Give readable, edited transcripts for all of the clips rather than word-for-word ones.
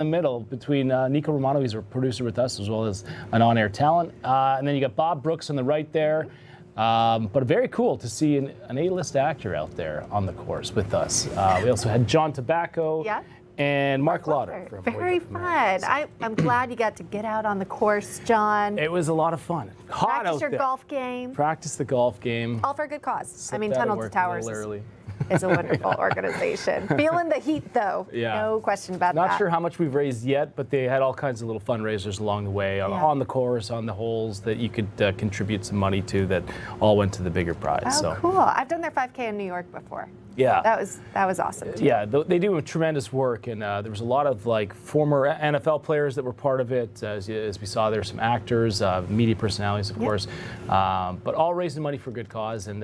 the middle between Nico Romano, he's a producer with us, as well as an on-air talent. And then you got Bob Brooks on the right there. But very cool to see an A-list actor out there on the course with us. We also had John Tobacco and Mark Lauder. Very fun. I'm glad you got to get out on the course, John. It was a lot of fun. Hot Practice out your there. golf game. Practice the golf game. All for a good cause. Slipped I mean, out of Tunnel to work Towers a little early. is a wonderful organization. Feeling the heat, though. Yeah. No question about that. Not sure how much we've raised yet, but they had all kinds of little fundraisers along the way, on the course, on the holes, that you could contribute some money to that all went to the bigger prize. Oh, cool. I've done their 5K in New York before. Yeah. That was awesome, too. Yeah, they do tremendous work, and there was a lot of former NFL players that were part of it. As we saw, there were some actors, media personalities, of course, but all raising money for a good cause. And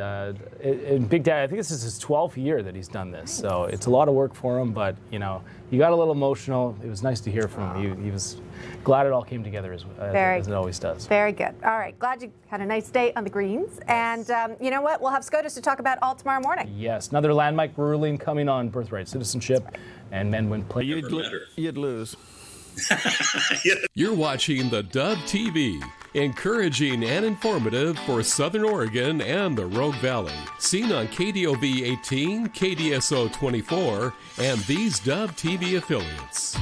Big Dad, I think this is his 12th year that he's done this, so it's a lot of work for him. But he got a little emotional. It was nice to hear from him. He was glad it all came together as it always does. Very good. All right, glad you had a nice day on the greens. And you know what? We'll have SCOTUS to talk about all tomorrow morning. Yes, another landmark ruling coming on birthright citizenship and men when play. You'd lose. You're watching theDove TV, encouraging and informative for Southern Oregon and the Rogue Valley. Seen on KDOV 18, KDSO 24, and these Dove TV affiliates.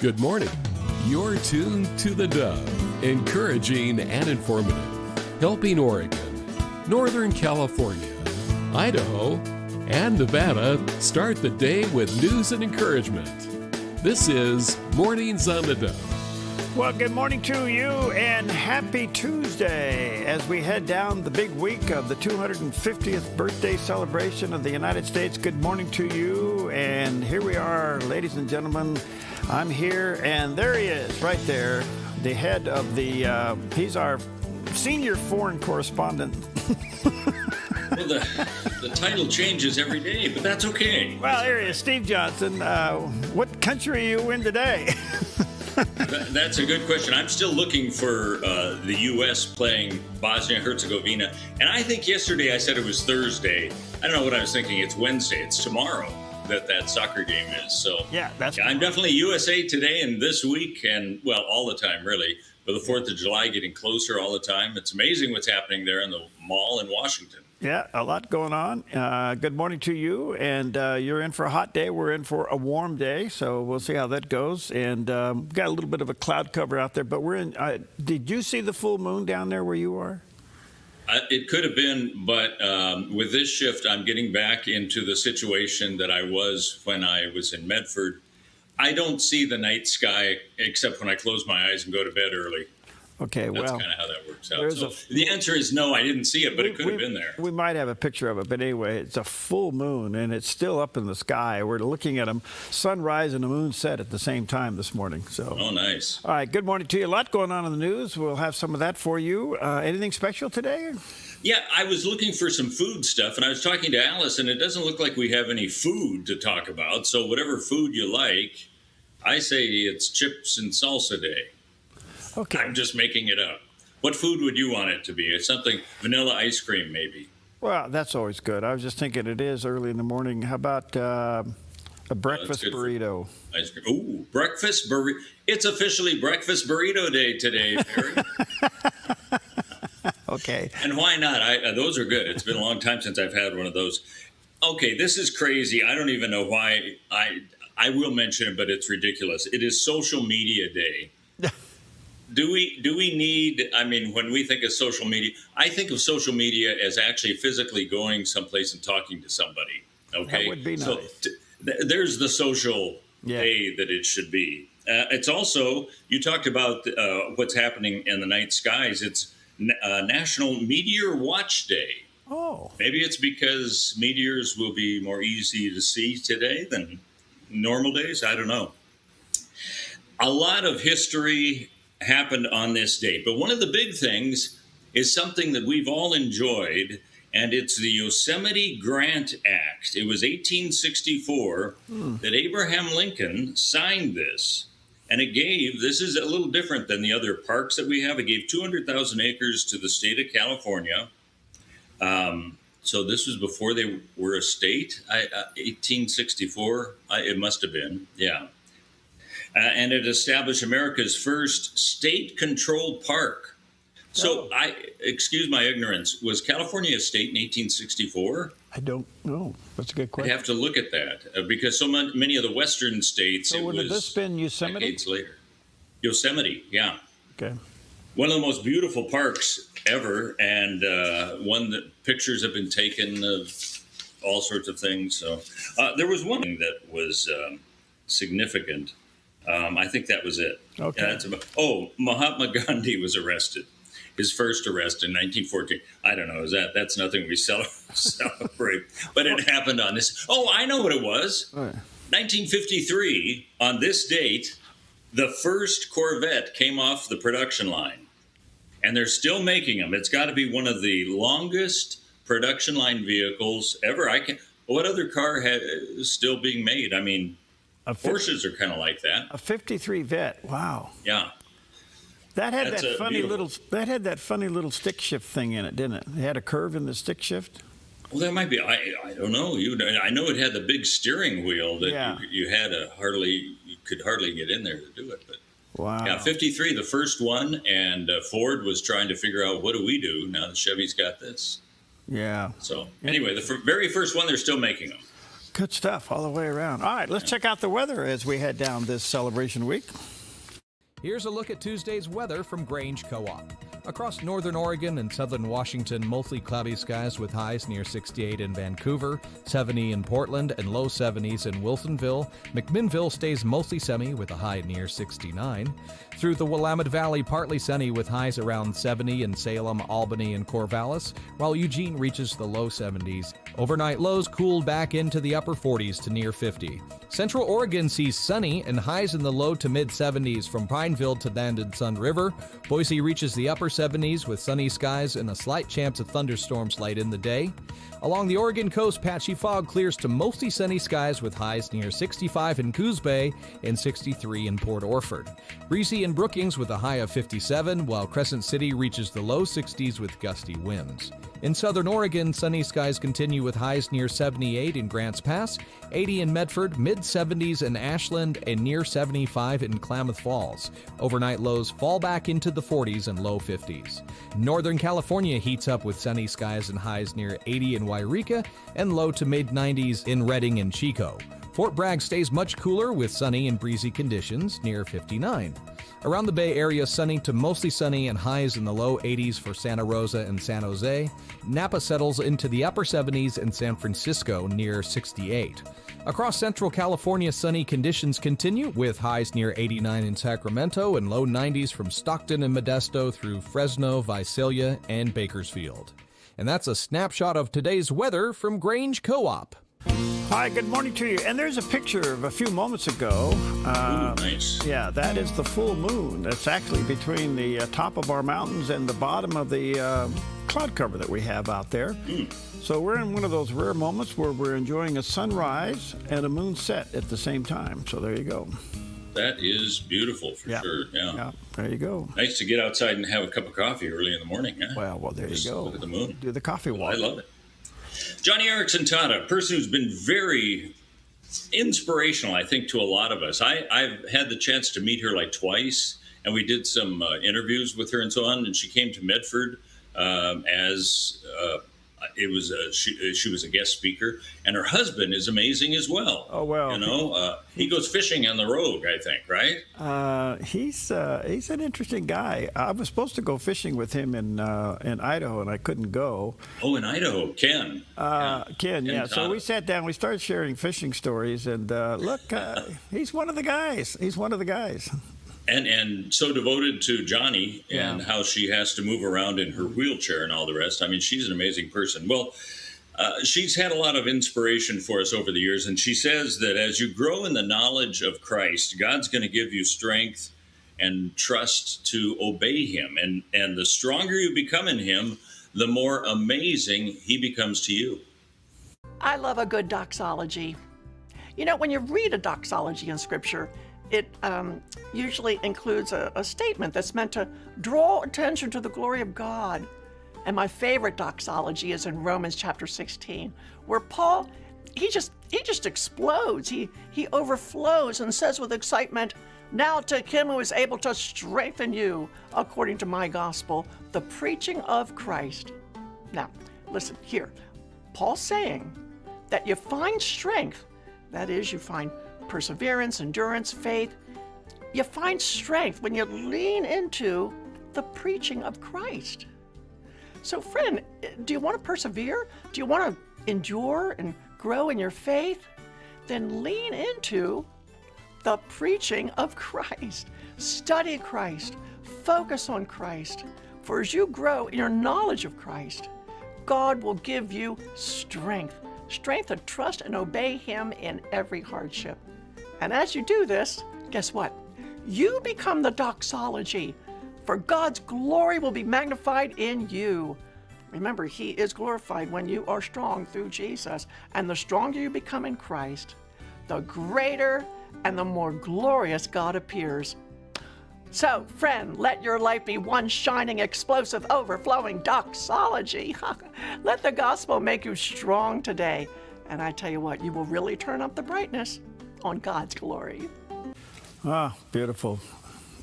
Good morning. You're tuned to the Dove, encouraging and informative, helping Oregon, Northern California, Idaho, and Nevada start the day with news and encouragement. This is Mornings on the Dove. Well, good morning to you and happy Tuesday as we head down the big week of the 250th birthday celebration of the United States. Good morning to you, and here we are, ladies and gentlemen. I'm here, and there he is, right there, the head of the, he's our senior foreign correspondent. Well, the title changes every day, but that's okay. Well, here he is, Steve Johnson. What country are you in today? That's a good question. I'm still looking for the U.S. playing Bosnia-Herzegovina. And I think yesterday I said it was Thursday. I don't know what I was thinking. It's Wednesday. It's tomorrow that soccer game is. So yeah, I'm definitely USA today and this week and, well, all the time, really. With the 4th of July getting closer all the time. It's amazing what's happening there in the mall in Washington. Yeah, a lot going on. Good morning to you. And you're in for a hot day. We're in for a warm day. So we'll see how that goes. And got a little bit of a cloud cover out there. But we're in. Did you see the full moon down there where you are? It could have been. But with this shift, I'm getting back into the situation that I was when I was in Medford. I don't see the night sky except when I close my eyes and go to bed early. Okay, That's kind of how that works out. So the answer is no, I didn't see it, but it could have been there. We might have a picture of it, but anyway, it's a full moon, and it's still up in the sky. We're looking at a sunrise and a moon set at the same time this morning. So. Oh, nice. All right, good morning to you. A lot going on in the news. We'll have some of that for you. Anything special today? Yeah, I was looking for some food stuff, and I was talking to Alice, and it doesn't look like we have any food to talk about. So whatever food you like, I say it's chips and salsa day. Okay. I'm just making it up. What food would you want it to be? It's something vanilla ice cream, maybe. Well, that's always good. I was just thinking it is early in the morning. How about a breakfast burrito? Ice cream. Ooh, breakfast burrito. It's officially breakfast burrito day today, Barry. Okay. And why not? Those are good. It's been a long time since I've had one of those. Okay, this is crazy. I don't even know why. I will mention it, but it's ridiculous. It is social media day. Do we need, I mean, when we think of social media, I think of social media as actually physically going someplace and talking to somebody. Okay. That would be nice. So there's the social day that it should be. It's also, you talked about what's happening in the night skies. It's National Meteor Watch Day. Oh. Maybe it's because meteors will be more easy to see today than normal days. I don't know. A lot of history happened on this date, but one of the big things is something that we've all enjoyed, and it's the Yosemite Grant Act. It was 1864 that Abraham Lincoln signed this, and this is a little different than the other parks that we have. It gave 200,000 acres to the state of California So this was before they were a state, 1864, it must have been, yeah. And it established America's first state-controlled park. So excuse my ignorance, was California a state in 1864? I don't know. That's a good I'd question. have to look at that because so many of the western states, So it would was this been Yosemite? decades later. Yosemite, yeah. Okay. One of the most beautiful parks ever, and one that pictures have been taken of all sorts of things. So there was one thing that was significant. I think that was it. Okay. Yeah, Mahatma Gandhi was arrested. His first arrest in 1914. I don't know. That's nothing we celebrate, but it happened on this. Oh, I know what it was. 1953. On this date, the first Corvette came off the production line, and they're still making them. It's got to be one of the longest production line vehicles ever. What other car is still being made? I mean, Porsches are kind of like that. A 53 Vet. Wow. Yeah. That had That's that funny beautiful. little. That had that funny little stick shift thing in it, didn't it? It had a curve in the stick shift. Well, that might be. I don't know. I know it had the big steering wheel that you could hardly get in there to do it. But Wow. yeah, 53, the first one, and Ford was trying to figure out what do we do now that Chevy's got this. Yeah. So anyway, the very first one, they're still making them. Good stuff all the way around. All right, let's check out the weather as we head down this celebration week. Here's a look at Tuesday's weather from Grange Co-op. Across northern Oregon and southern Washington, mostly cloudy skies with highs near 68 in Vancouver, 70 in Portland, and low 70s in Wilsonville. McMinnville stays mostly sunny with a high near 69. Through the Willamette Valley, partly sunny with highs around 70 in Salem, Albany, and Corvallis, while Eugene reaches the low 70s. Overnight lows cooled back into the upper 40s to near 50. Central Oregon sees sunny and highs in the low to mid 70s from Pineville to Landed Sun River. Boise reaches the upper 70s with sunny skies and a slight chance of thunderstorms late in the day. Along the Oregon coast, patchy fog clears to mostly sunny skies with highs near 65 in Coos Bay and 63 in Port Orford. Breezy in Brookings with a high of 57, while Crescent City reaches the low 60s with gusty winds. In southern Oregon, sunny skies continue with highs near 78 in Grants Pass, 80 in Medford, mid-70s in Ashland, and near 75 in Klamath Falls. Overnight lows fall back into the 40s and low 50s. Northern California heats up with sunny skies and highs near 80 in Wairika and low to mid-90s in Redding and Chico. Fort Bragg stays much cooler with sunny and breezy conditions near 59. Around the Bay Area, sunny to mostly sunny and highs in the low 80s for Santa Rosa and San Jose. Napa settles into the upper 70s in San Francisco near 68. Across Central California, sunny conditions continue with highs near 89 in Sacramento and low 90s from Stockton and Modesto through Fresno, Visalia, and Bakersfield. And that's a snapshot of today's weather from Grange Co-op. Hi, good morning to you. And there's a picture of a few moments ago. Ooh, nice. Yeah, that is the full moon. That's actually between the top of our mountains and the bottom of the cloud cover that we have out there. So we're in one of those rare moments where we're enjoying a sunrise and a moon set at the same time. So there you go. That is beautiful for sure. Yeah, there you go. Nice to get outside and have a cup of coffee early in the morning. Huh? Well, there Just you go. Look at the moon. Do the coffee walk. I love it. Johnny Erickson Tata, a person who's been very inspirational, I think, to a lot of us. I've had the chance to meet her like twice, and we did some interviews with her and so on, and she came to Medford she was a guest speaker, and her husband is amazing as well. Oh, well. You know, he goes fishing on the road, I think, right? He's an interesting guy. I was supposed to go fishing with him in Idaho, and I couldn't go. Oh, in Idaho, Ken. Ken, yeah. So we sat down, we started sharing fishing stories, and look, he's one of the guys. He's one of the guys. And so devoted to Johnny and how she has to move around in her wheelchair and all the rest. I mean, she's an amazing person. Well, she's had a lot of inspiration for us over the years, and she says that as you grow in the knowledge of Christ, God's going to give you strength and trust to obey him. And the stronger you become in him, the more amazing he becomes to you. I love a good doxology. You know, when you read a doxology in Scripture, it usually includes a statement that's meant to draw attention to the glory of God. And my favorite doxology is in Romans chapter 16, where Paul, he just explodes. He overflows and says with excitement, "Now to him who is able to strengthen you according to my gospel, the preaching of Christ." Now, listen here. Paul's saying that you find strength, that is, you find perseverance, endurance, faith. You find strength when you lean into the preaching of Christ. So, friend, do you want to persevere? Do you want to endure and grow in your faith? Then lean into the preaching of Christ. Study Christ. Focus on Christ. For as you grow in your knowledge of Christ, God will give you strength to trust and obey Him in every hardship. And as you do this, guess what? You become the doxology, for God's glory will be magnified in you. Remember, He is glorified when you are strong through Jesus. And the stronger you become in Christ, the greater and the more glorious God appears. So, friend, let your life be one shining, explosive, overflowing doxology. Let the gospel make you strong today. And I tell you what, you will really turn up the brightness on God's glory. Ah, beautiful.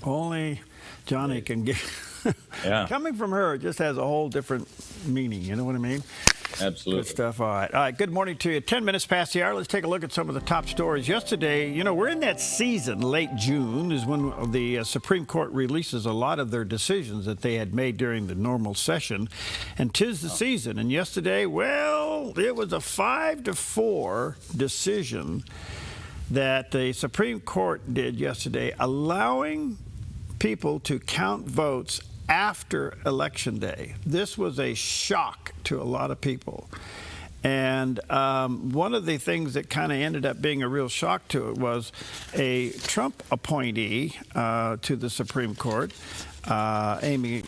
Only Johnny can give. Yeah. Coming from her, it just has a whole different meaning. You know what I mean? Absolutely. Good stuff. All right. All right. Good morning to you. 10 minutes past the hour. Let's take a look at some of the top stories. Yesterday, you know, we're in that season, late June, is when the Supreme Court releases a lot of their decisions that they had made during the normal session. And 'tis the season. And yesterday, well, it was a 5-4 decision that the Supreme Court did yesterday, allowing people to count votes after Election Day. This was a shock to a lot of people. And one of the things that kind of ended up being a real shock to it was a Trump appointee to the Supreme Court, Amy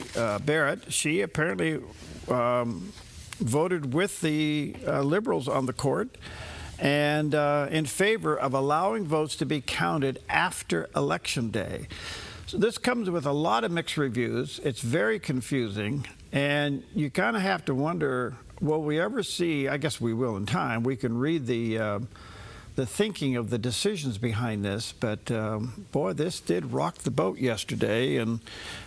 Barrett. She apparently voted with the liberals on the court and in favor of allowing votes to be counted after Election Day. So this comes with a lot of mixed reviews. It's very confusing, and you kind of have to wonder, will we ever see, I guess we will in time, we can read the thinking of the decisions behind this, but boy, this did rock the boat yesterday, and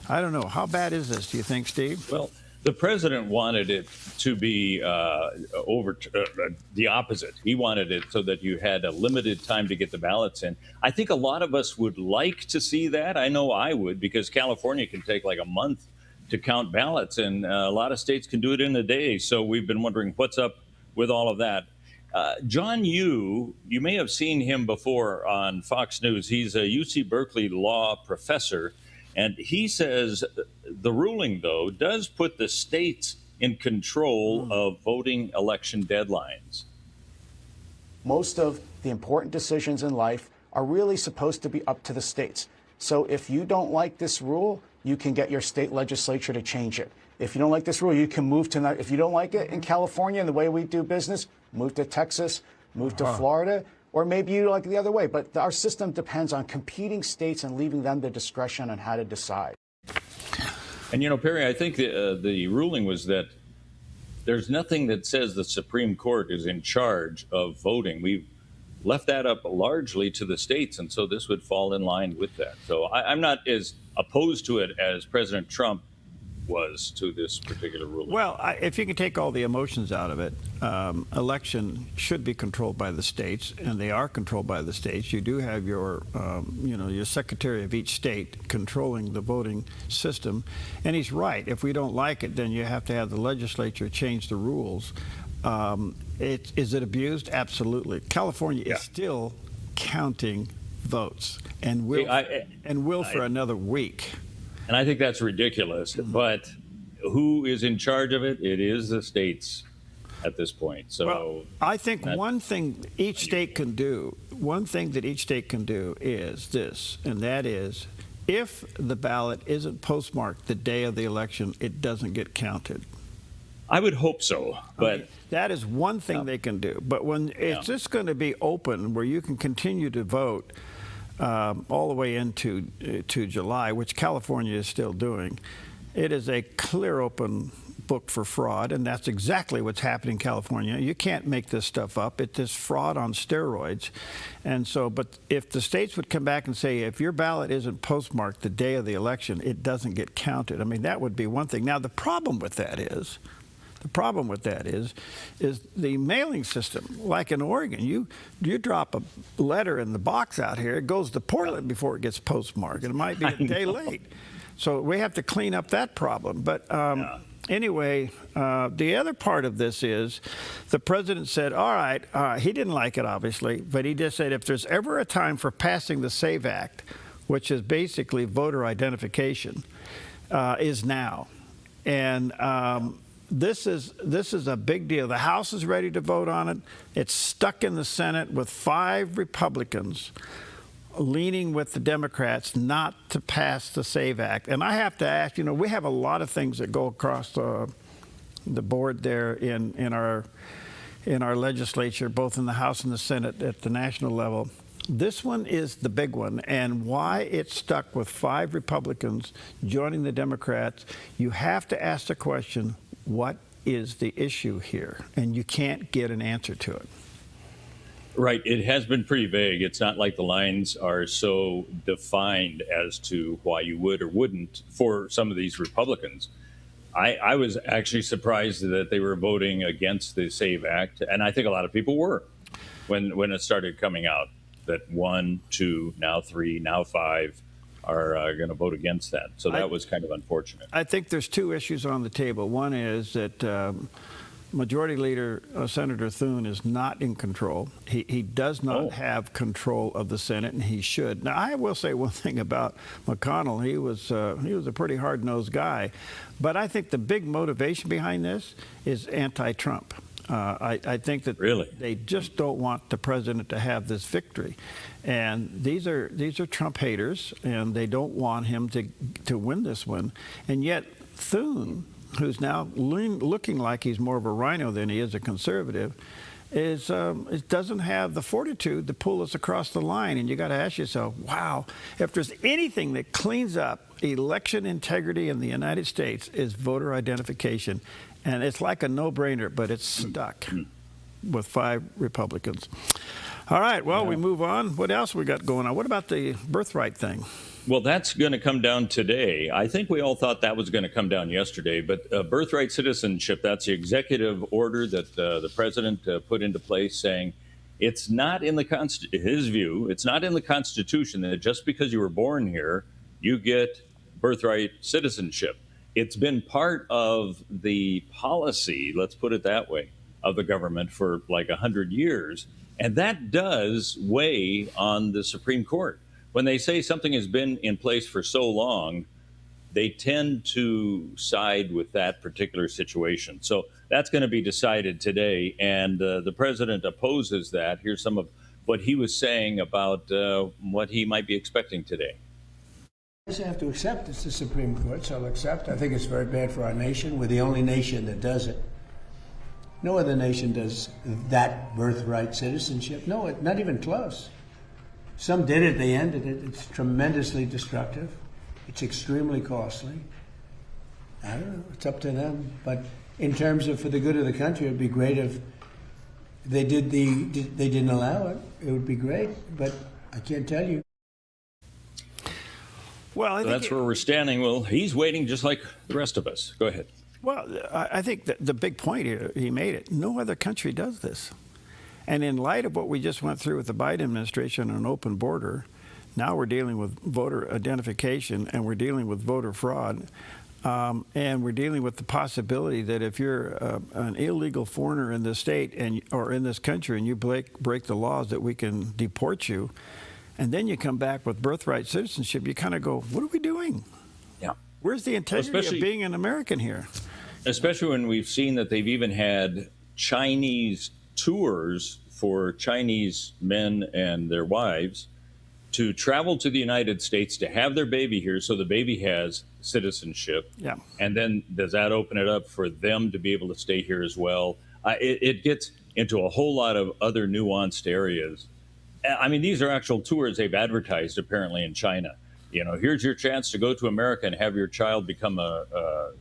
I don't know, how bad is this, do you think, Steve? Well, the president wanted it to be the opposite. He wanted it so that you had a limited time to get the ballots in. I think a lot of us would like to see that. I know I would, because California can take like a month to count ballots, and a lot of states can do it in a day. So we've been wondering what's up with all of that. John Yoo, you may have seen him before on Fox News. He's a UC Berkeley law professor. And he says the ruling, though, does put the states in control of voting election deadlines. Most of the important decisions in life are really supposed to be up to the states. So if you don't like this rule, you can get your state legislature to change it. If you don't like this rule, you can move to, if you don't like it in California and the way we do business, move to Texas, move to Florida. Or maybe you like it the other way. But our system depends on competing states and leaving them the discretion on how to decide. And, you know, Perry, I think the ruling was that there's nothing that says the Supreme Court is in charge of voting. We've left that up largely to the states, and so this would fall in line with that. So I'm not as opposed to it as President Trump was to this particular ruling. Well, if you can take all the emotions out of it, election should be controlled by the states, and they are controlled by the states. You do have your, your secretary of each state controlling the voting system, and he's right. If we don't like it, then you have to have the legislature change the rules. Is it abused? Absolutely. California is still counting votes, and will for another week. And I think that's ridiculous. But who is in charge of it? It is the states at this point. So well, I think one thing each state can do, is this, and that is, if the ballot isn't postmarked the day of the election, it doesn't get counted. I would hope so, but that is one thing they can do. But when it's just going to be open, where you can continue to vote all the way into July, which California is still doing, it is a clear open booked for fraud, and that's exactly what's happening in California. You can't make this stuff up. It's this fraud on steroids. And so, but if the states would come back and say, if your ballot isn't postmarked the day of the election, it doesn't get counted. I mean, that would be one thing. Now, the problem with that is the mailing system. Like in Oregon, you drop a letter in the box out here, it goes to Portland before it gets postmarked, and it might be a day late. So we have to clean up that problem. But anyway, the other part of this is the president said, all right, he didn't like it, obviously, but he just said if there's ever a time for passing the SAVE Act, which is basically voter identification, is now. And this is a big deal. The House is ready to vote on it. It's stuck in the Senate with 5 Republicans leaning with the Democrats not to pass the SAVE Act. And I have to ask, we have a lot of things that go across the board there in our legislature, both in the House and the Senate at the national level. This one is the big one, and why it's stuck with 5 Republicans joining the Democrats, you have to ask the question, what is the issue here? And you can't get an answer to it. Right. It has been pretty vague. It's not like the lines are so defined as to why you would or wouldn't for some of these Republicans. I was actually surprised that they were voting against the SAVE Act, and I think a lot of people were when it started coming out that 1, 2, now 3, now 5 are going to vote against that. So that was kind of unfortunate. I think there's 2 issues on the table. One is that Majority Leader Senator Thune is not in control. He does not have control of the Senate, and he should. Now, I will say one thing about McConnell. He was a pretty hard-nosed guy, but I think the big motivation behind this is anti-Trump. I think that they just don't want the president to have this victory, and these are Trump haters, and they don't want him to win this one. And yet Thune, who's now looking like he's more of a rhino than he is a conservative, doesn't have the fortitude to pull us across the line. And you got to ask yourself, wow, if there's anything that cleans up election integrity in the United States, is voter identification. And it's like a no-brainer, but it's stuck with 5 Republicans. All right, well, we move on. What else we got going on? What about the birthright thing? Well, that's going to come down today. I think we all thought that was going to come down yesterday, but birthright citizenship, that's the executive order that the president put into place saying it's not in his view, it's not in the Constitution that just because you were born here, you get birthright citizenship. It's been part of the policy, let's put it that way, of the government for like 100 years. And that does weigh on the Supreme Court. When they say something has been in place for so long, they tend to side with that particular situation. So that's going to be decided today. And the president opposes that. Here's some of what he was saying about what he might be expecting today. I have to accept it's the Supreme Court, so I'll accept. I think it's very bad for our nation. We're the only nation that does it. No other nation does that birthright citizenship. No, not even close. Some did it, they ended it. It's tremendously destructive. It's extremely costly. I don't know, it's up to them. But in terms of for the good of the country, it'd be great if they didn't allow it. It would be great, but I can't tell you. Well, so that's where we're standing. Well, he's waiting just like the rest of us. Go ahead. Well, I think that the big point here, he made it. No other country does this. And in light of what we just went through with the Biden administration on an open border, now we're dealing with voter identification, and we're dealing with voter fraud, and we're dealing with the possibility that if you're an illegal foreigner in this state or in this country and you break the laws, that we can deport you. And then you come back with birthright citizenship, you kind of go, what are we doing? Yeah. Where's the integrity of being an American here? Especially when we've seen that they've even had Chinese tours for Chinese men and their wives to travel to the United States to have their baby here, so the baby has citizenship. Yeah. And then does that open it up for them to be able to stay here as well? It gets into a whole lot of other nuanced areas. I mean, these are actual tours they've advertised apparently in China. You know, here's your chance to go to America and have your child become a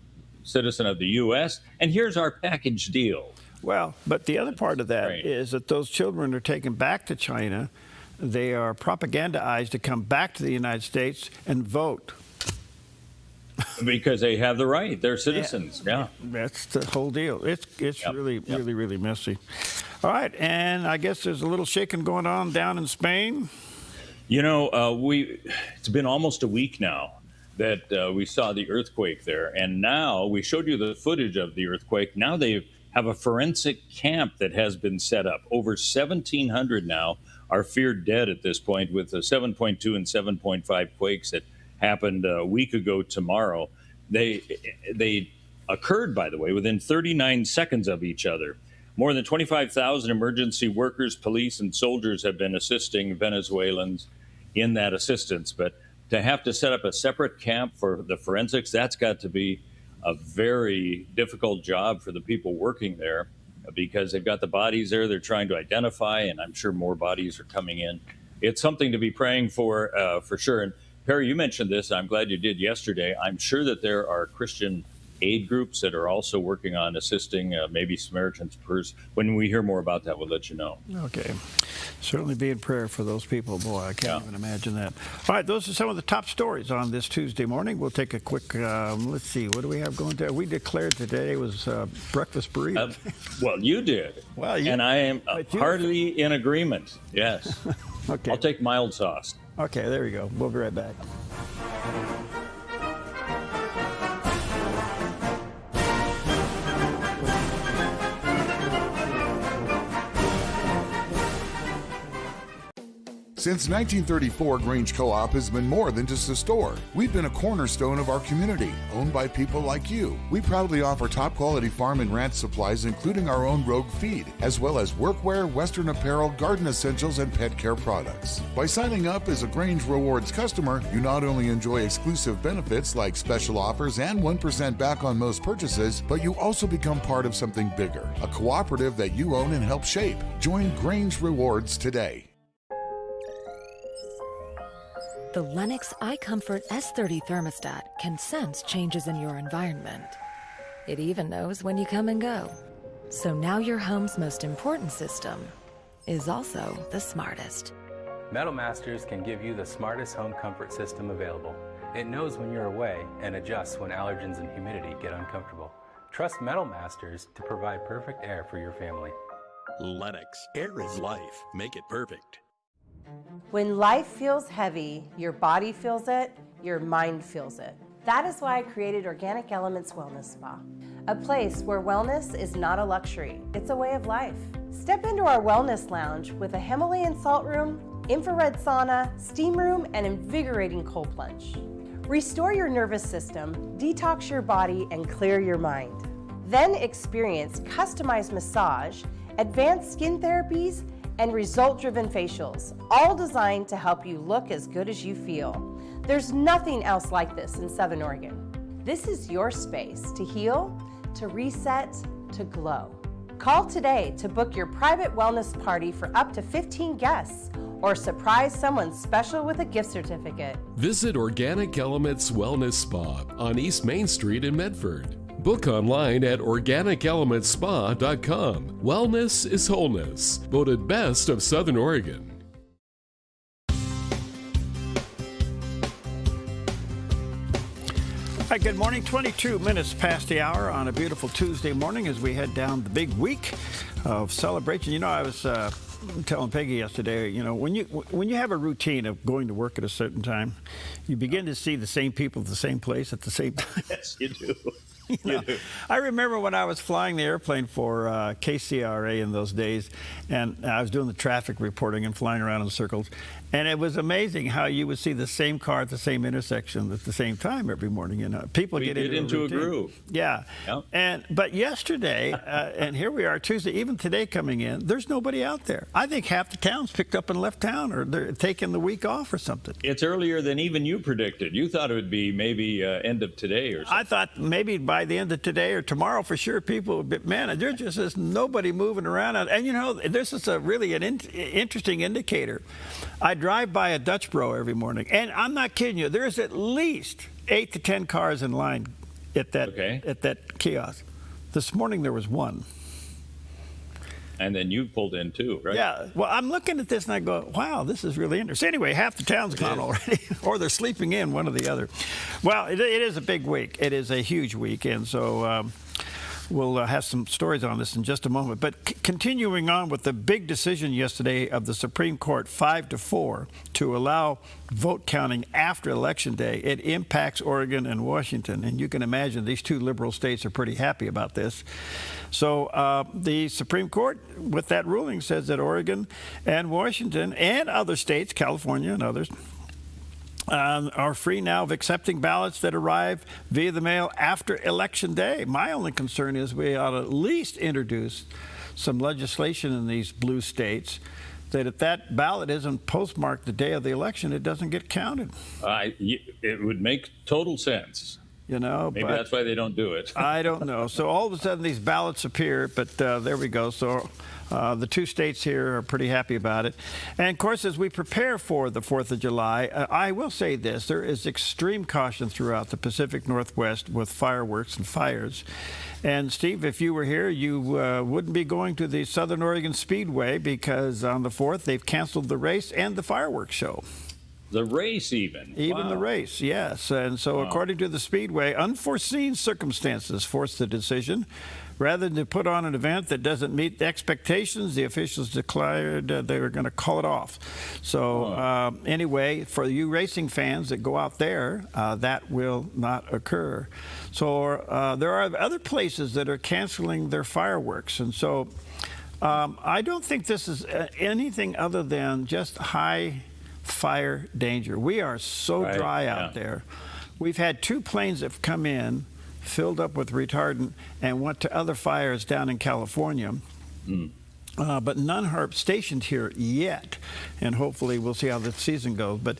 citizen of the U.S., and here's our package deal. Well, but the other part of that Right. is that those children are taken back to China. They are propagandized to come back to the United States and vote. Because they have the right. They're citizens. Yeah. That's the whole deal. It's Yep. really messy. All right, and I guess there's a little shaking going on down in Spain. You know, it's been almost a week now that we saw the earthquake there, and now we showed you the footage of the earthquake. Now they have a forensic camp that has been set up. Over 1,700 now are feared dead at this point, with the 7.2 and 7.5 quakes that happened a week ago tomorrow. They occurred, by the way, within 39 seconds of each other. More than 25,000 emergency workers, police, and soldiers have been assisting Venezuelans in that assistance. But to have to set up a separate camp for the forensics, that's got to be a very difficult job for the people working there, because they've got the bodies there they're trying to identify, and I'm sure more bodies are coming in. It's something to be praying for sure. And Perry, you mentioned this. I'm glad you did yesterday. I'm sure that there are Christian aid groups that are also working on assisting, maybe Samaritan's Purse. When we hear more about that, we'll let you know. Okay. Certainly be in prayer for those people. Boy, I can't even imagine that. All right, those are some of the top stories on this Tuesday morning. We'll take a quick, let's see, what do we have going there? We declared today was breakfast burrito. Well, you did. Well, and I am heartily in agreement. Yes. Okay. I'll take mild sauce. Okay, there we go. We'll be right back. Since 1934, Grange Co-op has been more than just a store. We've been a cornerstone of our community, owned by people like you. We proudly offer top-quality farm and ranch supplies, including our own Rogue feed, as well as workwear, Western apparel, garden essentials, and pet care products. By signing up as a Grange Rewards customer, you not only enjoy exclusive benefits like special offers and 1% back on most purchases, but you also become part of something bigger, a cooperative that you own and help shape. Join Grange Rewards today. The Lennox iComfort S30 thermostat can sense changes in your environment. It even knows when you come and go. So now your home's most important system is also the smartest. Metal Masters can give you the smartest home comfort system available. It knows when you're away and adjusts when allergens and humidity get uncomfortable. Trust Metal Masters to provide perfect air for your family. Lennox. Air is life. Make it perfect. When life feels heavy, your body feels it, your mind feels it. That is why I created Organic Elements Wellness Spa, a place where wellness is not a luxury, it's a way of life. Step into our wellness lounge with a Himalayan salt room, infrared sauna, steam room, and invigorating cold plunge. Restore your nervous system, detox your body, and clear your mind. Then experience customized massage, advanced skin therapies, and result-driven facials, all designed to help you look as good as you feel. There's nothing else like this in Southern Oregon. This is your space to heal, to reset, to glow. Call today to book your private wellness party for up to 15 guests, or surprise someone special with a gift certificate. Visit Organic Elements Wellness Spa on East Main Street in Medford. Book online at organicelementspa.com. Wellness is wholeness. Voted best of Southern Oregon. All right, good morning. 22 minutes past the hour on a beautiful Tuesday morning as we head down the big week of celebration. You know, I was telling Peggy yesterday, you know, when you have a routine of going to work at a certain time, you begin to see the same people at the same place at the same time. Yes, you do. You know, I remember when I was flying the airplane for KCRA in those days, and I was doing the traffic reporting and flying around in circles, and it was amazing how you would see the same car at the same intersection at the same time every morning. You know, people get into a groove. Yeah. Yep. But yesterday, and here we are Tuesday, even today coming in, there's nobody out there. I think half the town's picked up and left town, or they're taking the week off or something. It's earlier than even you predicted. You thought it would be maybe end of today or something. I thought maybe by the end of today or tomorrow for sure, people would be, man, there just is nobody moving around. And you know, this is really an interesting indicator. I drive by a Dutch Bro every morning, and I'm not kidding you, there's at least 8 to 10 cars in line at that kiosk. This morning there was one. And then you pulled in too, right? Yeah. Well, I'm looking at this and I go, wow, this is really interesting. Anyway, half the town's gone already, or they're sleeping in, one or the other. Well, it is a big week. It is a huge week, and so we'll have some stories on this in just a moment. But continuing on with the big decision yesterday of the Supreme Court, 5-4, to allow vote counting after Election Day, it impacts Oregon and Washington. And you can imagine these two liberal states are pretty happy about this. So the Supreme Court, with that ruling, says that Oregon and Washington and other states, California and others, are free now of accepting ballots that arrive via the mail after Election Day. My only concern is we ought to at least introduce some legislation in these blue states that if that ballot isn't postmarked the day of the election, it doesn't get counted. It would make total sense. You know, maybe that's why they don't do it. I don't know. So all of a sudden these ballots appear, but there we go. So the two states here are pretty happy about it. And of course, as we prepare for the 4th of July, I will say this, there is extreme caution throughout the Pacific Northwest with fireworks and fires. And Steve, if you were here, you wouldn't be going to the Southern Oregon Speedway because on the 4th, they've canceled the race and the fireworks show. The race even? Even the race, yes. And so according to the Speedway, unforeseen circumstances forced the decision. Rather than to put on an event that doesn't meet the expectations, the officials declared they were going to call it off. So anyway, for you racing fans that go out there, that will not occur. So there are other places that are canceling their fireworks. And so I don't think this is anything other than just high fire danger. We are so dry out there. We've had 2 planes that have come in, filled up with retardant, and went to other fires down in California. But none are stationed here yet. And hopefully we'll see how the season goes. But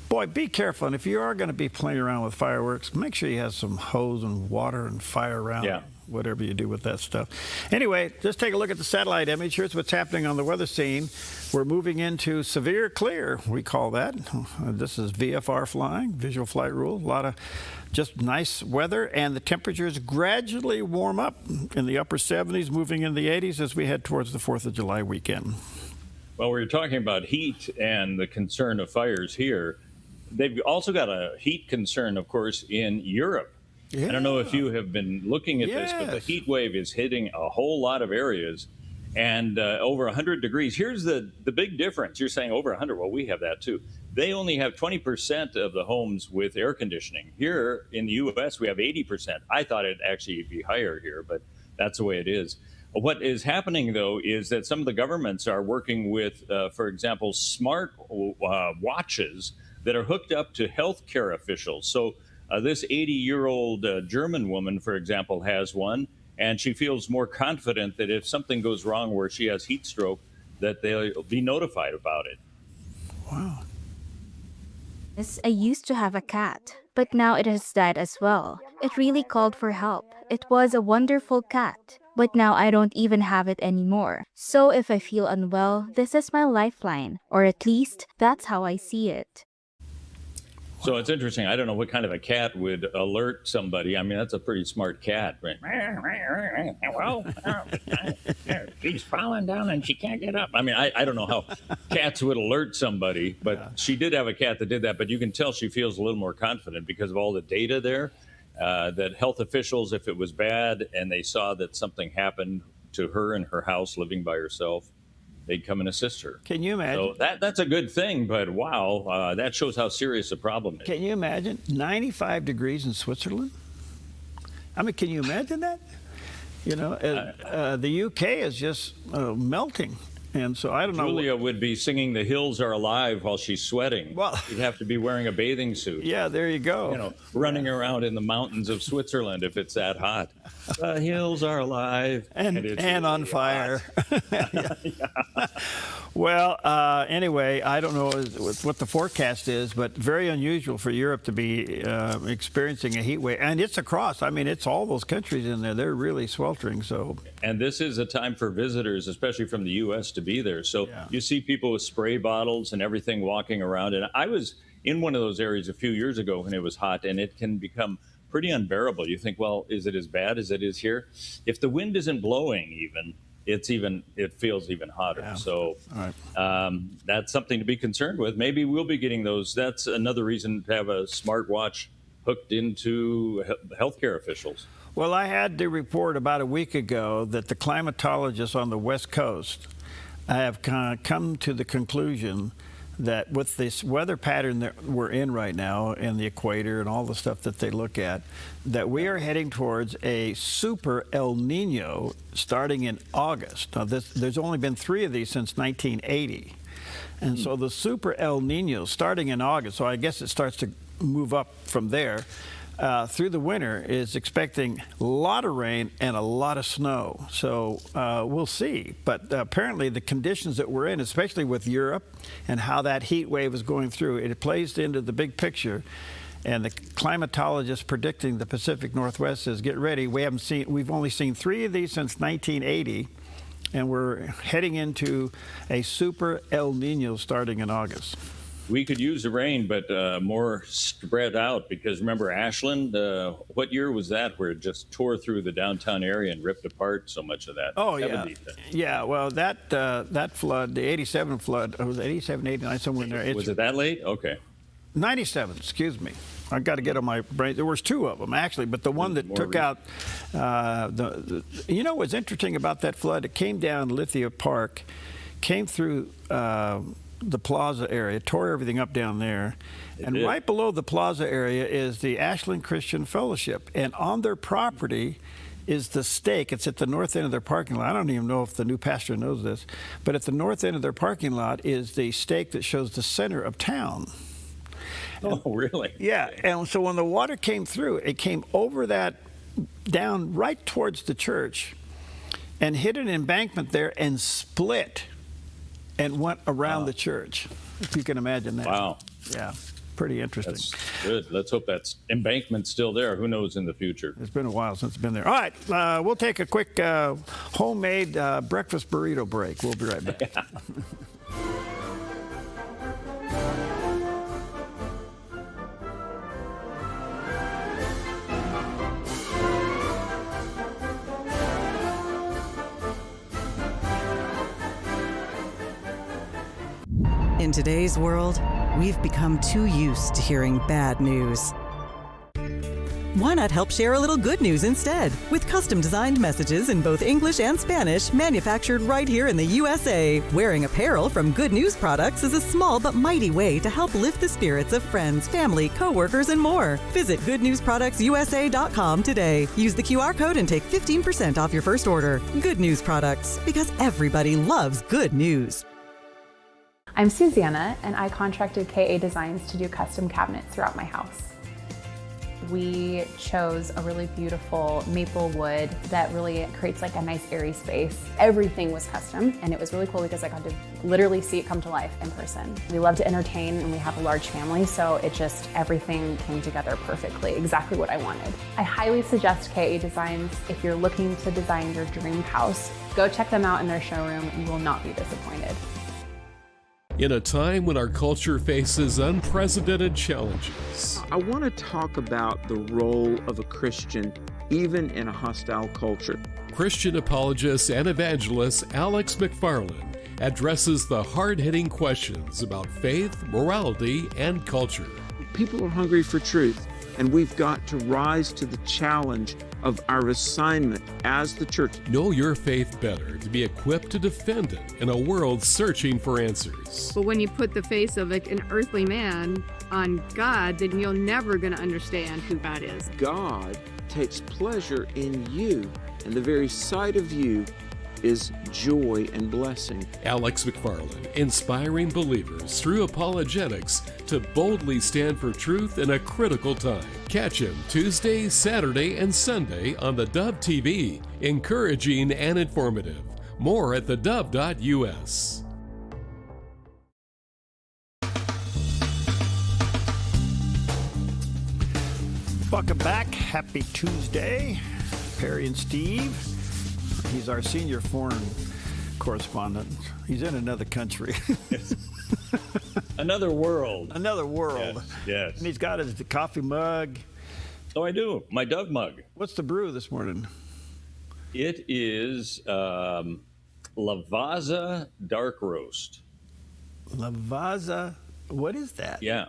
boy, be careful. And if you are going to be playing around with fireworks, make sure you have some hose and water and fire around. Yeah. Whatever you do with that stuff. Anyway, just take a look at the satellite image. Here's what's happening on the weather scene. We're moving into severe clear, we call that. This is VFR flying, visual flight rule. A lot of just nice weather, and the temperatures gradually warm up in the upper 70s, moving in the 80s as we head towards the 4th of July weekend. Well, we're talking about heat and the concern of fires here. They've also got a heat concern, of course, in Europe. Yeah. I don't know if you have been looking at this, but the heat wave is hitting a whole lot of areas and over 100 degrees. Here's the big difference. You're saying over 100. Well, we have that too. They only have 20% of the homes with air conditioning. Here in the U.S., we have 80%. I thought it'd actually be higher here, but that's the way it is. What is happening, though, is that some of the governments are working with, for example, smart watches that are hooked up to healthcare officials. So this 80-year-old German woman, for example, has one, and she feels more confident that if something goes wrong where she has heat stroke, that they'll be notified about it. Wow. I used to have a cat, but now it has died as well. It really called for help. It was a wonderful cat, but now I don't even have it anymore. So if I feel unwell, this is my lifeline, or at least that's how I see it. So it's interesting. I don't know what kind of a cat would alert somebody. I mean, that's a pretty smart cat, right? Well, she's falling down and she can't get up. I mean, I don't know how cats would alert somebody, but she did have a cat that did that. But you can tell she feels a little more confident because of all the data there, that health officials, if it was bad and they saw that something happened to her in her house living by herself, they'd come and assist her. Can you imagine? So that's a good thing, but wow, that shows how serious the problem is. Can you imagine 95 degrees in Switzerland? I mean, can you imagine that? You know, the UK is just melting. And so I don't know. Julia would be singing "The Hills Are Alive" while she's sweating. Well, you'd have to be wearing a bathing suit. Yeah, there you go. You know, running around in the mountains of Switzerland if it's that hot. The hills are alive and really on fire. Well, anyway, I don't know what the forecast is, but very unusual for Europe to be experiencing a heat wave, and it's across. I mean, it's all those countries in there. They're really sweltering. So, and this is a time for visitors, especially from the U.S., to be there. So you see people with spray bottles and everything walking around. And I was in one of those areas a few years ago when it was hot, and it can become pretty unbearable. You think, well, is it as bad as it is here? If the wind isn't blowing it feels even hotter. Yeah. So All right. that's something to be concerned with. Maybe we'll be getting those. That's another reason to have a smartwatch hooked into healthcare officials. Well, I had to report about a week ago that the climatologists on the West Coast have come to the conclusion that with this weather pattern that we're in right now and the equator and all the stuff that they look at, that we are heading towards a super El Nino starting in August. Now, there's only been 3 of these since 1980. And so the super El Nino starting in August, so I guess it starts to move up from there, through the winter is expecting a lot of rain and a lot of snow. So we'll see. But apparently the conditions that we're in, especially with Europe and how that heat wave is going through, it plays into the big picture. And the climatologist predicting the Pacific Northwest says, get ready. We've only seen 3 of these since 1980. And we're heading into a super El Nino starting in August. We could use the rain, but more spread out, because remember Ashland? What year was that where it just tore through the downtown area and ripped apart so much of that? Oh, 70s. yeah. Well, that flood, the 87 flood, it was 87, 89, somewhere in there. Was it that late? Okay. 97, excuse me. I got to get on my brain. There was 2 of them, actually, but the one that took out, you know what's interesting about that flood? It came down Lithia Park, came through the plaza area, tore everything up down there. And right below the plaza area is the Ashland Christian Fellowship. And on their property is the stake. It's at the north end of their parking lot. I don't even know if the new pastor knows this, but at the north end of their parking lot is the stake that shows the center of town. Oh, really? Yeah. And so when the water came through, it came over that, down right towards the church, and hit an embankment there and split and went around the church, if you can imagine that. Wow. Yeah, pretty interesting. That's good. Let's hope that embankment's still there. Who knows in the future? It's been a while since it's been there. All right, we'll take a quick homemade breakfast burrito break. We'll be right back. In today's world, we've become too used to hearing bad news. Why not help share a little good news instead? With custom-designed messages in both English and Spanish, manufactured right here in the USA. Wearing apparel from Good News Products is a small but mighty way to help lift the spirits of friends, family, coworkers, and more. Visit goodnewsproductsusa.com today. Use the QR code and take 15% off your first order. Good News Products, because everybody loves good news. I'm Susanna, and I contracted KA Designs to do custom cabinets throughout my house. We chose a really beautiful maple wood that really creates like a nice airy space. Everything was custom, and it was really cool because I got to literally see it come to life in person. We love to entertain, and we have a large family, so everything came together perfectly, exactly what I wanted. I highly suggest KA Designs if you're looking to design your dream house. Go check them out in their showroom. You will not be disappointed. In a time when our culture faces unprecedented challenges, I want to talk about the role of a Christian even in a hostile culture. Christian apologist and evangelist Alex McFarland addresses the hard-hitting questions about faith, morality, and culture. People are hungry for truth, and we've got to rise to the challenge of our assignment as the church. Know your faith better to be equipped to defend it in a world searching for answers. But when you put the face of like an earthly man on God, then you're never going to understand who God is. God takes pleasure in you, and the very sight of you is joy and blessing. Alex McFarland, inspiring believers through apologetics to boldly stand for truth in a critical time. Catch him Tuesday, Saturday, and Sunday on the Dove TV, encouraging and informative. More at thedove.us. Welcome back. Happy Tuesday. Perry and Steve. He's our senior foreign correspondent. He's in another country. Another world. Another world. Yes. And he's got his coffee mug Oh, I do. My Dove mug. What's the brew this morning? It is Lavazza Dark Roast. Lavazza, what is that? Yeah.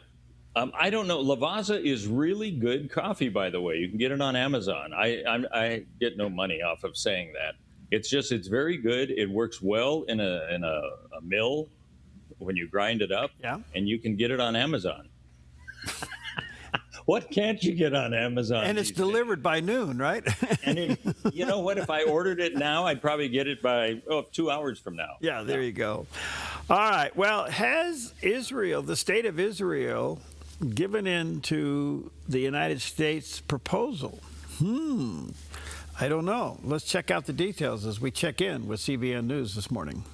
I don't know. Lavazza is really good coffee, by the way. You can get it on Amazon. I get no money off of saying that. It's very good. It works well in a mill when you grind it up. Yeah. And you can get it on Amazon. What can't you get on Amazon? And it's delivered by noon, right? And you know what? If I ordered it now, I'd probably get it by 2 hours from now. Yeah, there you go. All right. Well, has Israel, the state of Israel, given in to the United States proposal? I don't know. Let's check out the details as we check in with CBN News this morning.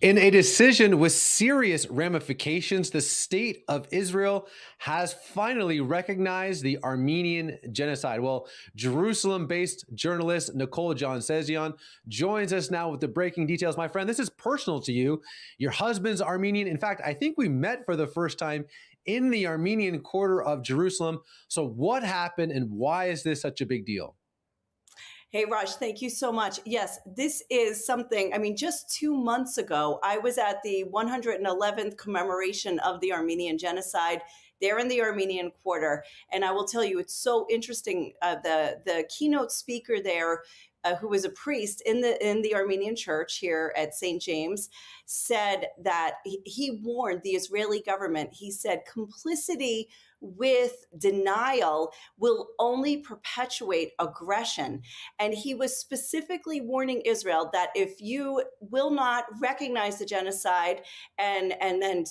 In a decision with serious ramifications, the state of Israel has finally recognized the Armenian genocide. Well, Jerusalem-based journalist Nicole Johnsezian joins us now with the breaking details. My friend, this is personal to you. Your husband's Armenian. In fact, I think we met for the first time in the Armenian quarter of Jerusalem. So what happened and why is this such a big deal? Hey, Raj, thank you so much. Yes, this is something, I mean, just 2 months ago, I was at the 111th commemoration of the Armenian genocide there in the Armenian Quarter. And I will tell you, it's so interesting. The keynote speaker there, who was a priest in the Armenian church here at St. James, said that he warned the Israeli government. He said complicity with denial will only perpetuate aggression. And he was specifically warning Israel that if you will not recognize the genocide and then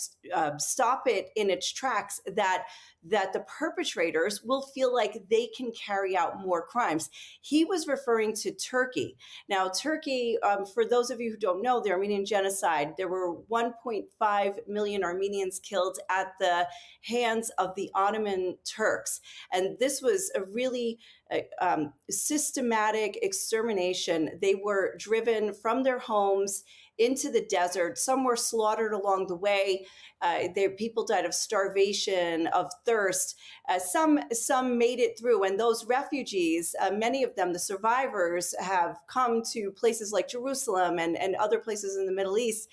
stop it in its tracks, that the perpetrators will feel like they can carry out more crimes. He was referring to Turkey. Now, Turkey, for those of you who don't know, the Armenian genocide, there were 1.5 million Armenians killed at the hands of the Ottoman Turks. And this was a really systematic extermination. They were driven from their homes into the desert. Some were slaughtered along the way. People died of starvation, of thirst. Some made it through. And those refugees, many of them, the survivors, have come to places like Jerusalem and other places in the Middle East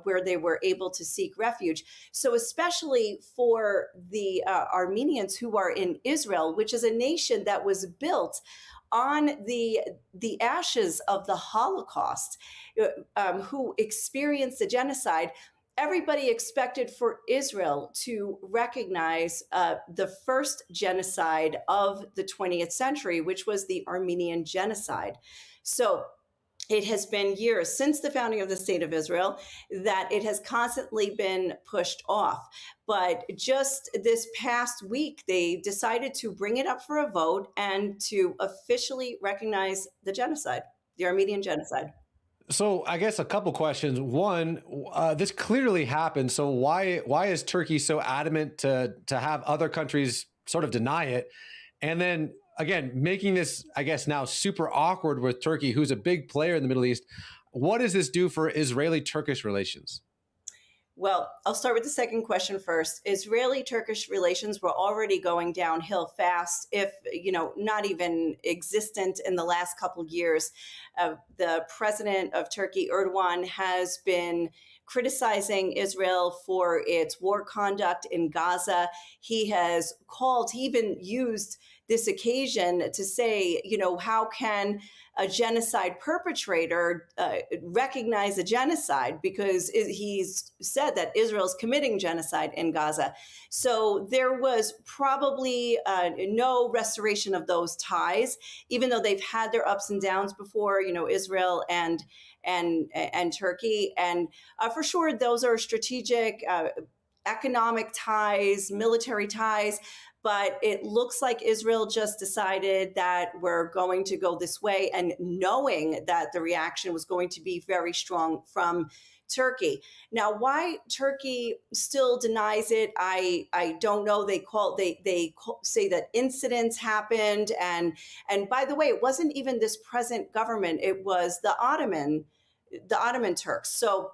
where they were able to seek refuge. So especially for the Armenians who are in Israel, which is a nation that was built on the ashes of the Holocaust, who experienced the genocide, everybody expected for Israel to recognize the first genocide of the 20th century, which was the Armenian genocide. So it has been years since the founding of the State of Israel that it has constantly been pushed off. But just this past week, they decided to bring it up for a vote and to officially recognize the genocide, the Armenian genocide. So I guess a couple questions. One, this clearly happened. So why is Turkey so adamant to have other countries sort of deny it? And then again, making this, I guess, now super awkward with Turkey, who's a big player in the Middle East. What does this do for Israeli-Turkish relations? Well, I'll start with the second question first. Israeli-Turkish relations were already going downhill fast, if not even existent in the last couple of years. The president of Turkey, Erdogan, has been criticizing Israel for its war conduct in Gaza. He even used this occasion to say, how can a genocide perpetrator recognize a genocide? Because he's said that Israel's committing genocide in Gaza. So there was probably no restoration of those ties, even though they've had their ups and downs before, Israel and Turkey. And for sure, those are strategic economic ties, military ties. But it looks like Israel just decided that we're going to go this way, and knowing that the reaction was going to be very strong from Turkey. Now, why Turkey still denies it, I don't know. They say that incidents happened, and by the way, it wasn't even this present government; it was the Ottoman Turks. So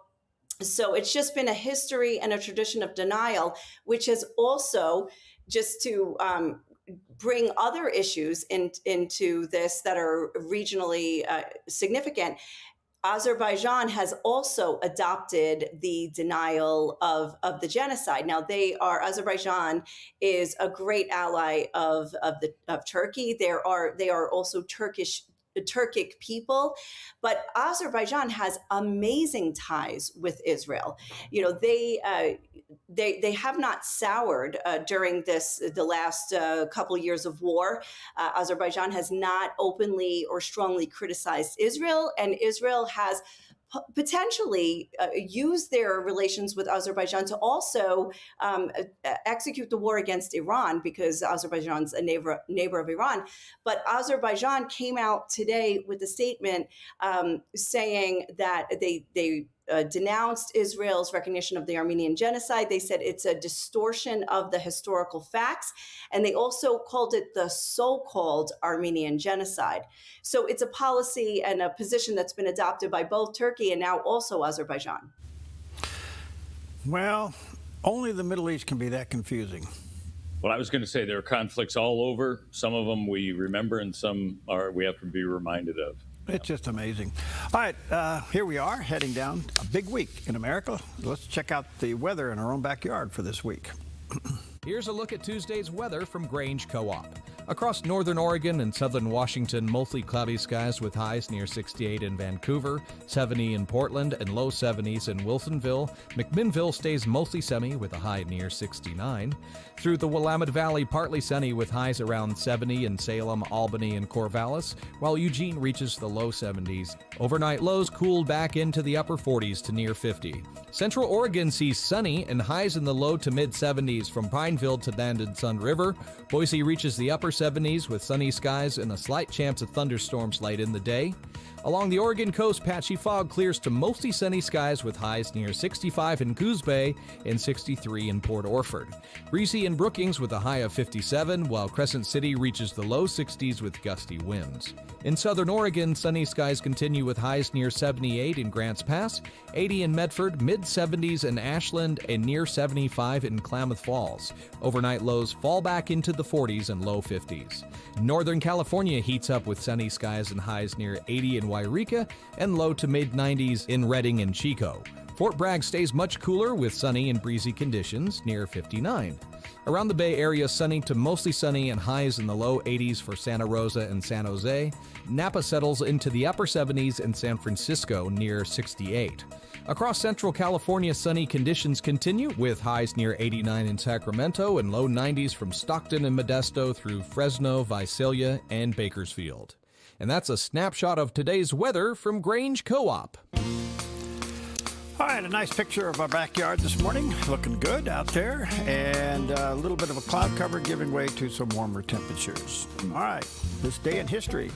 it's just been a history and a tradition of denial, which has also, just to bring other issues into this that are regionally significant. Azerbaijan has also adopted the denial of the genocide. Now, Azerbaijan is a great ally of Turkey. They are also Turkic people, but Azerbaijan has amazing ties with Israel. You know, they have not soured during the last couple years of war. Azerbaijan has not openly or strongly criticized Israel, and Israel has potentially use their relations with Azerbaijan to also execute the war against Iran, because Azerbaijan's a neighbor of Iran. But Azerbaijan came out today with a statement saying that they denounced Israel's recognition of the Armenian genocide. They said it's a distortion of the historical facts, and they also called it the so-called Armenian genocide. So it's a policy and a position that's been adopted by both Turkey and now also Azerbaijan. Well, only the Middle East can be that confusing. Well, I was going to say there are conflicts all over. Some of them we remember, and some we have to be reminded of. It's just amazing. All right, here we are heading down a big week in America. Let's check out the weather in our own backyard for this week. Here's a look at Tuesday's weather from Grange Co-op. Across northern Oregon and southern Washington, mostly cloudy skies with highs near 68 in Vancouver, 70 in Portland, and low 70s in Wilsonville. McMinnville stays mostly sunny with a high near 69. Through the Willamette Valley, partly sunny with highs around 70 in Salem, Albany, and Corvallis, while Eugene reaches the low 70s. Overnight lows cooled back into the upper 40s to near 50. Central Oregon sees sunny and highs in the low to mid 70s from Pineville to Banded Sun River. Boise reaches the upper 70s with sunny skies and a slight chance of thunderstorms late in the day. Along the Oregon coast, patchy fog clears to mostly sunny skies with highs near 65 in Coos Bay and 63 in Port Orford. Breezy in Brookings with a high of 57, while Crescent City reaches the low 60s with gusty winds. In southern Oregon, sunny skies continue with highs near 78 in Grants Pass, 80 in Medford, mid-70s in Ashland, and near 75 in Klamath Falls. Overnight lows fall back into the 40s and low 50s. Northern California heats up with sunny skies and highs near 80 in Wairika and low to mid-90s in Redding and Chico. Fort Bragg stays much cooler with sunny and breezy conditions near 59. Around the Bay Area, sunny to mostly sunny and highs in the low 80s for Santa Rosa and San Jose. Napa settles into the upper 70s in San Francisco near 68. Across Central California, sunny conditions continue with highs near 89 in Sacramento and low 90s from Stockton and Modesto through Fresno, Visalia, and Bakersfield. And that's a snapshot of today's weather from Grange Co-op. All right, a nice picture of our backyard this morning. Looking good out there. And a little bit of a cloud cover giving way to some warmer temperatures. All right, this day in history.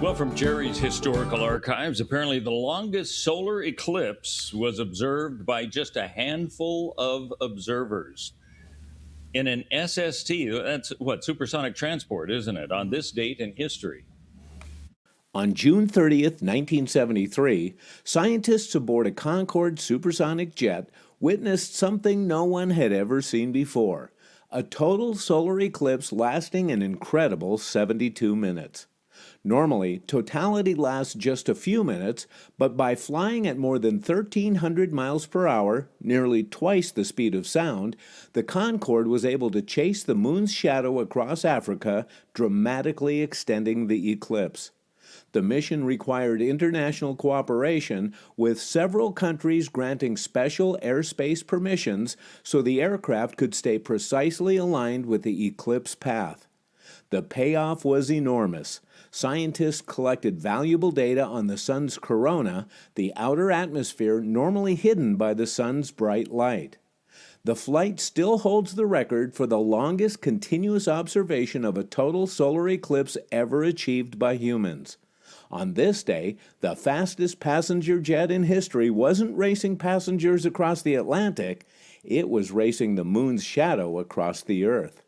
Well, from Jerry's historical archives, apparently the longest solar eclipse was observed by just a handful of observers. In an SST, that's what, supersonic transport, isn't it, on this date in history? On June 30th, 1973, scientists aboard a Concorde supersonic jet witnessed something no one had ever seen before, a total solar eclipse lasting an incredible 72 minutes. Normally, totality lasts just a few minutes, but by flying at more than 1,300 miles per hour, nearly twice the speed of sound, the Concorde was able to chase the moon's shadow across Africa, dramatically extending the eclipse. The mission required international cooperation, with several countries granting special airspace permissions so the aircraft could stay precisely aligned with the eclipse path. The payoff was enormous. Scientists collected valuable data on the sun's corona, the outer atmosphere normally hidden by the sun's bright light. The flight still holds the record for the longest continuous observation of a total solar eclipse ever achieved by humans. On this day, the fastest passenger jet in history wasn't racing passengers across the Atlantic, it was racing the moon's shadow across the Earth.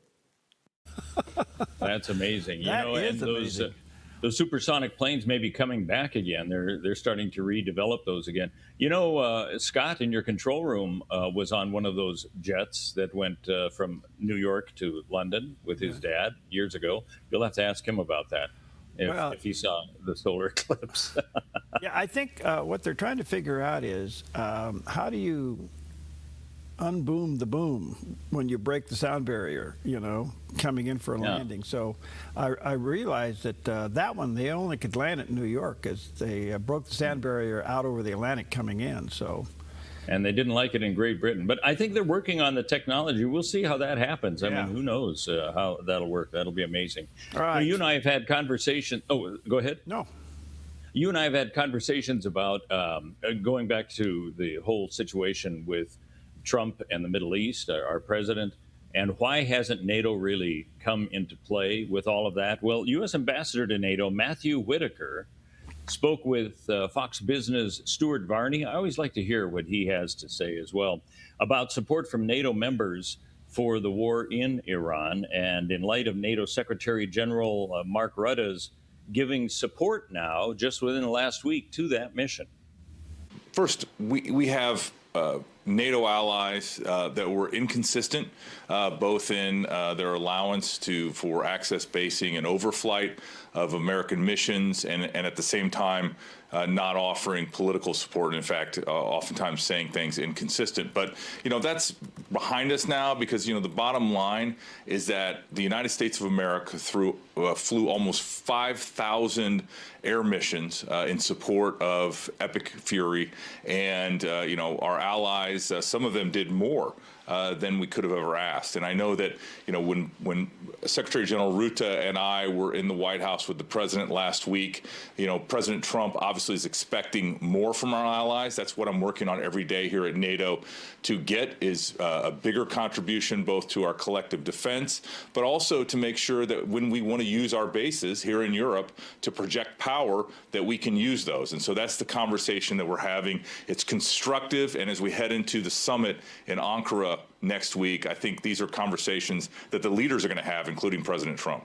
That's amazing. That is amazing. those supersonic planes may be coming back again. They're starting to redevelop those again. You know, Scott in your control room was on one of those jets that went from New York to London with his dad years ago. You'll have to ask him about that if he saw the solar eclipse. Yeah, I think what they're trying to figure out is how do you unboom the boom when you break the sound barrier, you know, coming in for a landing. So I realized that that one, they only could land it in New York as they broke the sound barrier out over the Atlantic coming in. So. And they didn't like it in Great Britain. But I think they're working on the technology. We'll see how that happens. I mean, who knows how that'll work. That'll be amazing. All right. Well, you and I have had conversations. Oh, go ahead. No. You and I have had conversations about going back to the whole situation with Trump and the Middle East, our president, and why hasn't NATO really come into play with all of that? Well, U.S. Ambassador to NATO, Matthew Whitaker, spoke with Fox Business' Stuart Varney. I always like to hear what he has to say as well about support from NATO members for the war in Iran, and in light of NATO Secretary General Mark Rutte's giving support now, just within the last week, to that mission. First, we have NATO allies that were inconsistent, both in their allowance for access basing and overflight of American missions, and at the same time not offering political support. In fact, oftentimes saying things inconsistent. But, you know, that's behind us now because, you know, the bottom line is that the United States of America flew almost 5,000 air missions in support of Epic Fury. And, you know, our allies, some of them did more than we could have ever asked. And I know that, you know, when Secretary General Rutte and I were in the White House with the president last week, you know, President Trump obviously is expecting more from our allies. That's what I'm working on every day here at NATO to get is a bigger contribution both to our collective defense, but also to make sure that when we want to use our bases here in Europe to project power, that we can use those. And so that's the conversation that we're having. It's constructive. And as we head into the summit in Ankara next week, I think these are conversations that the leaders are going to have, including President Trump.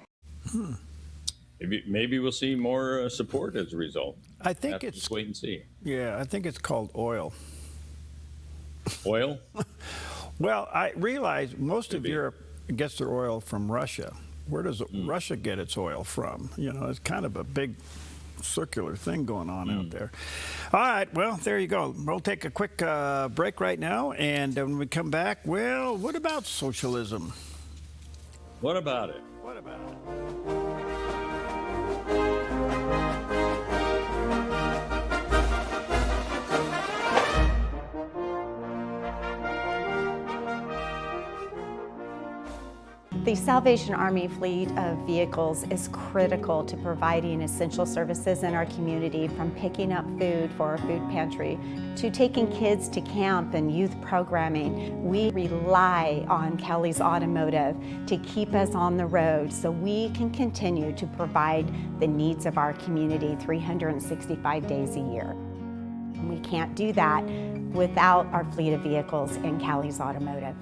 Maybe we'll see more support as a result. I think it's just wait and see. Yeah, I think it's called oil. Oil? Well, I realize most of Europe gets their oil from Russia. Where does Russia get its oil from? You know, it's kind of a big circular thing going on out there. All right, well, there you go. We'll take a quick break right now, and when we come back, well, what about socialism? What about it? What about it? The Salvation Army fleet of vehicles is critical to providing essential services in our community, from picking up food for our food pantry to taking kids to camp and youth programming. We rely on Kelly's Automotive to keep us on the road so we can continue to provide the needs of our community 365 days a year. We can't do that without our fleet of vehicles in Kelly's Automotive.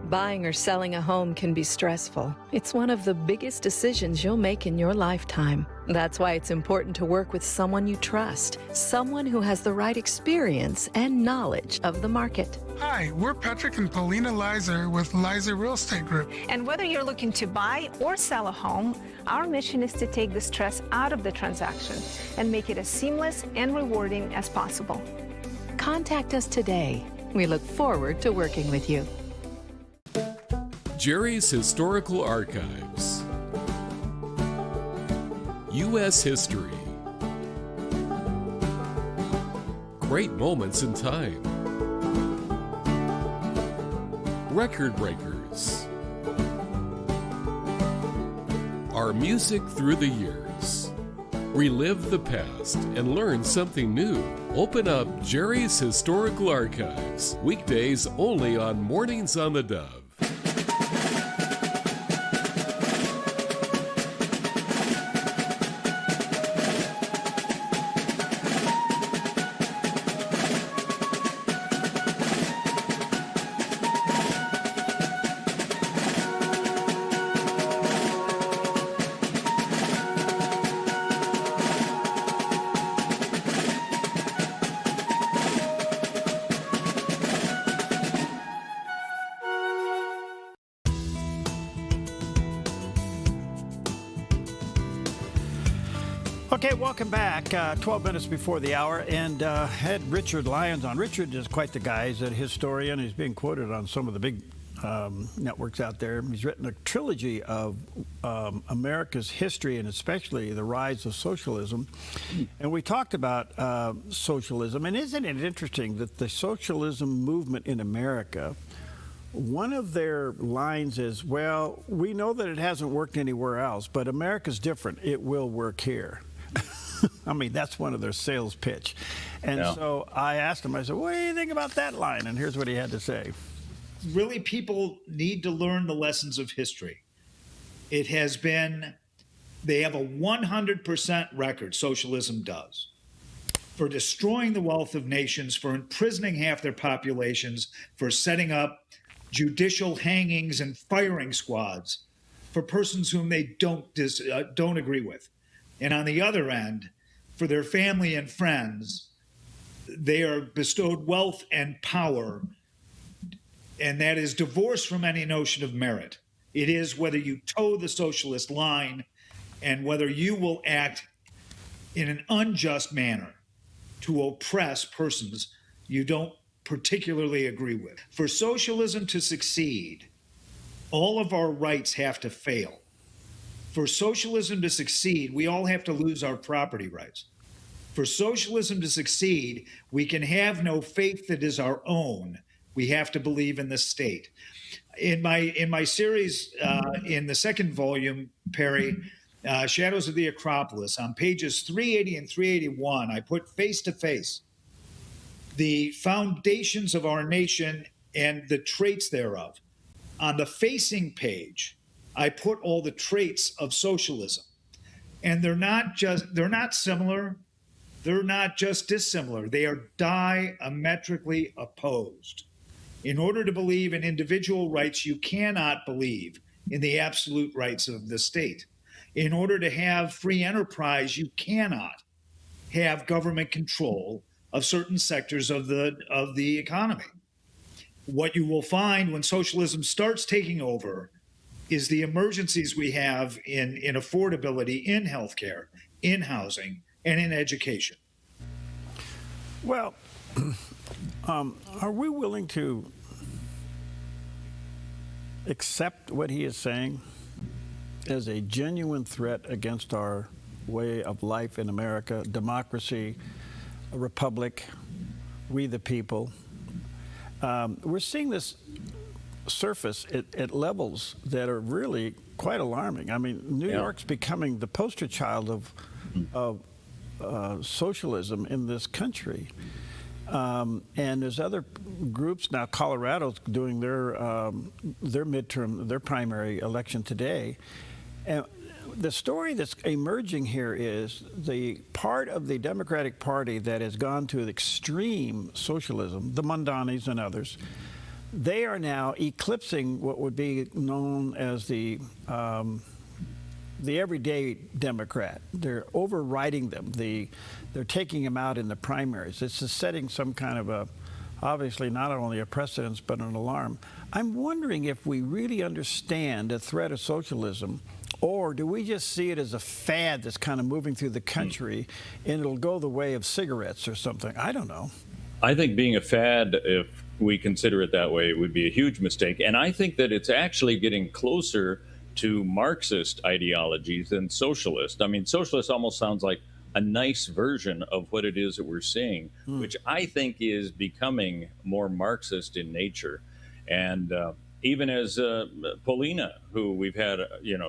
Buying or selling a home can be stressful. It's one of the biggest decisions you'll make in your lifetime. That's why it's important to work with someone you trust, someone who has the right experience and knowledge of the market. Hi, we're Patrick and Paulina Leiser with Leiser Real Estate Group. And whether you're looking to buy or sell a home, our mission is to take the stress out of the transaction and make it as seamless and rewarding as possible. Contact us today. We look forward to working with you. Jerry's Historical Archives. U.S. history. Great moments in time. Record breakers. Our music through the years. Relive the past and learn something new. Open up Jerry's Historical Archives. Weekdays only on Mornings on the Dove. Okay, welcome back. 12 minutes before the hour, and had Richard Lyons on. Richard is quite the guy. He's a historian. He's being quoted on some of the big networks out there. He's written a trilogy of America's history and especially the rise of socialism. And we talked about socialism. And isn't it interesting that the socialism movement in America, one of their lines is, well, we know that it hasn't worked anywhere else, but America's different. It will work here. I mean, that's one of their sales pitch. And so I asked him, I said, what do you think about that line? And here's what he had to say. Really, people need to learn the lessons of history. It has been, they have a 100% record, socialism does, for destroying the wealth of nations, for imprisoning half their populations, for setting up judicial hangings and firing squads for persons whom they don't agree with. And on the other end, for their family and friends, they are bestowed wealth and power, and that is divorced from any notion of merit. It is whether you toe the socialist line and whether you will act in an unjust manner to oppress persons you don't particularly agree with. For socialism to succeed, all of our rights have to fail. For socialism to succeed, we all have to lose our property rights. For socialism to succeed, we can have no faith that is our own. We have to believe in the state. In my series, in the second volume, Perry, Shadows of the Acropolis, on pages 380 and 381, I put face to face the foundations of our nation and the traits thereof. On the facing page, I put all the traits of socialism. And they're not similar. They're not just dissimilar. They are diametrically opposed. In order to believe in individual rights, you cannot believe in the absolute rights of the state. In order to have free enterprise, you cannot have government control of certain sectors of the economy. What you will find when socialism starts taking over is the emergencies we have in affordability, in healthcare, in housing, and in education. Well, are we willing to accept what he is saying as a genuine threat against our way of life in America, democracy, a republic, we the people? We're seeing this surface at levels that are really quite alarming. I mean, New York's becoming the poster child of socialism in this country. And there's other groups now. Colorado's doing their midterm, their primary election today. And the story that's emerging here is the part of the Democratic Party that has gone to extreme socialism, the Mondanis and others, they are now eclipsing what would be known as the everyday Democrat. They're overriding them. They're taking them out in the primaries. This is setting some kind of obviously not only a precedence, but an alarm. I'm wondering if we really understand the threat of socialism, or do we just see it as a fad that's kind of moving through the country and it'll go the way of cigarettes or something? I don't know. I think being a fad, if we consider it that way, would be a huge mistake. And I think that it's actually getting closer to Marxist ideologies than socialist. I mean, socialist almost sounds like a nice version of what it is that we're seeing, which I think is becoming more Marxist in nature. And even as Paulina, who we've had,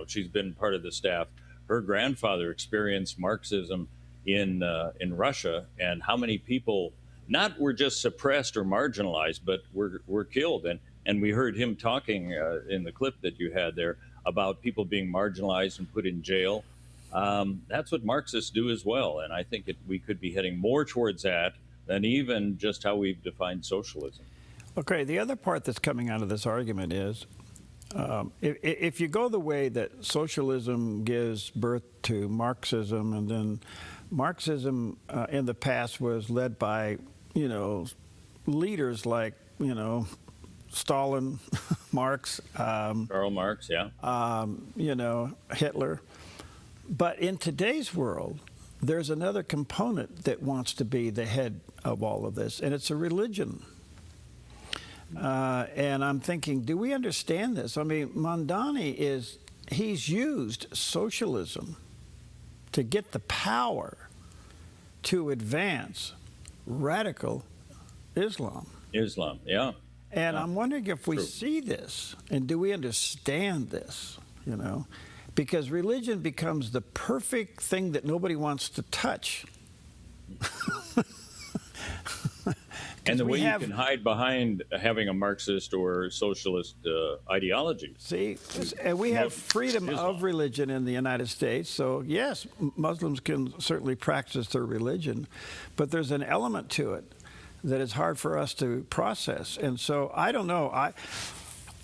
she's been part of the staff, her grandfather experienced Marxism in Russia, and how many people not were just suppressed or marginalized, but were killed. And we heard him talking in the clip that you had there about people being marginalized and put in jail. That's what Marxists do as well. And I think we could be heading more towards that than even just how we've defined socialism. Okay, the other part that's coming out of this argument is if you go the way that socialism gives birth to Marxism, and then Marxism in the past was led by, leaders like, Stalin, Marx. Karl Marx, yeah. Hitler. But in today's world, there's another component that wants to be the head of all of this, and it's a religion. And I'm thinking, do we understand this? I mean, Mondani he's used socialism to get the power to advance radical Islam. Islam, yeah. And I'm wondering if we see this, and do we understand this, you know? Because religion becomes the perfect thing that nobody wants to touch. And the way you can hide behind having a Marxist or socialist ideology. See, and we have freedom of religion in the United States. So, yes, Muslims can certainly practice their religion, but there's an element to it that is hard for us to process. And so, I don't know.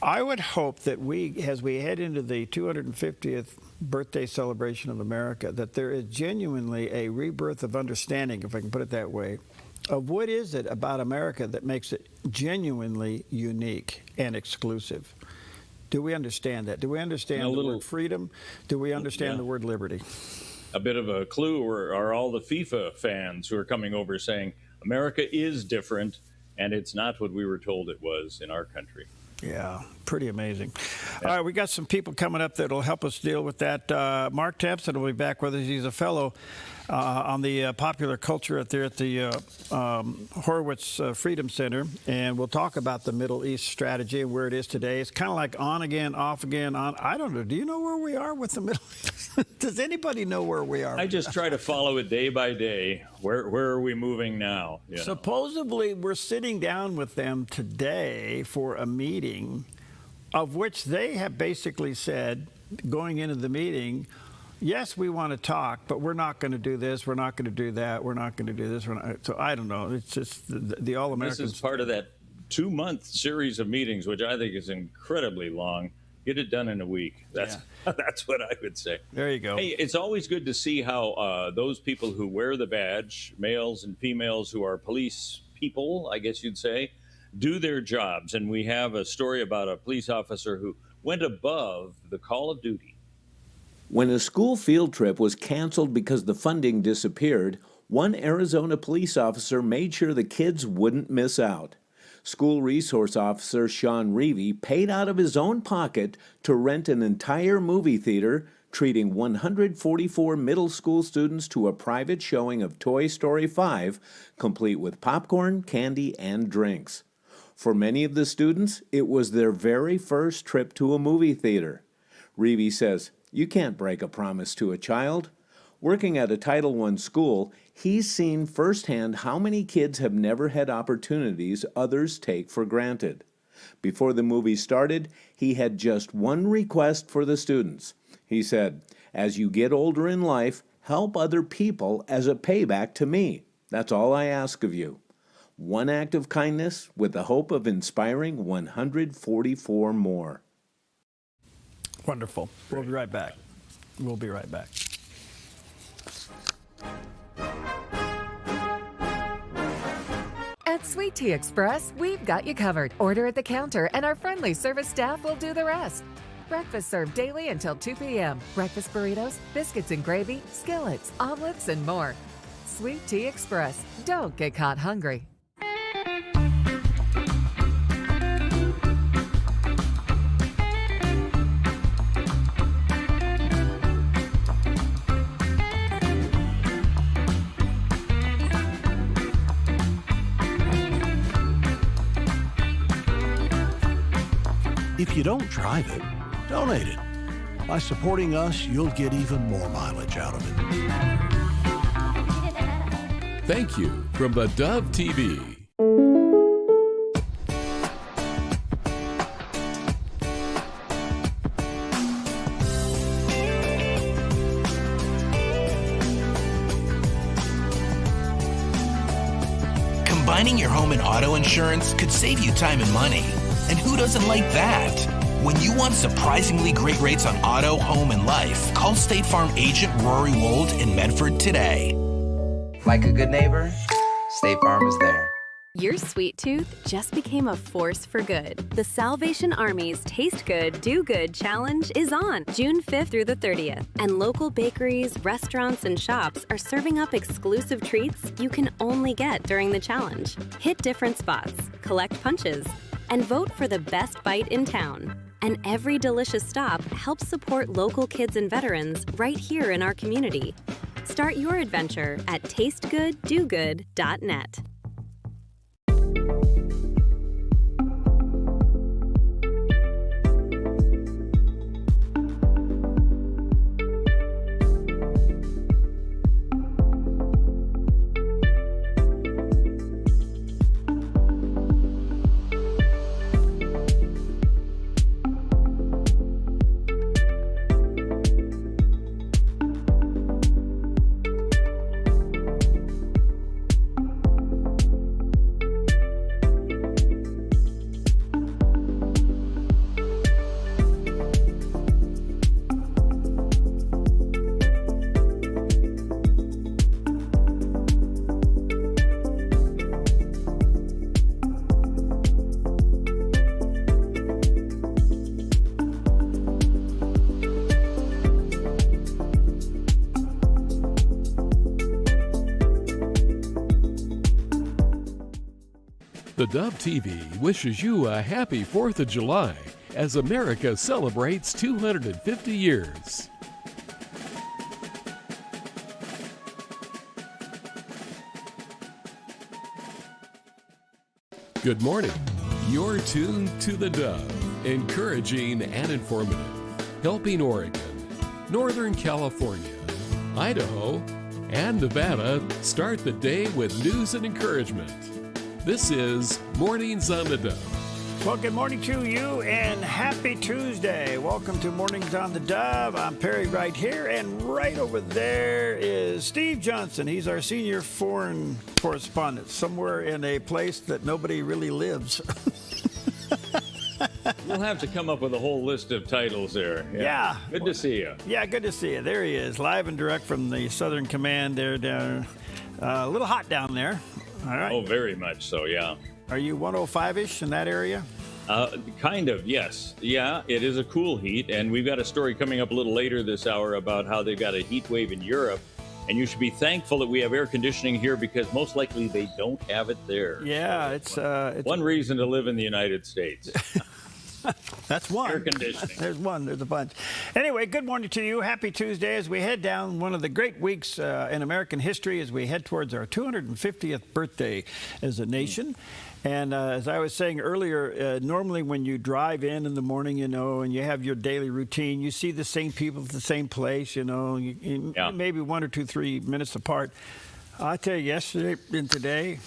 I would hope that as we head into the 250th birthday celebration of America, that there is genuinely a rebirth of understanding, if I can put it that way, of what is it about America that makes it genuinely unique and exclusive. Do we understand that? Do we understand the word freedom? Do we understand the word liberty? A bit of a clue are all the FIFA fans who are coming over saying, America is different, and it's not what we were told it was in our country. Yeah, pretty amazing. All right, we got some people coming up that will help us deal with that. Mark Tampson will be back with us. He's a fellow on the popular culture there at the Horowitz Freedom Center, and we'll talk about the Middle East strategy and where it is today. It's kind of like on again, off again, on. I don't know. Do you know where we are with the Middle East? Does anybody know where we are? I just try to follow it day by day. Where are we moving now? You know? Supposedly, we're sitting down with them today for a meeting, of which they have basically said, going into the meeting, yes, we want to talk, but we're not going to do this, we're not going to do that, we're not going to do this. So I don't know. It's just the all-Americans. This is part of that 2-month series of meetings, which I think is incredibly long. Get it done in a week. That's what I would say. There you go. Hey, it's always good to see how those people who wear the badge, males and females who are police people, I guess you'd say, do their jobs. And we have a story about a police officer who went above the call of duty. When a school field trip was canceled because the funding disappeared, one Arizona police officer made sure the kids wouldn't miss out. School resource officer Sean Reevy paid out of his own pocket to rent an entire movie theater, treating 144 middle school students to a private showing of Toy Story 5, complete with popcorn, candy, and drinks. For many of the students, it was their very first trip to a movie theater. Reevy says, "You can't break a promise to a child." Working at a Title I school, he's seen firsthand how many kids have never had opportunities others take for granted. Before the movie started, he had just one request for the students. He said, "As you get older in life, help other people as a payback to me. That's all I ask of you." One act of kindness with the hope of inspiring 144 more. Wonderful. We'll be right back. We'll be right back. At Sweet Tea Express, we've got you covered. Order at the counter and our friendly service staff will do the rest. Breakfast served daily until 2 p.m. Breakfast burritos, biscuits and gravy, skillets, omelets, and more. Sweet Tea Express. Don't get caught hungry. If you don't drive it, donate it. By supporting us, you'll get even more mileage out of it. Thank you from the Dove TV. Combining your home and auto insurance could save you time and money. And who doesn't like that? When you want surprisingly great rates on auto, home, and life, call State Farm agent Rory Wold in Medford today. Like a good neighbor, State Farm is there. Your sweet tooth just became a force for good. The Salvation Army's Taste Good, Do Good Challenge is on June 5th through the 30th. And local bakeries, restaurants, and shops are serving up exclusive treats you can only get during the challenge. Hit different spots, collect punches, and vote for the best bite in town. And every delicious stop helps support local kids and veterans right here in our community. Start your adventure at tastegooddogood.net. The Dove TV wishes you a happy 4th of July as America celebrates 250 years. Good morning. You're tuned to the Dove, encouraging and informative, helping Oregon, Northern California, Idaho, and Nevada start the day with news and encouragement. This is Mornings on the Dove. Well, good morning to you and happy Tuesday. Welcome to Mornings on the Dove. I'm Perry right here, and right over there is Steve Johnson. He's our senior foreign correspondent, somewhere in a place that nobody really lives. We'll have to come up with a whole list of titles there. Yeah. Good to see you. Yeah, good to see you. There he is, live and direct from the Southern Command there down. A little hot down there. All right. Oh, very much so, yeah. Are you 105-ish in that area? Kind of, yes. Yeah, it is a cool heat, and we've got a story coming up a little later this hour about how they've got a heat wave in Europe, and you should be thankful that we have air conditioning here because most likely they don't have it there. Yeah, it's one reason to live in the United States. That's one. Air conditioning. There's one. There's a bunch. Anyway, good morning to you. Happy Tuesday as we head down one of the great weeks in American history as we head towards our 250th birthday as a nation. And as I was saying earlier, normally when you drive in the morning, you know, and you have your daily routine, you see the same people at the same place, you know, maybe 1 or 2, 3 minutes apart. I tell you, yesterday and today,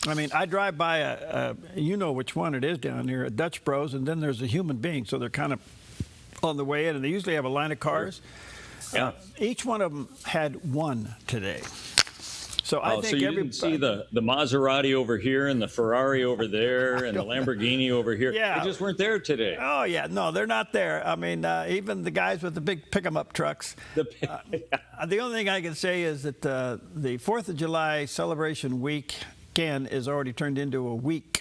I mean, I drive by you know which one it is down here, a Dutch Bros, and then there's a human being, so they're kind of on the way in, and they usually have a line of cars. Yeah. Each one of them had one today. So I think so you didn't see the Maserati over here and the Ferrari over there and the Lamborghini over here. Yeah. They just weren't there today. Oh, yeah. No, they're not there. I mean, even the guys with the big pick-em-up trucks. The only thing I can say is that the 4th of July celebration week is already turned into a week,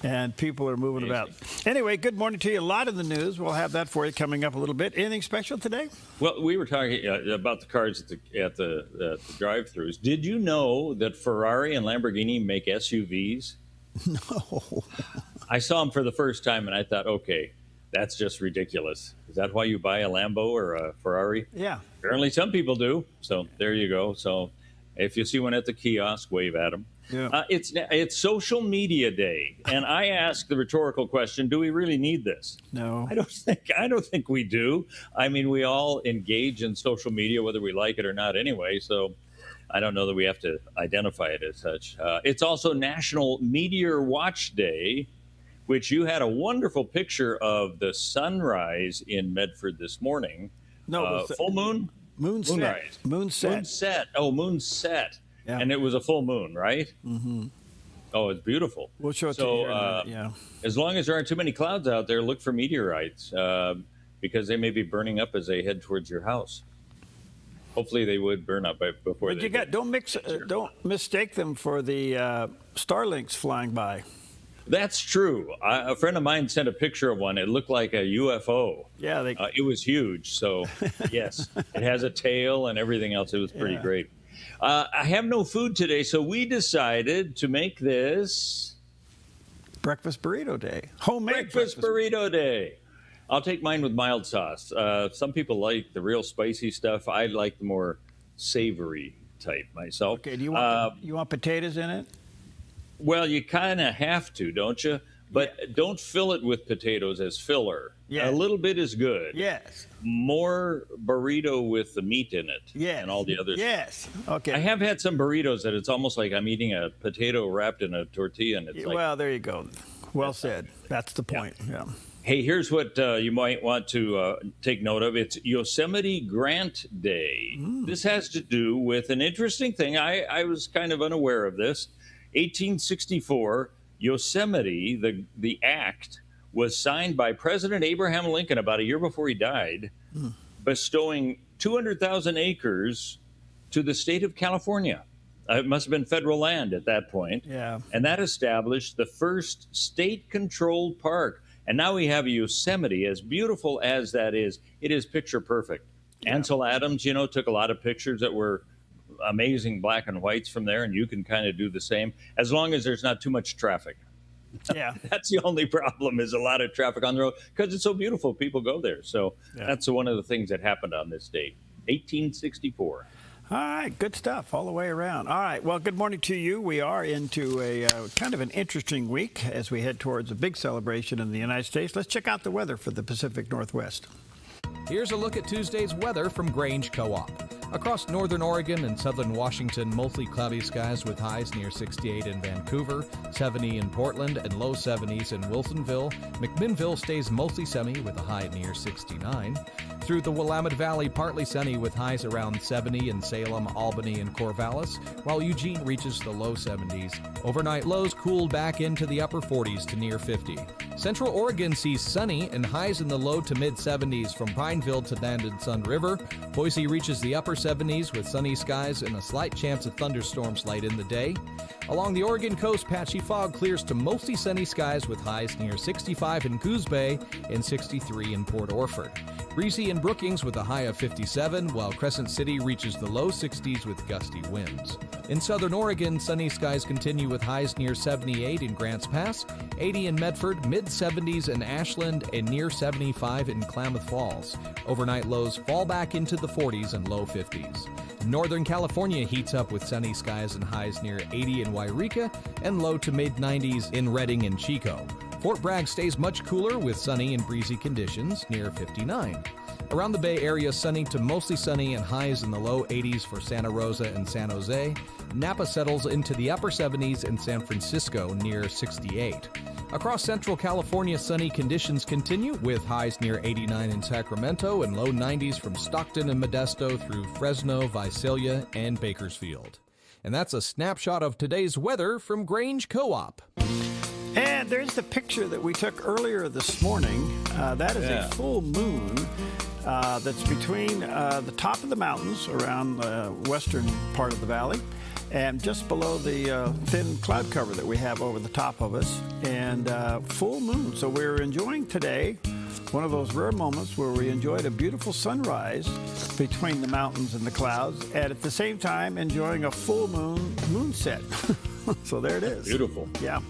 and people are moving about. Anyway, good morning to you. A lot in the news. We'll have that for you coming up a little bit. Anything special today? Well, we were talking about the cars at the drive-thrus. Did you know that Ferrari and Lamborghini make SUVs? No. I saw them for the first time, and I thought, okay, that's just ridiculous. Is that why you buy a Lambo or a Ferrari? Yeah. Apparently some people do. So there you go. So if you see one at the kiosk, wave at them. Yeah. It's social media day, and I ask the rhetorical question: do we really need this? No, I don't think we do. I mean, we all engage in social media, whether we like it or not, anyway. So I don't know that we have to identify it as such. It's also National Meteor Watch Day, which you had a wonderful picture of the sunrise in Medford this morning. No, full moon. Moonset. Moonset. Oh, moonset. Yeah. And it was a full moon, right? Mm-hmm. Oh, it's beautiful. We'll show it to you. Yeah. As long as there aren't too many clouds out there, look for meteorites because they may be burning up as they head towards your house. Hopefully they would burn up before But don't mistake them for the Starlinks flying by. That's true. A friend of mine sent a picture of one. It looked like a UFO. Yeah, it was huge. So, yes, it has a tail and everything else. It was pretty great. I have no food today, so we decided to make this breakfast burrito day. Homemade breakfast burrito day. I'll take mine with mild sauce. Some people like the real spicy stuff. I like the more savory type myself. Okay, do you want potatoes in it? Well, you kind of have to, don't you? But don't fill it with potatoes as filler. Yeah. A little bit is good. Yes. More burrito with the meat in it. Yes. And all the others. Yes. Okay. I have had some burritos that it's almost like I'm eating a potato wrapped in a tortilla. And it's well, there you go. Well said. That's the point. Yeah. Hey, here's what you might want to take note of. It's Yosemite Grant Day. This has to do with an interesting thing. I was kind of unaware of this. 1864, Yosemite, the act, was signed by President Abraham Lincoln about a year before he died, bestowing 200,000 acres to the state of California. It must have been federal land at that point. Yeah. And that established the first state-controlled park. And now we have Yosemite. As beautiful as that is, it is picture perfect. Yeah. Ansel Adams, took a lot of pictures that were amazing black and whites from there, and you can kind of do the same as long as there's not too much traffic. Yeah. That's the only problem, is a lot of traffic on the road, because it's so beautiful. People go there. So that's one of the things that happened on this date, 1864. All right, good stuff all the way around. All right, well, good morning to you. We are into a kind of an interesting week as we head towards a big celebration in the United States. Let's check out the weather for the Pacific Northwest. Here's a look at Tuesday's weather from Grange Co-op. Across northern Oregon and southern Washington, mostly cloudy skies with highs near 68 in Vancouver, 70 in Portland, and low 70s in Wilsonville. McMinnville stays mostly sunny with a high near 69. Through the Willamette Valley, partly sunny with highs around 70 in Salem, Albany, and Corvallis, while Eugene reaches the low 70s. Overnight lows cooled back into the upper 40s to near 50. Central Oregon sees sunny and highs in the low to mid 70s from Pineville to Banded Sun River. Boise reaches the upper 70s with sunny skies and a slight chance of thunderstorms late in the day. Along the Oregon coast, patchy fog clears to mostly sunny skies with highs near 65 in Coos Bay and 63 in Port Orford. Breezy in Brookings with a high of 57, while Crescent City reaches the low 60s with gusty winds. In southern Oregon, sunny skies continue with highs near 78 in Grants Pass, 80 in Medford, mid-70s in Ashland, and near 75 in Klamath Falls. Overnight lows fall back into the 40s and low 50s. Northern California heats up with sunny skies and highs near 80 in Wairika and low to mid-90s in Redding and Chico. Fort Bragg stays much cooler with sunny and breezy conditions near 59. Around the Bay Area, sunny to mostly sunny and highs in the low 80s for Santa Rosa and San Jose. Napa settles into the upper 70s in San Francisco near 68. Across Central California, sunny conditions continue with highs near 89 in Sacramento and low 90s from Stockton and Modesto through Fresno, Visalia, and Bakersfield. And that's a snapshot of today's weather from Grange Co-op. And there's the picture that we took earlier this morning. That is a full moon that's between the top of the mountains around the western part of the valley and just below the thin cloud cover that we have over the top of us, and full moon. So we're enjoying today one of those rare moments where we enjoyed a beautiful sunrise between the mountains and the clouds, and at the same time enjoying a full moon set. So there it is. Beautiful. Yeah.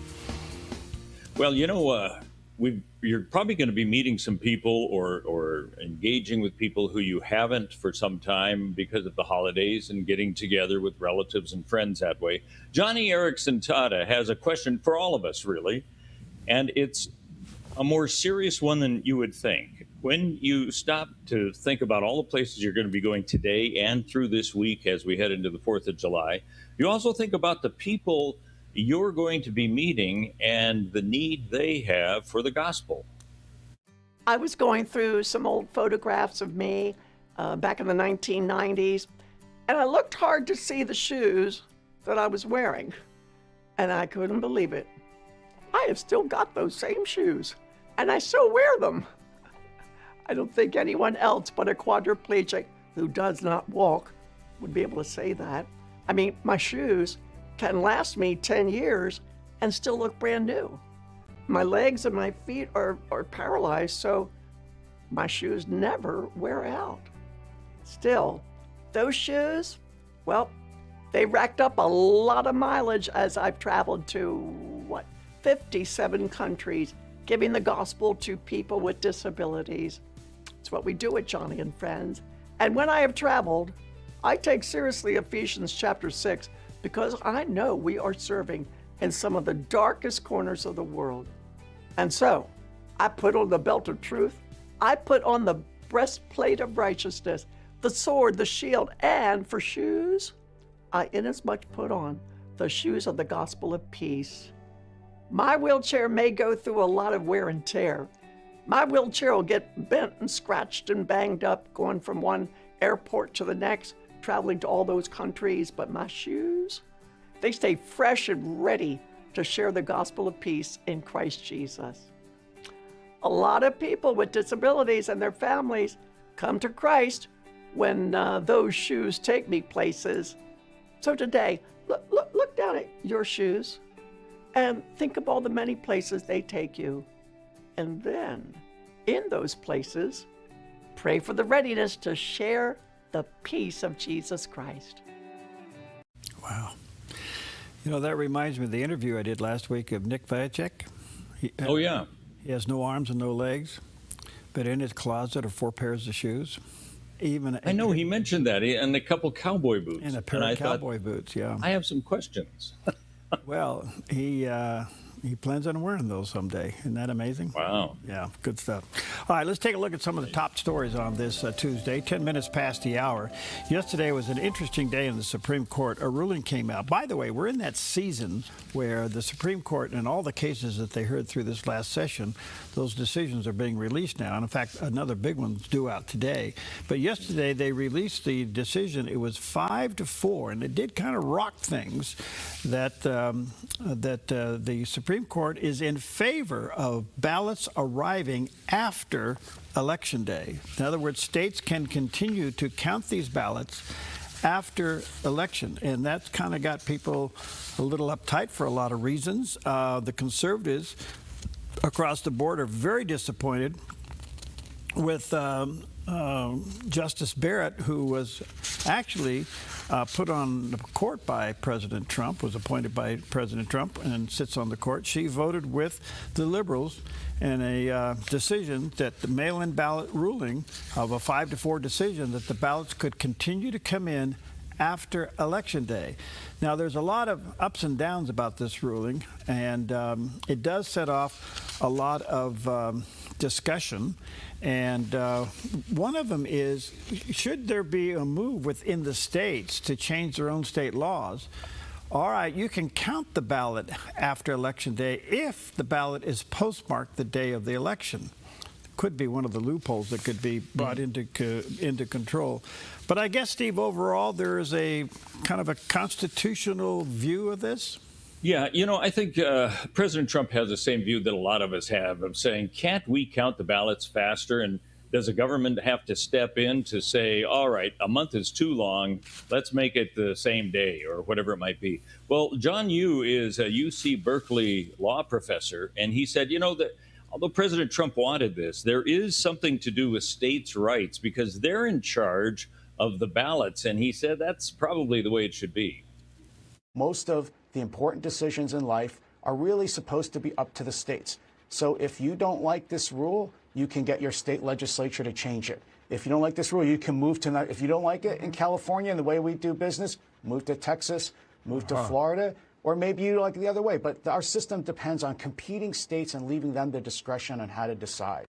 Well, you're probably going to be meeting some people or engaging with people who you haven't for some time because of the holidays and getting together with relatives and friends that way. Johnny Erickson Tada has a question for all of us, really, and it's a more serious one than you would think. When you stop to think about all the places you're going to be going today and through this week as we head into the 4th of July, you also think about the people you're going to be meeting and the need they have for the gospel. I was going through some old photographs of me back in the 1990s, and I looked hard to see the shoes that I was wearing, and I couldn't believe it. I have still got those same shoes, and I still wear them. I don't think anyone else but a quadriplegic who does not walk would be able to say that. I mean, my shoes can last me 10 years and still look brand new. My legs and my feet are paralyzed, so my shoes never wear out. Still, those shoes, well, they racked up a lot of mileage as I've traveled to, 57 countries, giving the gospel to people with disabilities. It's what we do at Johnny and Friends. And when I have traveled, I take seriously Ephesians chapter 6 because I know we are serving in some of the darkest corners of the world. And so, I put on the belt of truth, I put on the breastplate of righteousness, the sword, the shield, and for shoes, I inasmuch put on the shoes of the gospel of peace. My wheelchair may go through a lot of wear and tear. My wheelchair will get bent and scratched and banged up going from one airport to the next, traveling to all those countries, but my shoes, they stay fresh and ready to share the gospel of peace in Christ Jesus. A lot of people with disabilities and their families come to Christ when those shoes take me places. So today, look down at your shoes and think of all the many places they take you. And then, in those places, pray for the readiness to share the peace of Jesus Christ. Wow. You know, that reminds me of the interview I did last week of Nick Vujicic. Oh, yeah. He has no arms and no legs, but in his closet are 4 pairs of shoes. I know, he mentioned that, and a couple cowboy boots. And a pair of cowboy boots, yeah. I have some questions. Well, he plans on wearing those someday. Isn't that amazing? Wow. Yeah, good stuff. All right, let's take a look at some of the top stories on this Tuesday, 10 minutes past the hour. Yesterday was an interesting day in the Supreme Court. A ruling came out. By the way, we're in that season where the Supreme Court and all the cases that they heard through this last session, those decisions are being released now. And in fact, another big one's due out today. But yesterday they released the decision. It was 5-4, and it did kind of rock things that the Supreme Court is in favor of ballots arriving after Election Day. In other words, states can continue to count these ballots after election, and that's kind of got people a little uptight for a lot of reasons. The conservatives across the board are very disappointed with Justice Barrett, who was actually put on the court by President Trump, was appointed by President Trump and sits on the court. She voted with the liberals in a decision that the mail-in ballot ruling of a 5-4 decision that the ballots could continue to come in after Election Day. Now, there's a lot of ups and downs about this ruling, and it does set off a lot of discussion. And one of them is, should there be a move within the states to change their own state laws? All right, you can count the ballot after Election Day if the ballot is postmarked the day of the election. Could be one of the loopholes that could be brought into control. But I guess, Steve, overall, there is a kind of a constitutional view of this. Yeah, you know, I think President Trump has the same view that a lot of us have of saying, can't we count the ballots faster? And does the government have to step in to say, all right, a month is too long, let's make it the same day or whatever it might be? Well, John Yoo is a UC Berkeley law professor, and he said, you know, that although President Trump wanted this, there is something to do with states' rights because they're in charge of the ballots. And he said that's probably the way it should be. Most of the important decisions in life are really supposed to be up to the states. So if you don't like this rule, you can get your state legislature to change it. If you don't like this rule, you can move to, if you don't like it in California and the way we do business, move to Texas, move to Florida, or maybe you like it the other way. But our system depends on competing states and leaving them the discretion on how to decide.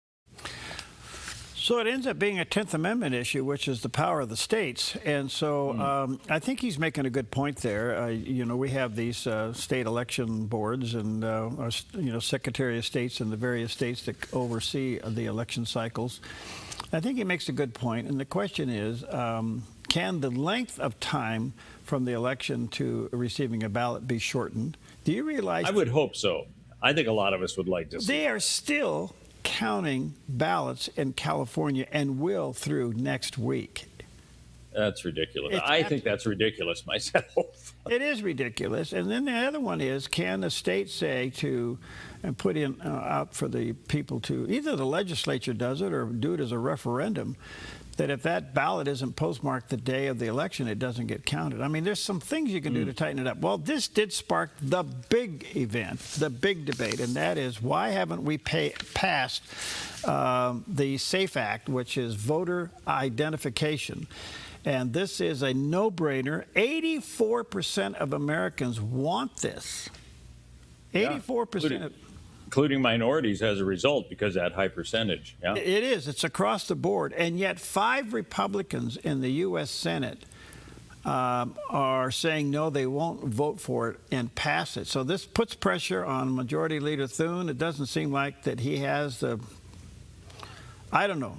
So it ends up being a 10th Amendment issue, which is the power of the states. And so I think he's making a good point there. You know, we have these state election boards and, you know, Secretary of States in the various states that oversee the election cycles. I think he makes a good point. And the question is, can the length of time from the election to receiving a ballot be shortened? Do you realize? I would hope so. I think a lot of us would like to see. They are still counting ballots in California and will through next week. That's ridiculous. I think that's ridiculous myself. It is ridiculous. And then the other one is, can the state say to and put in out for the people to, either the legislature does it or do it as a referendum, that if that ballot isn't postmarked the day of the election, it doesn't get counted. I mean, there's some things you can do to tighten it up. Well, this did spark the big event, the big debate, and that is, why haven't we passed the SAFE Act, which is voter identification? And this is a no-brainer. 84% of Americans want this. 84%. Including minorities as a result, because that high percentage. Yeah. It is. It's across the board. And yet 5 Republicans in the U.S. Senate are saying no, they won't vote for it and pass it. So this puts pressure on Majority Leader Thune. It doesn't seem like that he has the, I don't know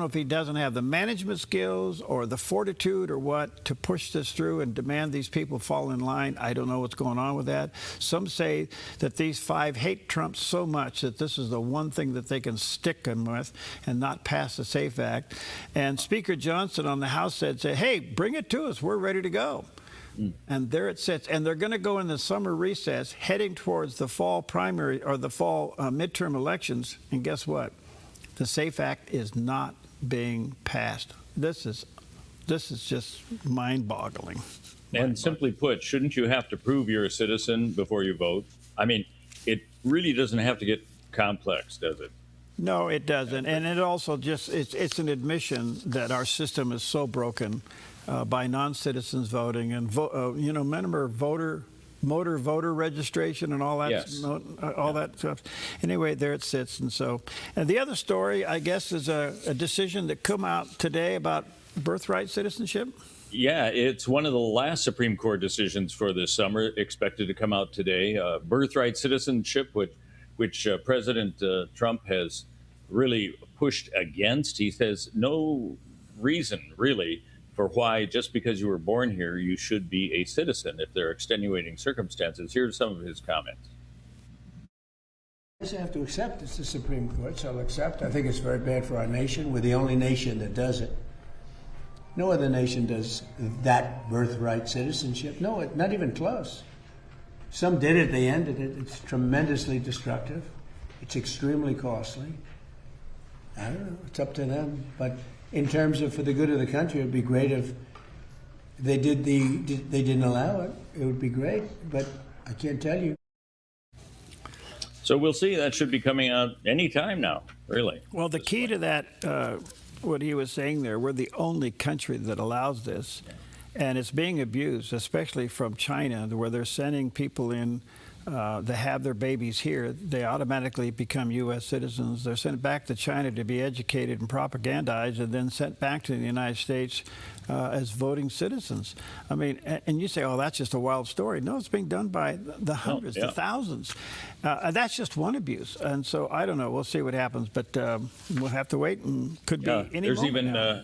if he doesn't have the management skills or the fortitude or what to push this through and demand these people fall in line. I don't know what's going on with that. Some say that these 5 hate Trump so much that this is the one thing that they can stick him with and not pass the SAFE Act. And Speaker Johnson on the House said, hey, bring it to us. We're ready to go. And there it sits. And they're going to go in the summer recess heading towards the fall primary or the fall midterm elections. And guess what? The SAFE Act is not being passed. This is just mind-boggling. And simply put, shouldn't you have to prove you're a citizen before you vote? I mean, it really doesn't have to get complex, does it? No, it doesn't. And it also just, it's an admission that our system is so broken by non-citizens voting. And, remember motor voter registration and all that, that stuff. Anyway, there it sits. And the other story, I guess, is a decision that come out today about birthright citizenship. Yeah, it's one of the last Supreme Court decisions for this summer, expected to come out today. Birthright citizenship, which President Trump has really pushed against. He says no reason, really, for why, just because you were born here, you should be a citizen if there are extenuating circumstances. Here's some of his comments. I have to accept it's the Supreme Court, so I'll accept. I think it's very bad for our nation. We're the only nation that does it. No other nation does that birthright citizenship. No, not even close. Some did it, they ended it. It's tremendously destructive. It's extremely costly. I don't know, it's up to them. But in terms of for the good of the country, it would be great if they didn't allow it. It would be great, but I can't tell you. So we'll see. That should be coming out any time now, really. Well, the key to that, what he was saying there, we're the only country that allows this, and it's being abused, especially from China, where they're sending people in that have their babies here. They automatically become U.S. citizens. They're sent back to China to be educated and propagandized, and then sent back to the United States as voting citizens. I mean, and you say, oh, that's just a wild story. No, it's being done by the hundreds, the thousands. That's just one abuse. And so I don't know. We'll see what happens, but we'll have to wait, and could be any There's moment even now.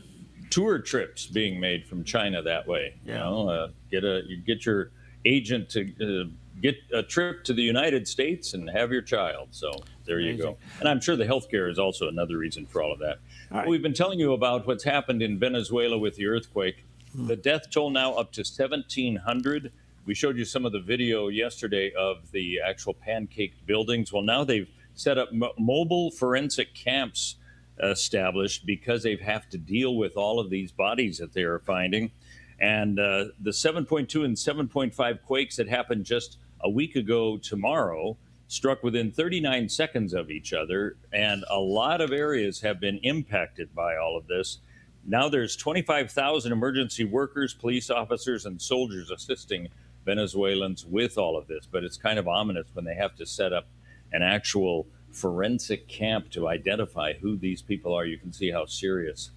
Tour trips being made from China that way. Yeah. You get your agent to get a trip to the United States and have your child. So there you go. And I'm sure the healthcare is also another reason for all of that. All right. We've been telling you about what's happened in Venezuela with the earthquake. The death toll now up to 1,700. We showed you some of the video yesterday of the actual pancaked buildings. Well, now they've set up mobile forensic camps established because they have to deal with all of these bodies that they are finding. And the 7.2 and 7.5 quakes that happened just a week ago tomorrow struck within 39 seconds of each other, and a lot of areas have been impacted by all of this. Now there's 25,000 emergency workers, police officers, and soldiers assisting Venezuelans with all of this, but it's kind of ominous when they have to set up an actual forensic camp to identify who these people are. You can see how serious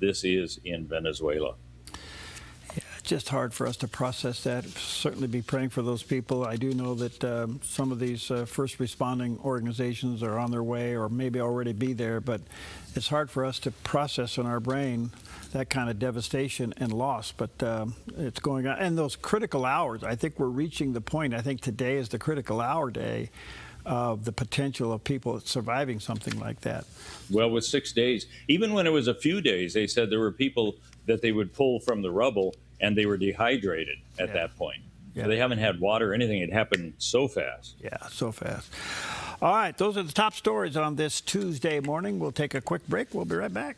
this is in Venezuela. Just hard for us to process that. Certainly be praying for those people. I do know that some of these first responding organizations are on their way or maybe already be there, but it's hard for us to process in our brain that kind of devastation and loss. But it's going on. And those critical hours, I think we're reaching the point. I think today is the critical hour day of the potential of people surviving something like that. Well, with 6 days, even when it was a few days, they said there were people that they would pull from the rubble and they were dehydrated at that point. Yeah. So they haven't had water or anything. It happened so fast. Yeah, so fast. All right, those are the top stories on this Tuesday morning. We'll take a quick break. We'll be right back.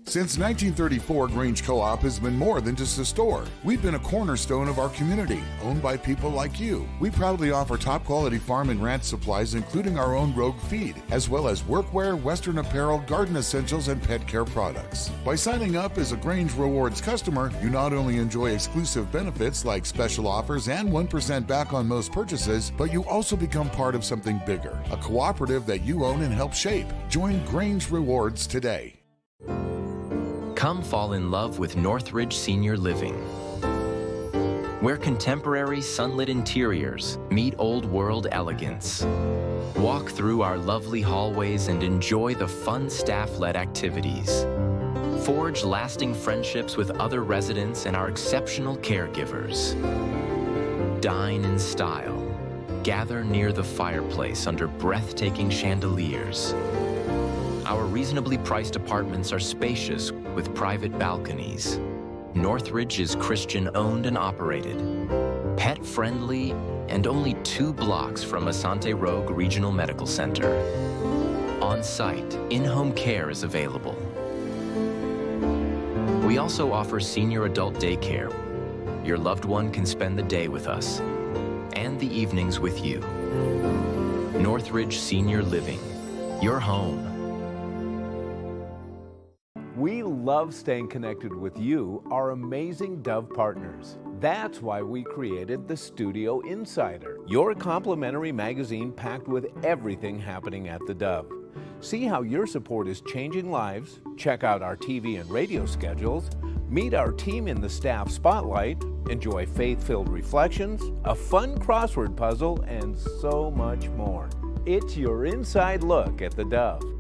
Since 1934, Grange Co-op has been more than just a store. We've been a cornerstone of our community, owned by people like you. We proudly offer top-quality farm and ranch supplies, including our own Rogue feed, as well as workwear, Western apparel, garden essentials, and pet care products. By signing up as a Grange Rewards customer, you not only enjoy exclusive benefits like special offers and 1% back on most purchases, but you also become part of something bigger, a cooperative that you own and help shape. Join Grange Rewards today. Come fall in love with Northridge Senior Living, where contemporary sunlit interiors meet old world elegance. Walk through our lovely hallways and enjoy the fun staff-led activities. Forge lasting friendships with other residents and our exceptional caregivers. Dine in style. Gather near the fireplace under breathtaking chandeliers. Our reasonably priced apartments are spacious with private balconies. Northridge is Christian-owned and operated, pet-friendly, and only 2 blocks from Asante Rogue Regional Medical Center. On-site, in-home care is available. We also offer senior adult daycare. Your loved one can spend the day with us, and the evenings with you. Northridge Senior Living, your home. We love staying connected with you, our amazing Dove partners. That's why we created the Studio Insider, your complimentary magazine packed with everything happening at the Dove. See how your support is changing lives, check out our TV and radio schedules, meet our team in the staff spotlight, enjoy faith-filled reflections, a fun crossword puzzle, and so much more. It's your inside look at the Dove.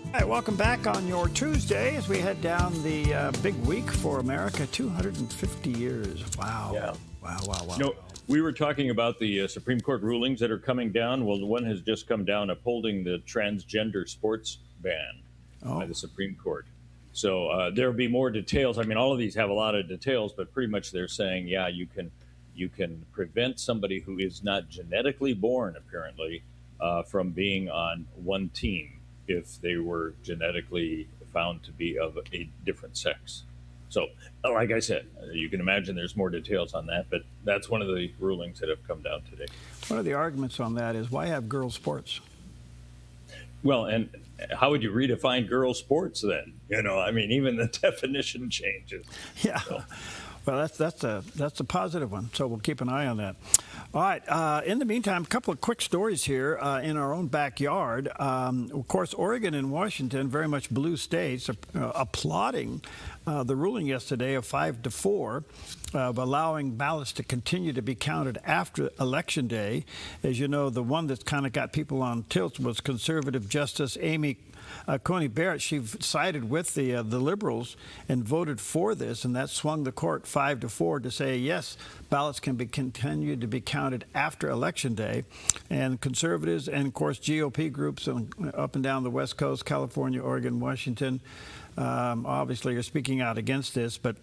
All right, welcome back on your Tuesday as we head down the big week for America, 250 years. Wow. Yeah. Wow, wow, wow. You know, we were talking about the Supreme Court rulings that are coming down. Well, one has just come down upholding the transgender sports ban by the Supreme Court. So there will be more details. I mean, all of these have a lot of details, but pretty much they're saying, yeah, you can prevent somebody who is not genetically born, apparently, from being on one team if they were genetically found to be of a different sex. So, like I said, you can imagine there's more details on that, but that's one of the rulings that have come down today. One of the arguments on that is, why have girls' sports? Well, and how would you redefine girls' sports then? You know, I mean, even the definition changes. Yeah. So. Well, that's a positive one, so we'll keep an eye on that. All right. In the meantime, a couple of quick stories here in our own backyard. Of course, Oregon and Washington, very much blue states, are applauding the ruling yesterday of 5-4 of allowing ballots to continue to be counted after Election Day. As you know, the one that kind of got people on tilt was conservative Justice Amy Coney Barrett. She sided with the liberals and voted for this, and that swung the court 5-4 to say, yes, ballots can be continued to be counted after Election Day. And conservatives and, of course, GOP groups up and down the West Coast, California, Oregon, Washington, obviously are speaking out against this. But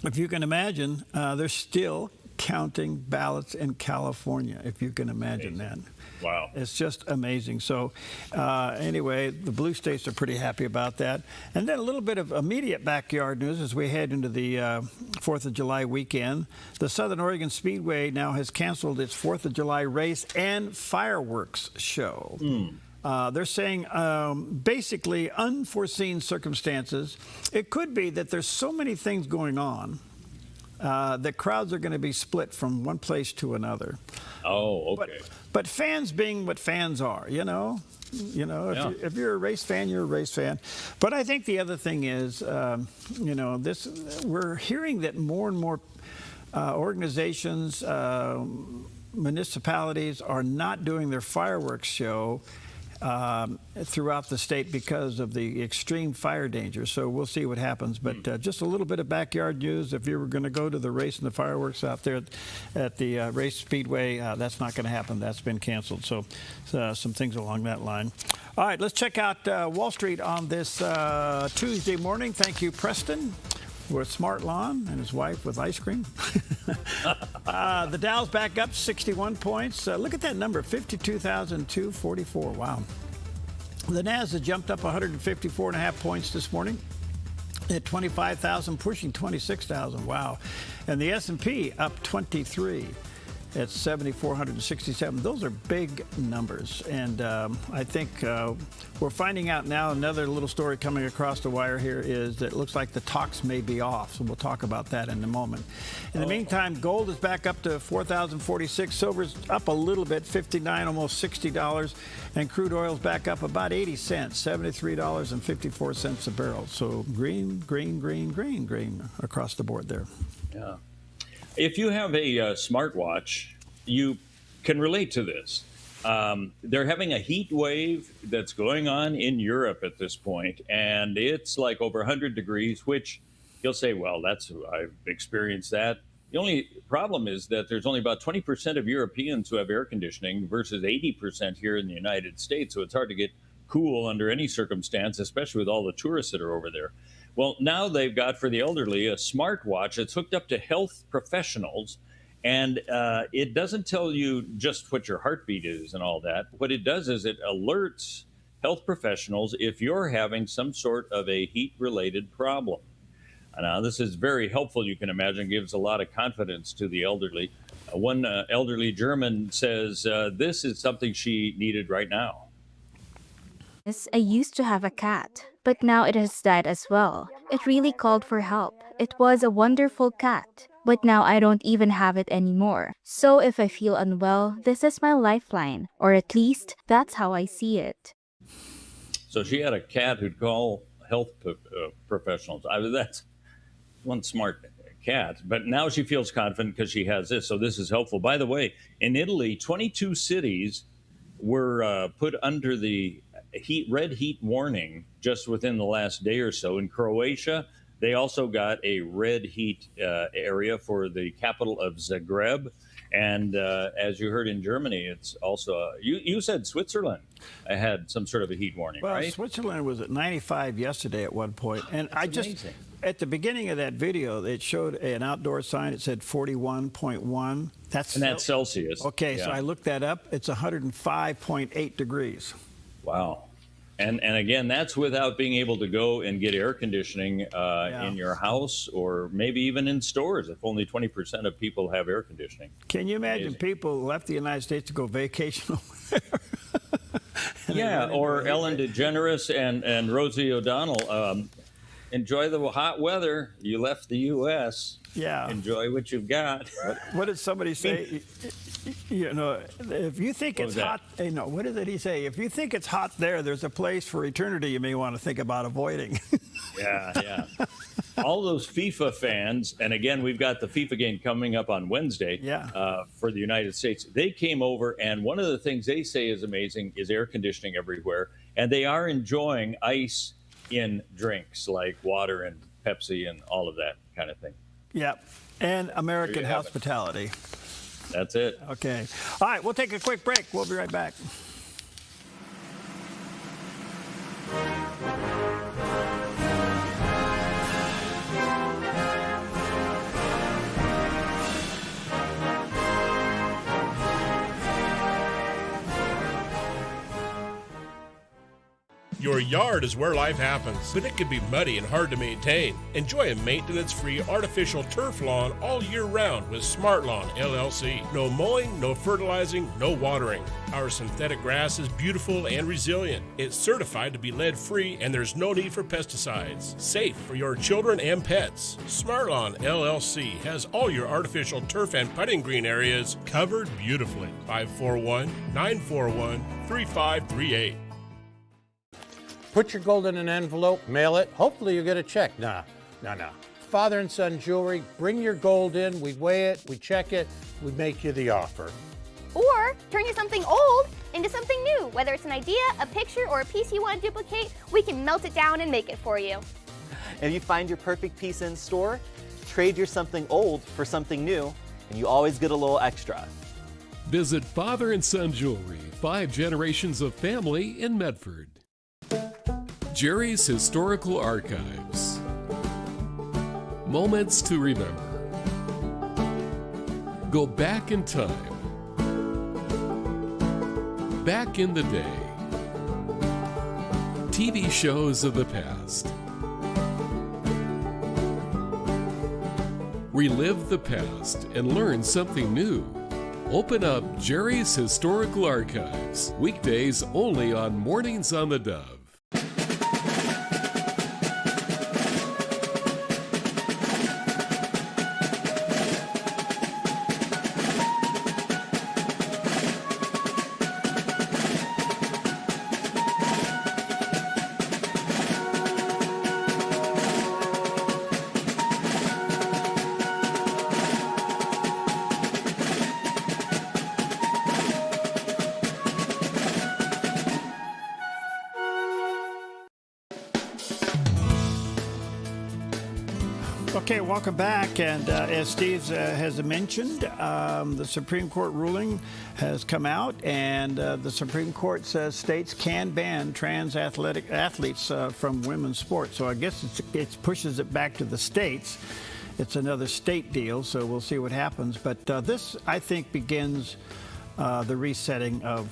if you can imagine, they're still counting ballots in California, if you can imagine that. Wow. It's just amazing. So anyway, the blue states are pretty happy about that. And then a little bit of immediate backyard news as we head into the 4th of July weekend. The Southern Oregon Speedway now has canceled its 4th of July race and fireworks show. They're saying basically unforeseen circumstances. It could be that there's so many things going on that crowds are going to be split from one place to another. Oh, okay. But fans being what fans are, you know, if you're a race fan, you're a race fan. But I think the other thing is, we're hearing that more and more organizations, municipalities are not doing their fireworks show throughout the state because of the extreme fire danger. So we'll see what happens. But just a little bit of backyard news. If you were going to go to the race and the fireworks out there at the race speedway, that's not going to happen. That's been canceled. So some things along that line. All right, let's check out Wall Street on this Tuesday morning. Thank you, Preston, with Smart Lawn, and his wife with ice cream. The Dow's back up 61 points. Look at that number, 52,244. Wow. The Nasdaq jumped up 154.5 points this morning at 25,000, pushing 26,000. Wow. And the S&P up 23 at 7,467. Those are big numbers. And I think we're finding out now, another little story coming across the wire here is that it looks like the talks may be off. So we'll talk about that in a moment. In the meantime, gold is back up to 4,046. Silver's up a little bit, 59, almost $60. And crude oil's back up about 80 cents, $73.54 a barrel. So green across the board there. Yeah. If you have a smartwatch, you can relate to this. They're having a heat wave that's going on in Europe at this point, and it's like over 100 degrees, which you'll say, well, I've experienced that. The only problem is that there's only about 20% of Europeans who have air conditioning versus 80% here in the United States, so it's hard to get cool under any circumstance, especially with all the tourists that are over there. Well, now they've got for the elderly a smartwatch that's hooked up to health professionals, and it doesn't tell you just what your heartbeat is and all that. What it does is it alerts health professionals if you're having some sort of a heat-related problem. Now, this is very helpful, you can imagine, gives a lot of confidence to the elderly. One elderly German says this is something she needed right now. I used to have a cat, but now it has died as well. It really called for help. It was a wonderful cat, but now I don't even have it anymore. So if I feel unwell, this is my lifeline, or at least that's how I see it. So she had a cat who'd call health professionals. That's one smart cat, but now she feels confident because she has this. So this is helpful. By the way, in Italy, 22 cities were put under the red heat warning just within the last day or so. In Croatia, they also got a red heat area for the capital of Zagreb. And as you heard in Germany, it's also, you said Switzerland had some sort of a heat warning, well, right? Switzerland was at 95 yesterday at one point. And amazing. At the beginning of that video, it showed an outdoor sign. It said 41.1. That's Celsius. Okay, yeah. So I looked that up. It's 105.8 degrees. Wow. And again, that's without being able to go and get air conditioning in your house or maybe even in stores, if only 20% of people have air conditioning. Can you imagine people left the United States to go vacation over there? Yeah, or Ellen DeGeneres and Rosie O'Donnell. Enjoy the hot weather. You left the U.S. Yeah. Enjoy what you've got. What did somebody say? You know, if you think it's hot, you know, what did he say? If you think it's hot there's a place for eternity you may want to think about avoiding. Yeah. All those FIFA fans, and again, we've got the FIFA game coming up on Wednesday for the United States. They came over, and one of the things they say is amazing is air conditioning everywhere, and they are enjoying ice in drinks like water and Pepsi and all of that kind of thing. Yeah, and American hospitality. That's it. Okay. All right, we'll take a quick break. We'll be right back. Your yard is where life happens, but it can be muddy and hard to maintain. Enjoy a maintenance-free artificial turf lawn all year round with Smart Lawn LLC. No mowing, no fertilizing, no watering. Our synthetic grass is beautiful and resilient. It's certified to be lead-free, and there's no need for pesticides. Safe for your children and pets. Smart Lawn LLC has all your artificial turf and putting green areas covered beautifully. 541-941-3538. Put your gold in an envelope, mail it. Hopefully you get a check. No. Father and son jewelry, bring your gold in. We weigh it, we check it, we make you the offer. Or turn your something old into something new. Whether it's an idea, a picture, or a piece you want to duplicate, we can melt it down and make it for you. If you find your perfect piece in store, trade your something old for something new, and you always get a little extra. Visit Father and Son Jewelry, 5 generations of family in Medford. Jerry's Historical Archives. Moments to remember. Go back in time. Back in the day. TV shows of the past. Relive the past and learn something new. Open up Jerry's Historical Archives. Weekdays only on Mornings on the Dove. Okay, welcome back. And as Steve has mentioned, the Supreme Court ruling has come out, and the Supreme Court says states can ban trans athletes from women's sports. So I guess it pushes it back to the states. It's another state deal, so we'll see what happens. But this, I think, begins the resetting of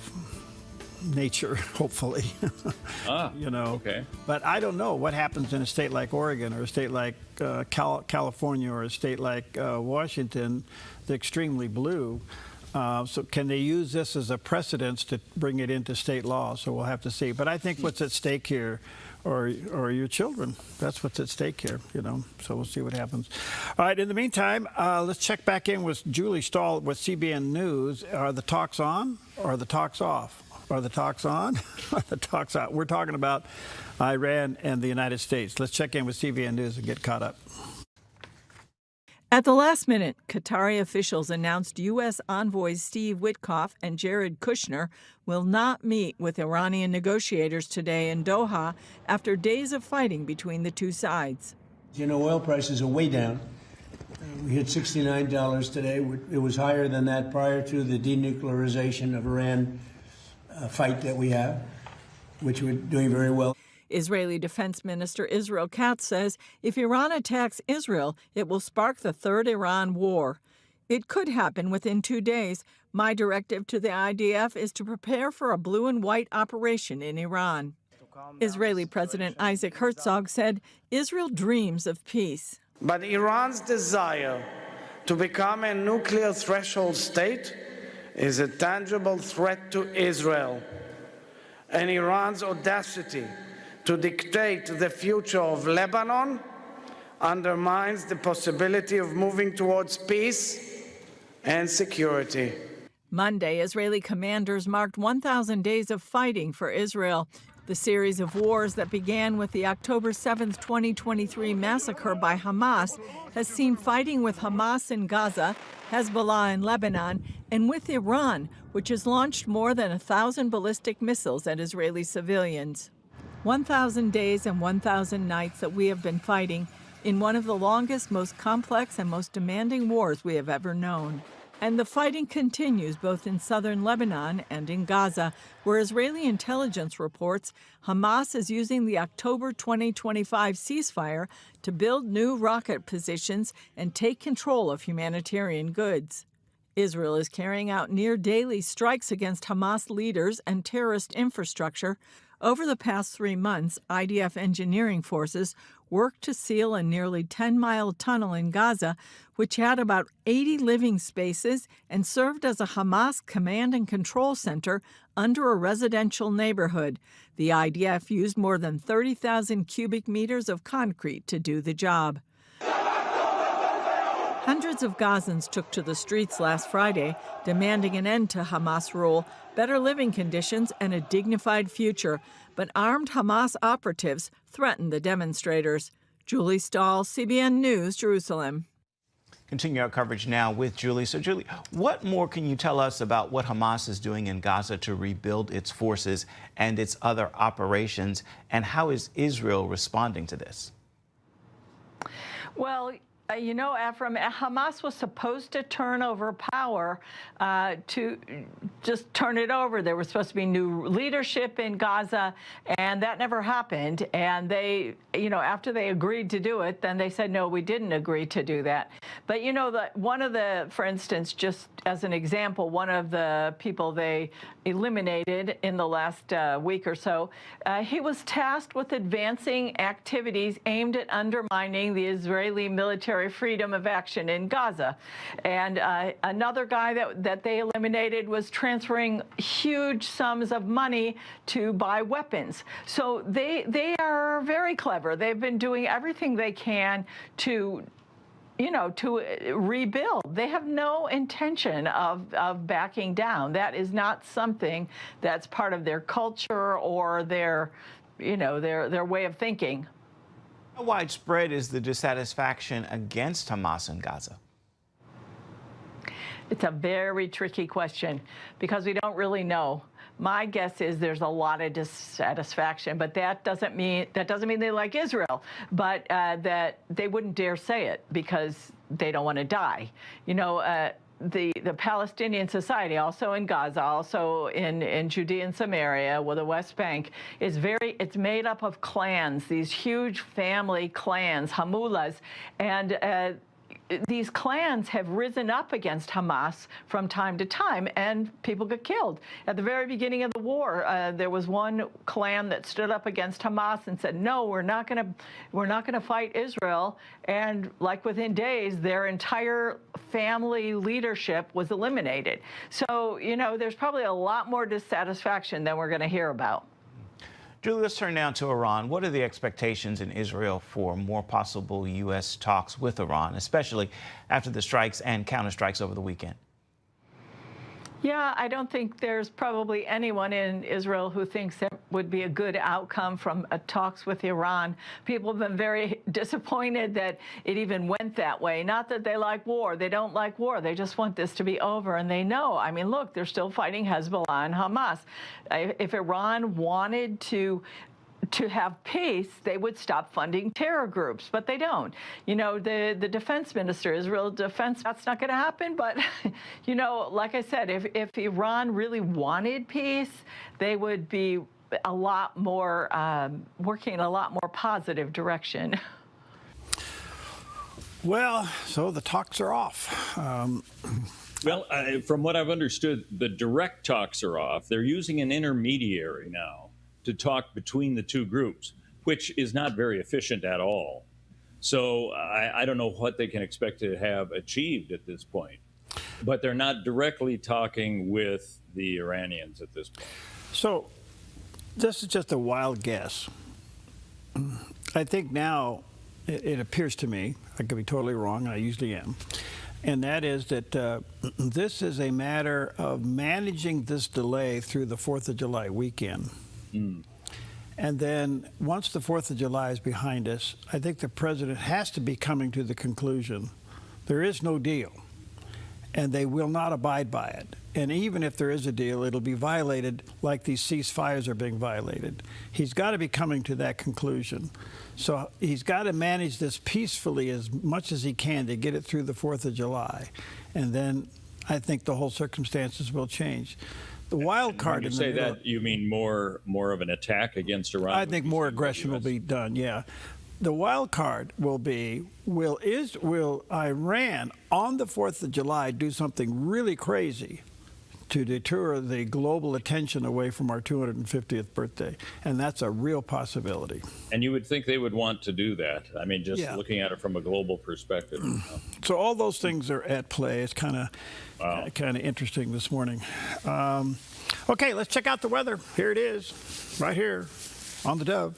nature, hopefully. You know. Okay. But I don't know what happens in a state like Oregon or a state like California or a state like Washington, the extremely blue. So can they use this as a precedence to bring it into state law? So we'll have to see. But I think what's at stake here or your children. That's what's at stake here, you know. So we'll see what happens. All right, in the meantime, let's check back in with Julie Stahl with CBN News. Are the talks on or are the talks off? Are the talks on? Are the talks out? We're talking about Iran and the United States. Let's check in with CBN News and get caught up. At the last minute, Qatari officials announced U.S. envoys Steve Witkoff and Jared Kushner will not meet with Iranian negotiators today in Doha after days of fighting between the two sides. You know, oil prices are way down. We hit $69 today. It was higher than that prior to the denuclearization of Iran fight that we have, which we're doing very well. Israeli Defense Minister Israel Katz says if Iran attacks Israel, it will spark the third Iran war. It could happen within 2 days. My directive to the IDF is to prepare for a blue and white operation in Iran. Israeli President Isaac Herzog said Israel dreams of peace. But Iran's desire to become a nuclear threshold state is a tangible threat to Israel, and Iran's audacity to dictate the future of Lebanon undermines the possibility of moving towards peace and security. Monday, Israeli commanders marked 1,000 days of fighting for Israel. The series of wars that began with the October 7, 2023 massacre by Hamas has seen fighting with Hamas in Gaza, Hezbollah in Lebanon, and with Iran, which has launched more than 1,000 ballistic missiles at Israeli civilians. 1,000 days and 1,000 nights that we have been fighting in one of the longest, most complex, and most demanding wars we have ever known. And the fighting continues both in southern Lebanon and in Gaza, where Israeli intelligence reports Hamas is using the October 2025 ceasefire to build new rocket positions and take control of humanitarian goods. Israel is carrying out near-daily strikes against Hamas leaders and terrorist infrastructure. Over the past 3 months, IDF engineering forces worked to seal a nearly 10-mile tunnel in Gaza, which had about 80 living spaces and served as a Hamas command and control center under a residential neighborhood. The IDF used more than 30,000 cubic meters of concrete to do the job. Hundreds of Gazans took to the streets last Friday, demanding an end to Hamas rule, better living conditions, and a dignified future. But armed Hamas operatives threatened the demonstrators. Julie Stahl, CBN News, Jerusalem. continue our coverage now with Julie. So, Julie, what more can you tell us about what Hamas is doing in Gaza to rebuild its forces and its other operations, and how is Israel responding to this? Well, you know, Ephraim, Hamas was supposed to turn over power to just turn it over. There was supposed to be new leadership in Gaza, and that never happened. And they, you know, after they agreed to do it, then they said, no, we didn't agree to do that. But, you know, one of the, for instance, just as an example, one of the people they eliminated in the last week or so, he was tasked with advancing activities aimed at undermining the Israeli military freedom of action in Gaza. And another guy that they eliminated was transferring huge sums of money to buy weapons. So they are very clever. They've been doing everything they can to, you know, to rebuild. They have no intention of backing down. That is not something that's part of their culture or their, you know, their way of thinking. How widespread is the dissatisfaction against Hamas in Gaza? It's a very tricky question because we don't really know. My guess is there's a lot of dissatisfaction, but that doesn't mean they like Israel, but that they wouldn't dare say it because they don't want to die. You know, the Palestinian Society, also in Gaza, also in Judea and Samaria, with the West Bank, it's made up of clans, these huge family clans, Hamulas, and these clans have risen up against Hamas from time to time, and people get killed. At the very beginning of the war, there was one clan that stood up against Hamas and said, "No, we're not going to fight Israel." And like within days, their entire family leadership was eliminated. So, you know, there's probably a lot more dissatisfaction than we're going to hear about. Julie, let's turn now to Iran. What are the expectations in Israel for more possible U.S. talks with Iran, especially after the strikes and counterstrikes over the weekend? Yeah, I don't think there's probably anyone in Israel who thinks it would be a good outcome from talks with Iran. People have been very disappointed that it even went that way. Not that they like war. They don't like war. They just want this to be over. And they know, I mean, look, they're still fighting Hezbollah and Hamas. If Iran wanted to have peace, they would stop funding terror groups, but they don't. You know, the defense minister, Israel defense, that's not going to happen. But, you know, like I said, if Iran really wanted peace, they would be a lot more, working in a lot more positive direction. Well, so the talks are off. Well, from what I've understood, the direct talks are off. They're using an intermediary now to talk between the two groups, which is not very efficient at all. So I don't know what they can expect to have achieved at this point. But they're not directly talking with the Iranians at this point. So this is just a wild guess. I think now it appears to me, I could be totally wrong, I usually am, and that is that this is a matter of managing this delay through the 4th of July weekend. And then once the 4th of July is behind us, I think the president has to be coming to the conclusion there is no deal, and they will not abide by it. And even if there is a deal, it'll be violated like these ceasefires are being violated. He's got to be coming to that conclusion. So he's got to manage this peacefully as much as he can to get it through the 4th of July. And then I think the whole circumstances will change. The wild card. When you say that, you mean more of an attack against Iran? I think more aggression will be done. Yeah, the wild card will be: will Iran on the 4th of July do something really crazy to deter the global attention away from our 250th birthday? And that's a real possibility. And you would think they would want to do that. I mean, just looking at it from a global perspective. So all those things are at play. It's kind of interesting this morning. Okay, let's check out the weather. Here it is, right here on the Dove.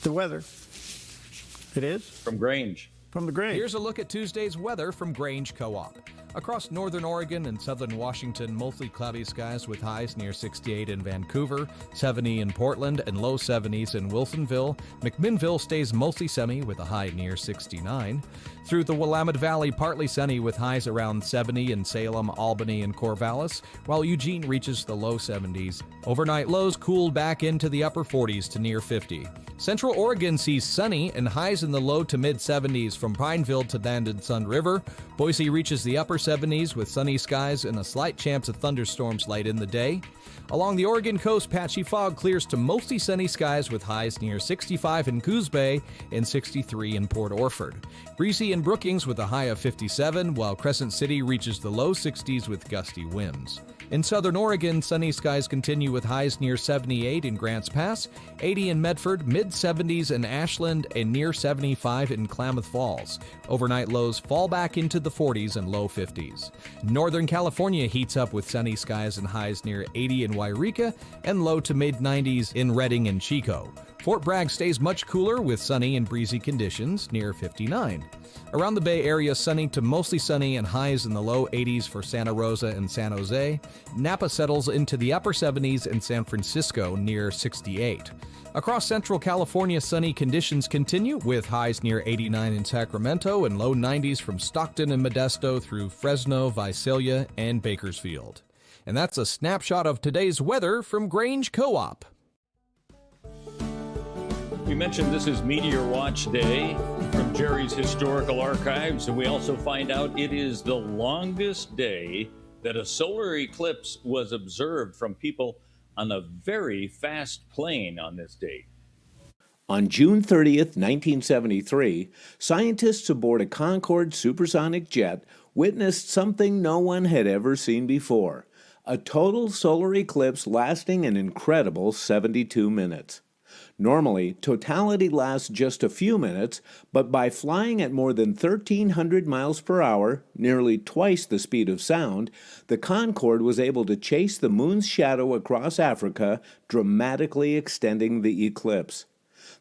The weather. It is? From Grange. From the Grange. Here's a look at Tuesday's weather from Grange Co-op. Across northern Oregon and southern Washington, mostly cloudy skies with highs near 68 in Vancouver, 70 in Portland, and low 70s in Wilsonville. McMinnville stays mostly sunny with a high near 69. Through the Willamette Valley, partly sunny with highs around 70 in Salem, Albany, and Corvallis, while Eugene reaches the low 70s. Overnight lows cooled back into the upper 40s to near 50. Central Oregon sees sunny and highs in the low to mid 70s from Pineville to Banded Sun River. Boise reaches the upper 70s with sunny skies and a slight chance of thunderstorms late in the day. Along the Oregon coast, patchy fog clears to mostly sunny skies with highs near 65 in Coos Bay and 63 in Port Orford. Breezy in Brookings with a high of 57, while Crescent City reaches the low 60s with gusty winds. In southern Oregon, sunny skies continue with highs near 78 in Grants Pass, 80 in Medford, mid-70s in Ashland, and near 75 in Klamath Falls. Overnight lows fall back into the 40s and low 50s. Northern California heats up with sunny skies and highs near 80 in Wairika and low to mid-90s in Redding and Chico. Fort Bragg stays much cooler with sunny and breezy conditions near 59. Around the Bay Area, sunny to mostly sunny and highs in the low 80s for Santa Rosa and San Jose. Napa settles into the upper 70s in San Francisco near 68. Across Central California, sunny conditions continue with highs near 89 in Sacramento and low 90s from Stockton and Modesto through Fresno, Visalia, and Bakersfield. And that's a snapshot of today's weather from Grange Co-op. We mentioned this is Meteor Watch Day from Jerry's Historical Archives, and we also find out it is the longest day that a solar eclipse was observed from people on a very fast plane on this date. On June 30th, 1973, scientists aboard a Concorde supersonic jet witnessed something no one had ever seen before, a total solar eclipse lasting an incredible 72 minutes. Normally, totality lasts just a few minutes, but by flying at more than 1,300 miles per hour, nearly twice the speed of sound, the Concorde was able to chase the moon's shadow across Africa, dramatically extending the eclipse.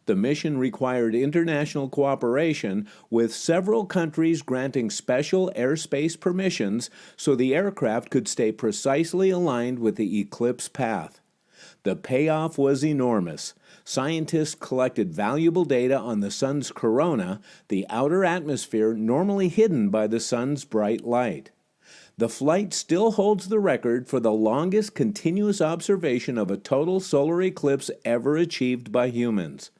The mission required international cooperation, with several countries granting special airspace permissions so the aircraft could stay precisely aligned with the eclipse path. The payoff was enormous. Scientists collected valuable data on the sun's corona, the outer atmosphere normally hidden by the sun's bright light. The flight still holds the record for the longest continuous observation of a total solar eclipse ever achieved by humans.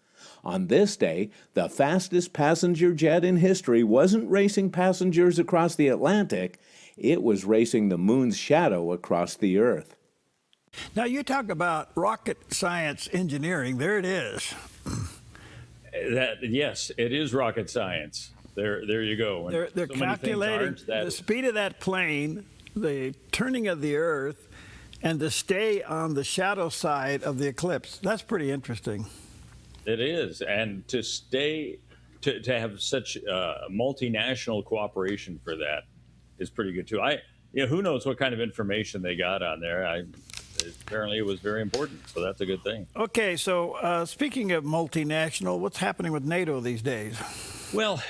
On this day, the fastest passenger jet in history wasn't racing passengers across the Atlantic, it was racing the moon's shadow across the Earth. Now, you talk about rocket science engineering. There it is. Yes, it is rocket science. There you go. They're so calculating the speed of that plane, the turning of the Earth, and to stay on the shadow side of the eclipse. That's pretty interesting. It is. And to have such multinational cooperation for that is pretty good, too. Who knows what kind of information they got on there. Apparently it was very important, so that's a good thing. Okay, so speaking of multinational, what's happening with NATO these days? Well,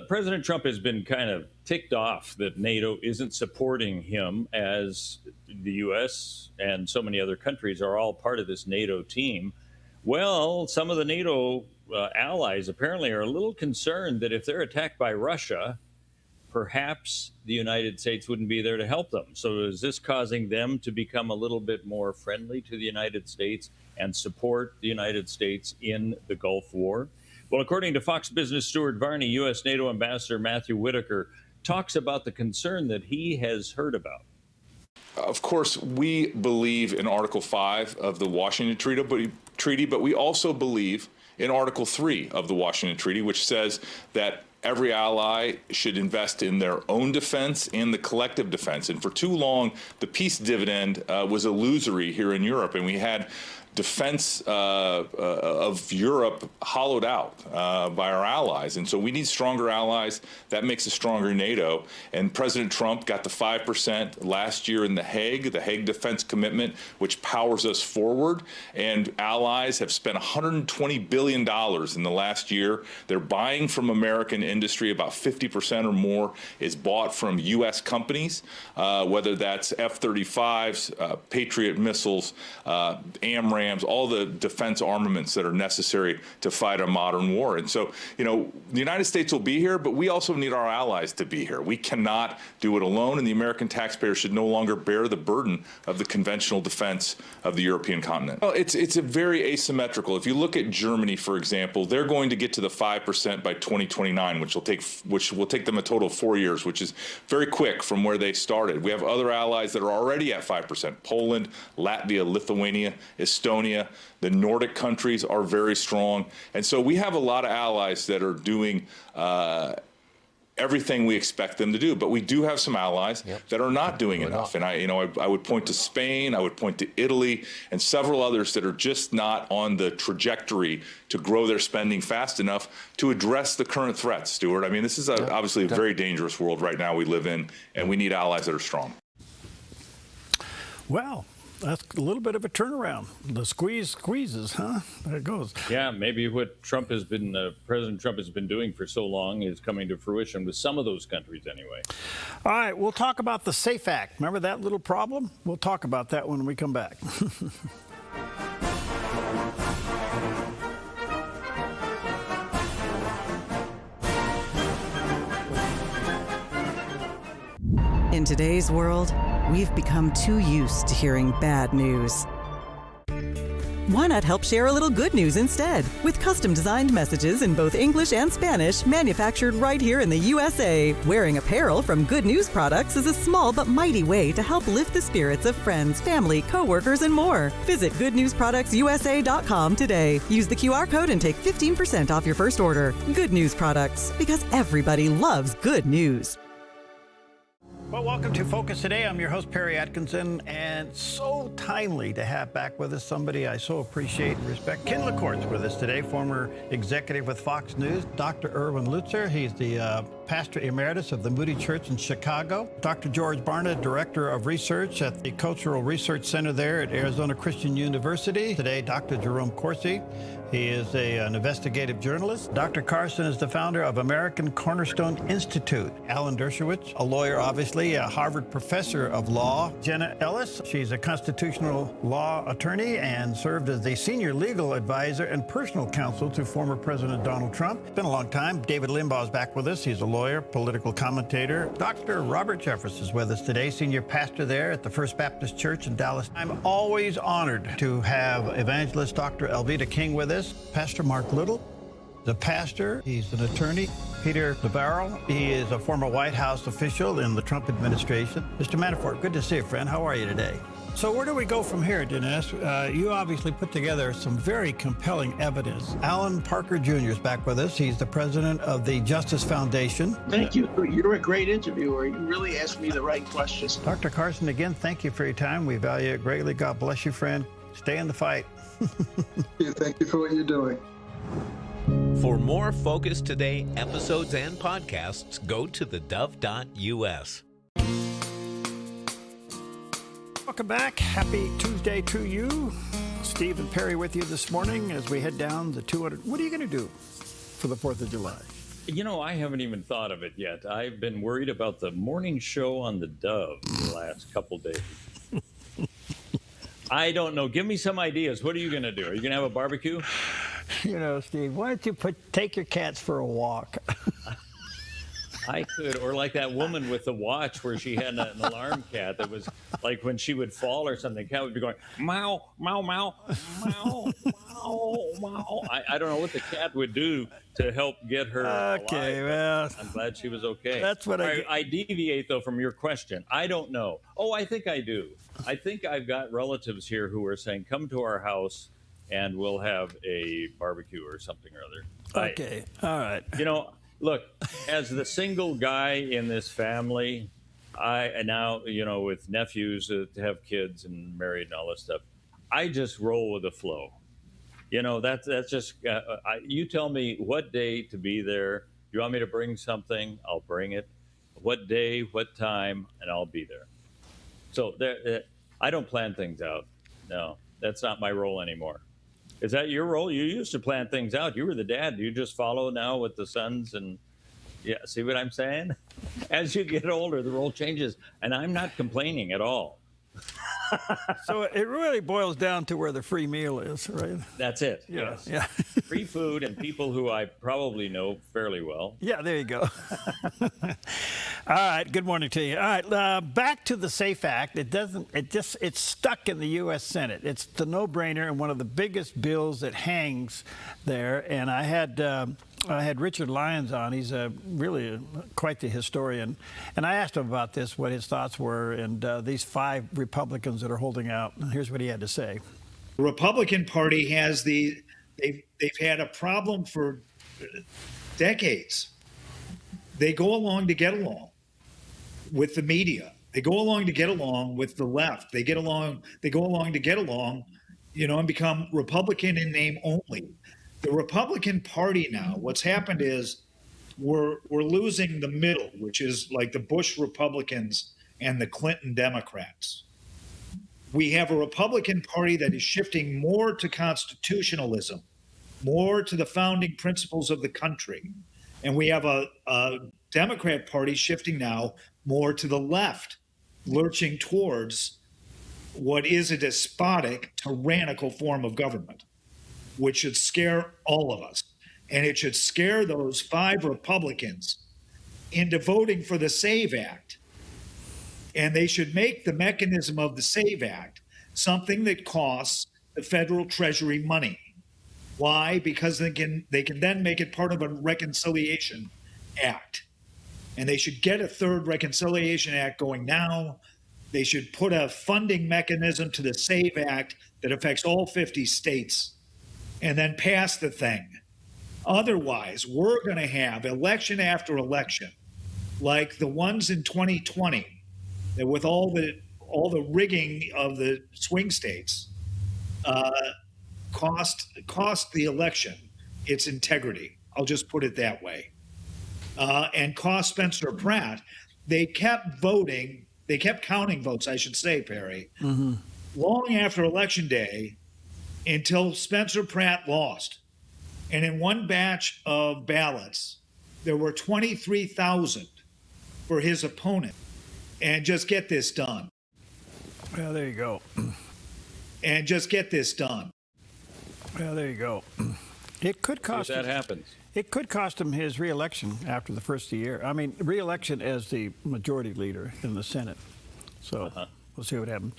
President Trump has been kind of ticked off that NATO isn't supporting him, as the U.S. and so many other countries are all part of this NATO team. Well, some of the NATO allies apparently are a little concerned that if they're attacked by Russia, perhaps the United States wouldn't be there to help them. So is this causing them to become a little bit more friendly to the United States and support the United States in the Gulf War? Well, according to Fox Business Stuart Varney, U.S. NATO Ambassador Matthew Whitaker talks about the concern that he has heard about. Of course, we believe in Article 5 of the Washington Treaty, but we also believe in Article 3 of the Washington Treaty, which says that every ally should invest in their own defense and the collective defense. And for too long, the peace dividend was illusory here in Europe. And we had defense of Europe hollowed out by our allies. And so we need stronger allies. That makes a stronger NATO. And President Trump got the 5% last year in the Hague Defense Commitment, which powers us forward. And allies have spent $120 billion in the last year. They're buying from American industry. About 50% or more is bought from U.S. companies, whether that's F-35s, Patriot missiles, AMRAAMs, all the defense armaments that are necessary to fight a modern war. And so, you know, the United States will be here, but we also need our allies to be here. We cannot do it alone, and the American taxpayer should no longer bear the burden of the conventional defense of the European continent. Well, it's a very asymmetrical. If you look at Germany, for example, they're going to get to the 5% by 2029, which will take them a total of 4 years, which is very quick from where they started. We have other allies that are already at 5%. Poland, Latvia, Lithuania, Estonia, the Nordic countries are very strong. And so we have a lot of allies that are doing everything we expect them to do. But we do have some allies that are not doing enough. And I would point to Spain, I would point to Italy, and several others that are just not on the trajectory to grow their spending fast enough to address the current threats, Stuart. I mean, this is obviously a very dangerous world right now we live in, and we need allies that are strong. Well, that's a little bit of a turnaround. The squeezes, huh? There it goes. Yeah, maybe what President Trump has been doing for so long is coming to fruition with some of those countries anyway. All right, we'll talk about the SAFE Act. Remember that little problem? We'll talk about that when we come back. In today's world, we've become too used to hearing bad news. Why not help share a little good news instead? With custom-designed messages in both English and Spanish, manufactured right here in the USA. Wearing apparel from Good News Products is a small but mighty way to help lift the spirits of friends, family, coworkers, and more. Visit goodnewsproductsusa.com today. Use the QR code and take 15% off your first order. Good News Products, because everybody loves good news. Well, welcome to Focus Today. I'm your host, Perry Atkinson, and so timely to have back with us somebody I so appreciate and respect. Ken LaCourt's with us today, former executive with Fox News. Dr. Erwin Lutzer, he's the pastor emeritus of the Moody Church in Chicago. Dr. George Barna, director of research at the Cultural Research Center there at Arizona Christian University. Today, Dr. Jerome Corsi. He is an investigative journalist. Dr. Carson is the founder of American Cornerstone Institute. Alan Dershowitz, a lawyer, obviously, a Harvard professor of law. Jenna Ellis, she's a constitutional law attorney and served as the senior legal advisor and personal counsel to former President Donald Trump. It's been a long time. David Limbaugh is back with us. He's a lawyer, political commentator. Dr. Robert Jeffress is with us today, senior pastor there at the First Baptist Church in Dallas. I'm always honored to have evangelist Dr. Elvita King with us. Pastor Mark Little, the pastor, he's an attorney. Peter Navarro, he is a former White House official in the Trump administration. Mr. Manafort, good to see you, friend. How are you today? So where do we go from here, Dinesh? You obviously put together some very compelling evidence. Alan Parker Jr. is back with us. He's the president of the Justice Foundation. Thank you. You're a great interviewer. You really asked me the right questions. Dr. Carson, again, thank you for your time. We value it greatly. God bless you, friend. Stay in the fight. Yeah, thank you for what you're doing. For more Focus Today episodes and podcasts, go to theDove.us. Welcome back. Happy Tuesday to you. Steve and Perry with you this morning as we head down the 200. What are you going to do for the 4th of July? You know, I haven't even thought of it yet. I've been worried about the morning show on the Dove the last couple days. I don't know. Give me some ideas. What are you going to do? Are you going to have a barbecue? You know, Steve, why don't you take your cats for a walk? I could. Or like that woman with the watch where she had an alarm cat that was like when she would fall or something, the cat would be going, meow, meow, meow, meow, meow, meow. I don't know what the cat would do to help get her okay, alive. Well, I'm glad she was okay. That's what I deviate, though, from your question. I don't know. Oh, I think I do. I think I've got relatives here who are saying, come to our house and we'll have a barbecue or something or other. Okay. All right. You know, look, as the single guy in this family, I now, you know, with nephews to have kids and married and all this stuff, I just roll with the flow. You know, that's just, you tell me what day to be there. You want me to bring something? I'll bring it. What day, what time, and I'll be there. So I don't plan things out. No, that's not my role anymore. Is that your role? You used to plan things out. You were the dad. You just follow now with the sons and yeah, see what I'm saying? As you get older, the role changes, and I'm not complaining at all. So it really boils down to where the free meal is, right? That's it. Yes. Yes. Yeah. Free food and people who I probably know fairly well. Yeah, there you go. All right. Good morning to you. All right. Back to the SAFE Act. It's stuck in the U.S. Senate. It's the no-brainer and one of the biggest bills that hangs there. And I had Richard Lyons on. He's really quite the historian. And I asked him about this, what his thoughts were, and these 5 Republicans that are holding out. And here's what he had to say. The Republican Party has they've had a problem for decades. They go along to get along with the media. They go along to get along with the left. They go along to get along, and become Republican in name only. The Republican Party now, what's happened is we're losing the middle, which is like the Bush Republicans and the Clinton Democrats. We have a Republican Party that is shifting more to constitutionalism, more to the founding principles of the country. And we have a Democrat Party shifting now more to the left, lurching towards what is a despotic, tyrannical form of government, which should scare all of us. And it should scare those 5 Republicans into voting for the SAVE Act. And they should make the mechanism of the SAVE Act something that costs the federal treasury money. Why? Because they can then make it part of a reconciliation act. And they should get a 3rd reconciliation act going now. They should put a funding mechanism to the SAVE Act that affects all 50 states and then pass the thing. Otherwise, we're going to have election after election, like the ones in 2020, that with all the rigging of the swing states, cost the election its integrity. I'll just put it that way. And cost Spencer Pratt. They kept counting votes, I should say, Perry, long after Election Day until Spencer Pratt lost. And in one batch of ballots, there were 23,000 for his opponent. And just get this done. Well, there you go. And just get this done. Well, there you go. It could cost. If that happens. It could cost him his re-election after the first year. I mean, re-election as the majority leader in the Senate. So we'll see what happens.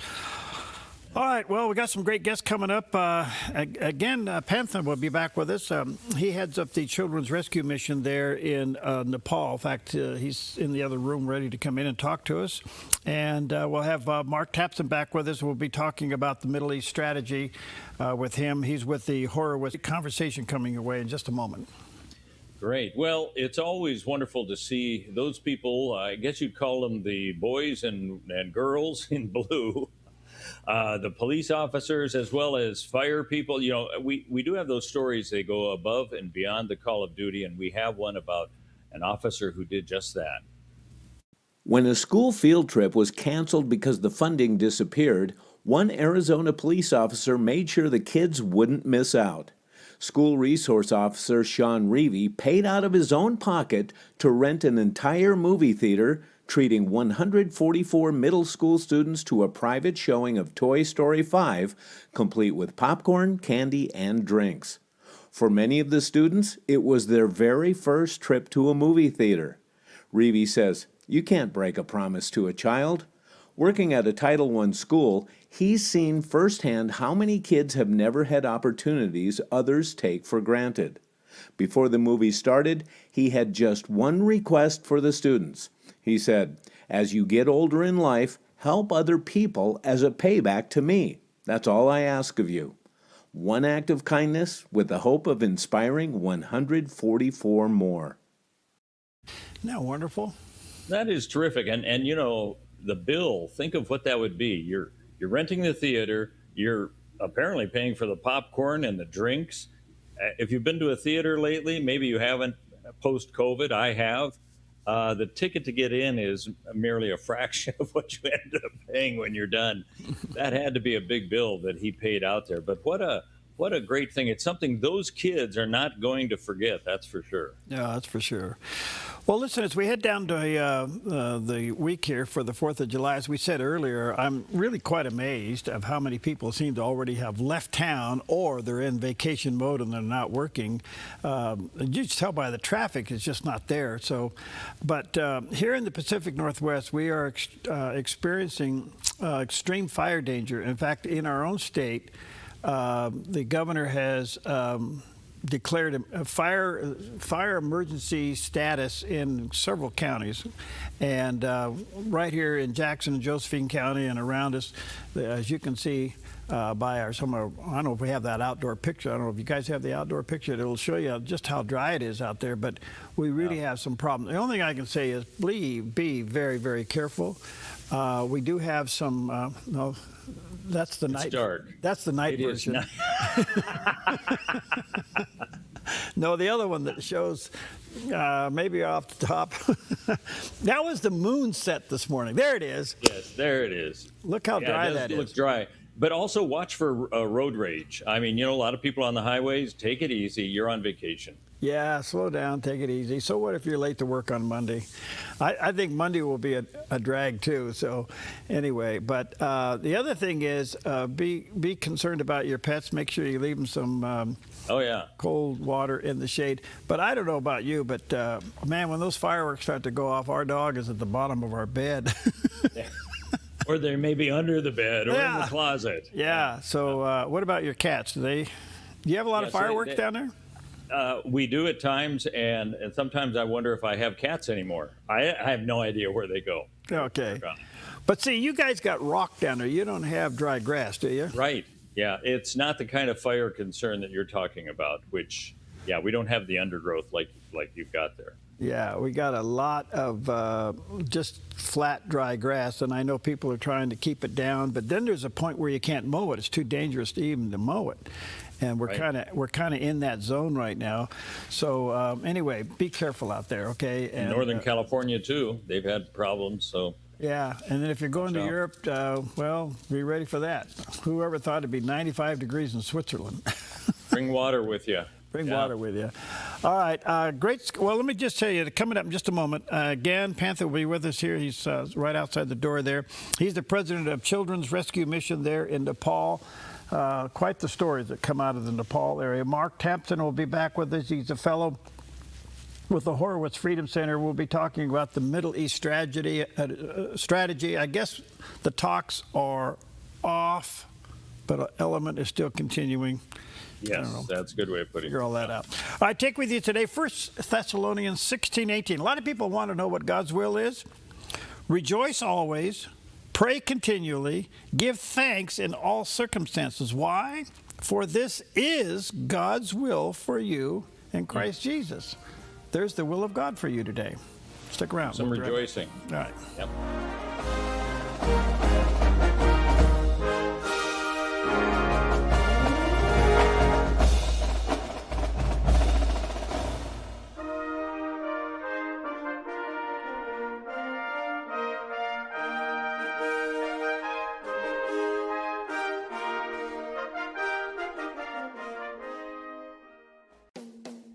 All right, well, we got some great guests coming up. Again, Panthan will be back with us. He heads up the Children's Rescue Mission there in Nepal. In fact, he's in the other room ready to come in and talk to us. And we'll have Mark Tapson back with us. We'll be talking about the Middle East strategy with him. He's with the Horowitz conversation coming your way in just a moment. Great. Well, it's always wonderful to see those people. I guess you'd call them the boys and girls in blue. The police officers as well as fire people. You know, we do have those stories. They go above and beyond the call of duty, and we have one about an officer who did just that. When a school field trip was canceled because the funding disappeared, one Arizona police officer made sure the kids wouldn't miss out. School resource officer Sean Reevy paid out of his own pocket to rent an entire movie theater, treating 144 middle school students to a private showing of Toy Story 5, complete with popcorn, candy, and drinks. For many of the students, it was their very first trip to a movie theater. Reevy says, "You can't break a promise to a child." Working at a Title I school, he's seen firsthand how many kids have never had opportunities others take for granted. Before the movie started, he had just one request for the students. He said, "As you get older in life, help other people as a payback to me. That's all I ask of you." One act of kindness with the hope of inspiring 144 more. Isn't that wonderful? That is terrific. And you know, the bill, think of what that would be. You're renting the theater, you're apparently paying for the popcorn and the drinks. If you've been to a theater lately, maybe you haven't post-COVID, I have. The ticket to get in is merely a fraction of what you end up paying when you're done. That had to be a big bill that he paid out there. But what a great thing. It's something those kids are not going to forget, that's for sure. Yeah, that's for sure. Well, listen, as we head down to the week here for the 4th of July, as we said earlier, I'm really quite amazed of how many people seem to already have left town or they're in vacation mode and they're not working. You just tell by the traffic, it's just not there. So, but here in the Pacific Northwest, we are experiencing extreme fire danger. In fact, in our own state, the governor has declared a fire emergency status in several counties, and right here in Jackson and Josephine County and around us, as you can see by our I don't know if we have that outdoor picture. I don't know if you guys have the outdoor picture. It'll show you just how dry it is out there, but we really have some problems. The only thing I can say is be very, very careful. We do have some no, that's the night. Dark. That's the night version. No, the other one that shows maybe off the top. That was the moon set this morning. There it is. Yes, there it is. Look how dry that is. It looks dry. But also watch for road rage. I mean, a lot of people on the highways, take it easy. You're on vacation. Yeah, slow down, take it easy. So what if you're late to work on Monday? I think Monday will be a drag too. So anyway, but the other thing is be concerned about your pets. Make sure you leave them some cold water in the shade. But I don't know about you, but man, when those fireworks start to go off, our dog is at the bottom of our bed. Or they may be under the bed or in the closet. Yeah. So what about your cats? Do you have a lot of fireworks down there? We do at times, and sometimes I wonder if I have cats anymore. I have no idea where they go. Okay. But see, you guys got rock down there. You don't have dry grass, do you? Right. Yeah. It's not the kind of fire concern that you're talking about, which, we don't have the undergrowth like you've got there. Yeah, we got a lot of just flat, dry grass, and I know people are trying to keep it down, but then there's a point where you can't mow it. It's too dangerous to even to mow it. And we're kind of in that zone right now. So anyway, be careful out there, okay? And, Northern California too. They've had problems. So yeah, and then if you're going to Europe, well, be ready for that. Whoever thought it'd be 95 degrees in Switzerland? Bring water with you. Bring water with you. All right, great. Well, let me just tell you, coming up in just a moment, Gan Panther will be with us here. He's right outside the door there. He's the president of Children's Rescue Mission there in Nepal. Quite the stories that come out of the Nepal area. Mark Tampson will be back with us. He's a fellow with the Horowitz Freedom Center. We'll be talking about the Middle East strategy. I guess the talks are off, but an element is still continuing. Yes, that's a good way of putting it. Figure all that out. All right, take with you today 1 Thessalonians 16:18. A lot of people want to know what God's will is. Rejoice always. Pray continually. Give thanks in all circumstances. Why? For this is God's will for you in Christ Jesus. There's the will of God for you today. Stick around. Some rejoicing. All right. Yep.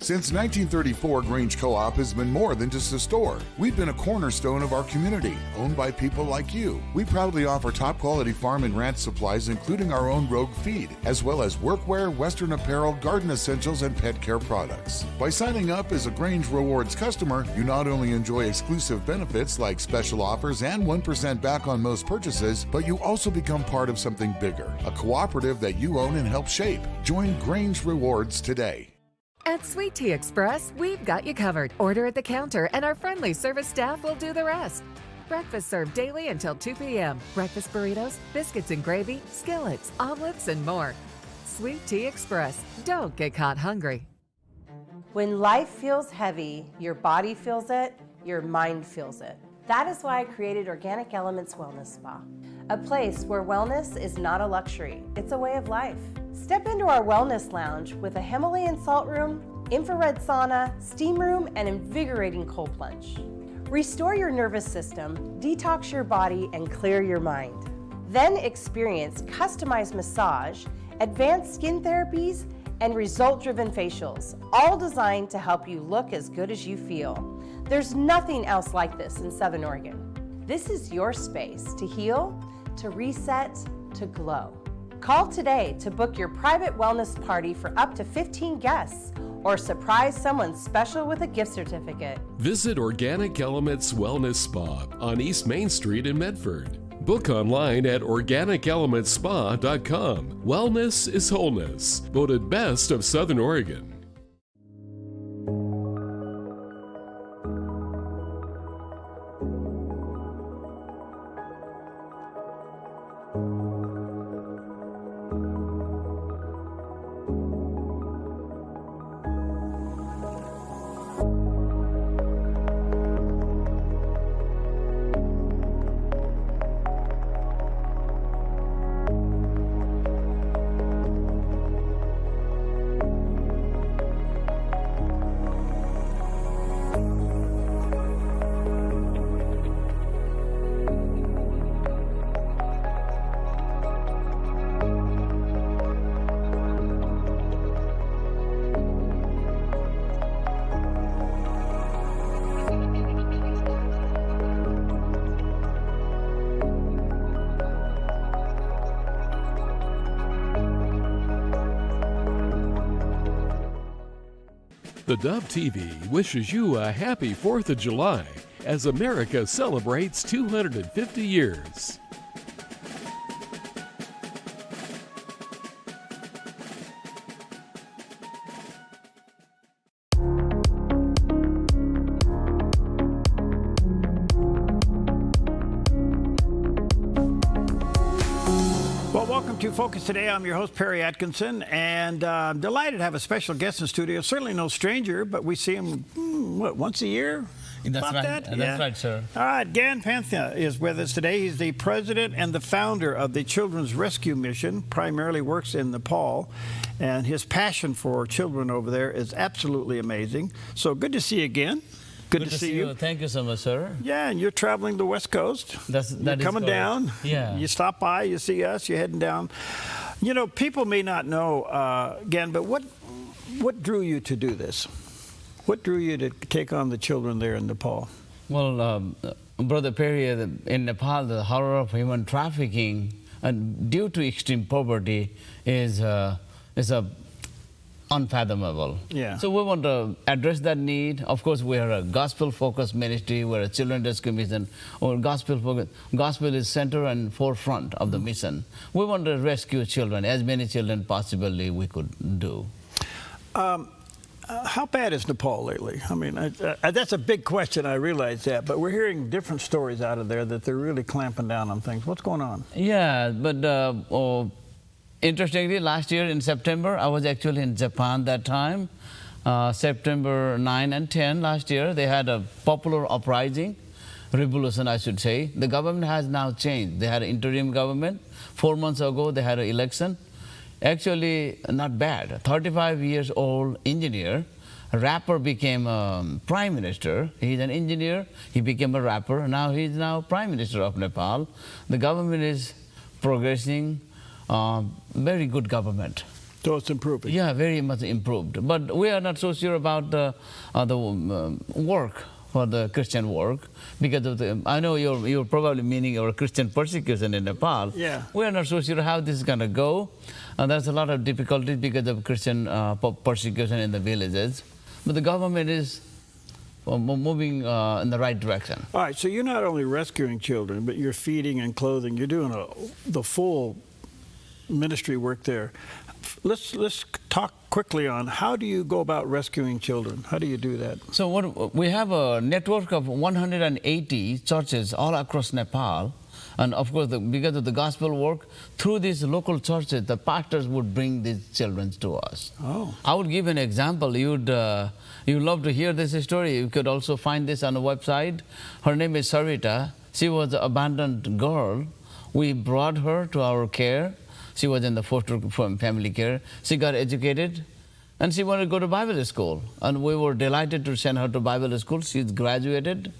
Since 1934, Grange Co-op has been more than just a store. We've been a cornerstone of our community, owned by people like you. We proudly offer top-quality farm and ranch supplies, including our own Rogue feed, as well as workwear, Western apparel, garden essentials, and pet care products. By signing up as a Grange Rewards customer, you not only enjoy exclusive benefits like special offers and 1% back on most purchases, but you also become part of something bigger, a cooperative that you own and help shape. Join Grange Rewards today. At Sweet Tea Express, we've got you covered. Order at the counter and our friendly service staff will do the rest. Breakfast served daily until 2 p.m. Breakfast burritos, biscuits and gravy, skillets, omelets, and more. Sweet Tea Express. Don't get caught hungry. When life feels heavy, your body feels it, your mind feels it. That is why I created Organic Elements Wellness Spa. a place where wellness is not a luxury, it's a way of life. Step into our wellness lounge with a Himalayan salt room, infrared sauna, steam room, and invigorating cold plunge. Restore your nervous system, detox your body, and clear your mind. Then experience customized massage, advanced skin therapies, and result-driven facials, all designed to help you look as good as you feel. There's nothing else like this in Southern Oregon. This is your space to heal, to reset, to glow. Call today to book your private wellness party for up to 15 guests or surprise someone special with a gift certificate. Visit Organic Elements Wellness Spa on East Main Street in Medford. Book online at organicelementspa.com. Wellness is wholeness. Voted best of Southern Oregon. The Dove TV wishes you a happy 4th of July as America celebrates 250 years. Well, welcome to Focus Today. I'm your host, Perry Atkinson, and I'm delighted to have a special guest in studio. Certainly no stranger, but we see him, once a year? That's right. That's right, sir. All right, Dan Pantha is with us today. He's the president and the founder of the Children's Rescue Mission, primarily works in Nepal, and his passion for children over there is absolutely amazing. So good to see you again. Good to see you. Thank you so much, sir. Yeah, and you're traveling the West Coast. You're coming down. Yeah. You stop by, you see us, you're heading down. You know, people may not know, again, but what drew you to do this? What drew you to take on the children there in Nepal? Well, Brother Perry, in Nepal, the horror of human trafficking, due to extreme poverty, is unfathomable. Yeah. So we want to address that need. Of course, we are a gospel-focused ministry. We're a children's rescue mission. Our gospel is center and forefront of the mission. We want to rescue children, as many children possibly we could do. How bad is Nepal lately? I mean, that's a big question, I realize that, but we're hearing different stories out of there that they're really clamping down on things. What's going on? Yeah, but interestingly, last year in September, I was actually in Japan that time. September 9 and 10 last year, they had a popular uprising, revolution, I should say. The government has now changed. They had an interim government. 4 months ago, they had an election. Actually, not bad. 35 years old engineer, a rapper became prime minister. He's an engineer. He became a rapper. Now he's prime minister of Nepal. The government is progressing. Very good government. So it's improving. Yeah, very much improved. But we are not so sure about the work for the Christian work because of the. I know you're probably meaning our Christian persecution in Nepal. Yeah. We are not so sure how this is going to go. There's a lot of difficulties because of Christian persecution in the villages. But the government is moving in the right direction. All right. So you're not only rescuing children, but you're feeding and clothing. You're doing the full ministry work there. Let's talk quickly on how do you go about rescuing children? How do you do that? So we have a network of 180 churches all across Nepal. And of course, because of the gospel work, through these local churches, the pastors would bring these children to us. Oh. I would give an example. You'd love to hear this story. You could also find this on the website. Her name is Sarita. She was an abandoned girl. We brought her to our care. She was in the foster family care. She got educated, and she wanted to go to Bible school. And we were delighted to send her to Bible school. She's graduated,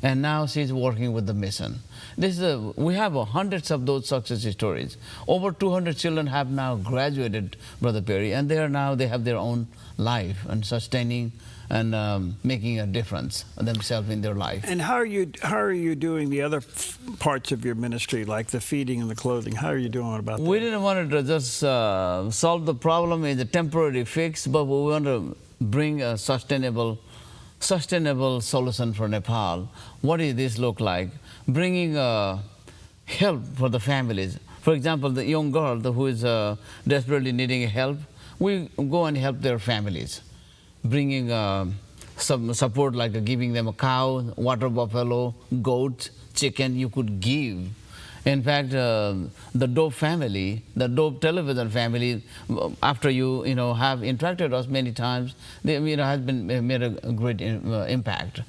and now she's working with the mission. We have hundreds of those success stories. Over 200 children have now graduated, Brother Perry, and they have their own life and sustaining and making a difference themselves in their life. And how are you doing the other parts of your ministry, like the feeding and the clothing? How are you doing about that? We didn't want to just solve the problem as a temporary fix, but we want to bring a sustainable solution for Nepal. What does this look like? Bringing help for the families. For example, the young girl who is desperately needing help, we go and help their families. Bringing some support, like giving them a cow, water buffalo, goat, chicken, you could give. In fact, the Dove family, the Dove television family, after you have interacted with us many times, they has been made a great impact.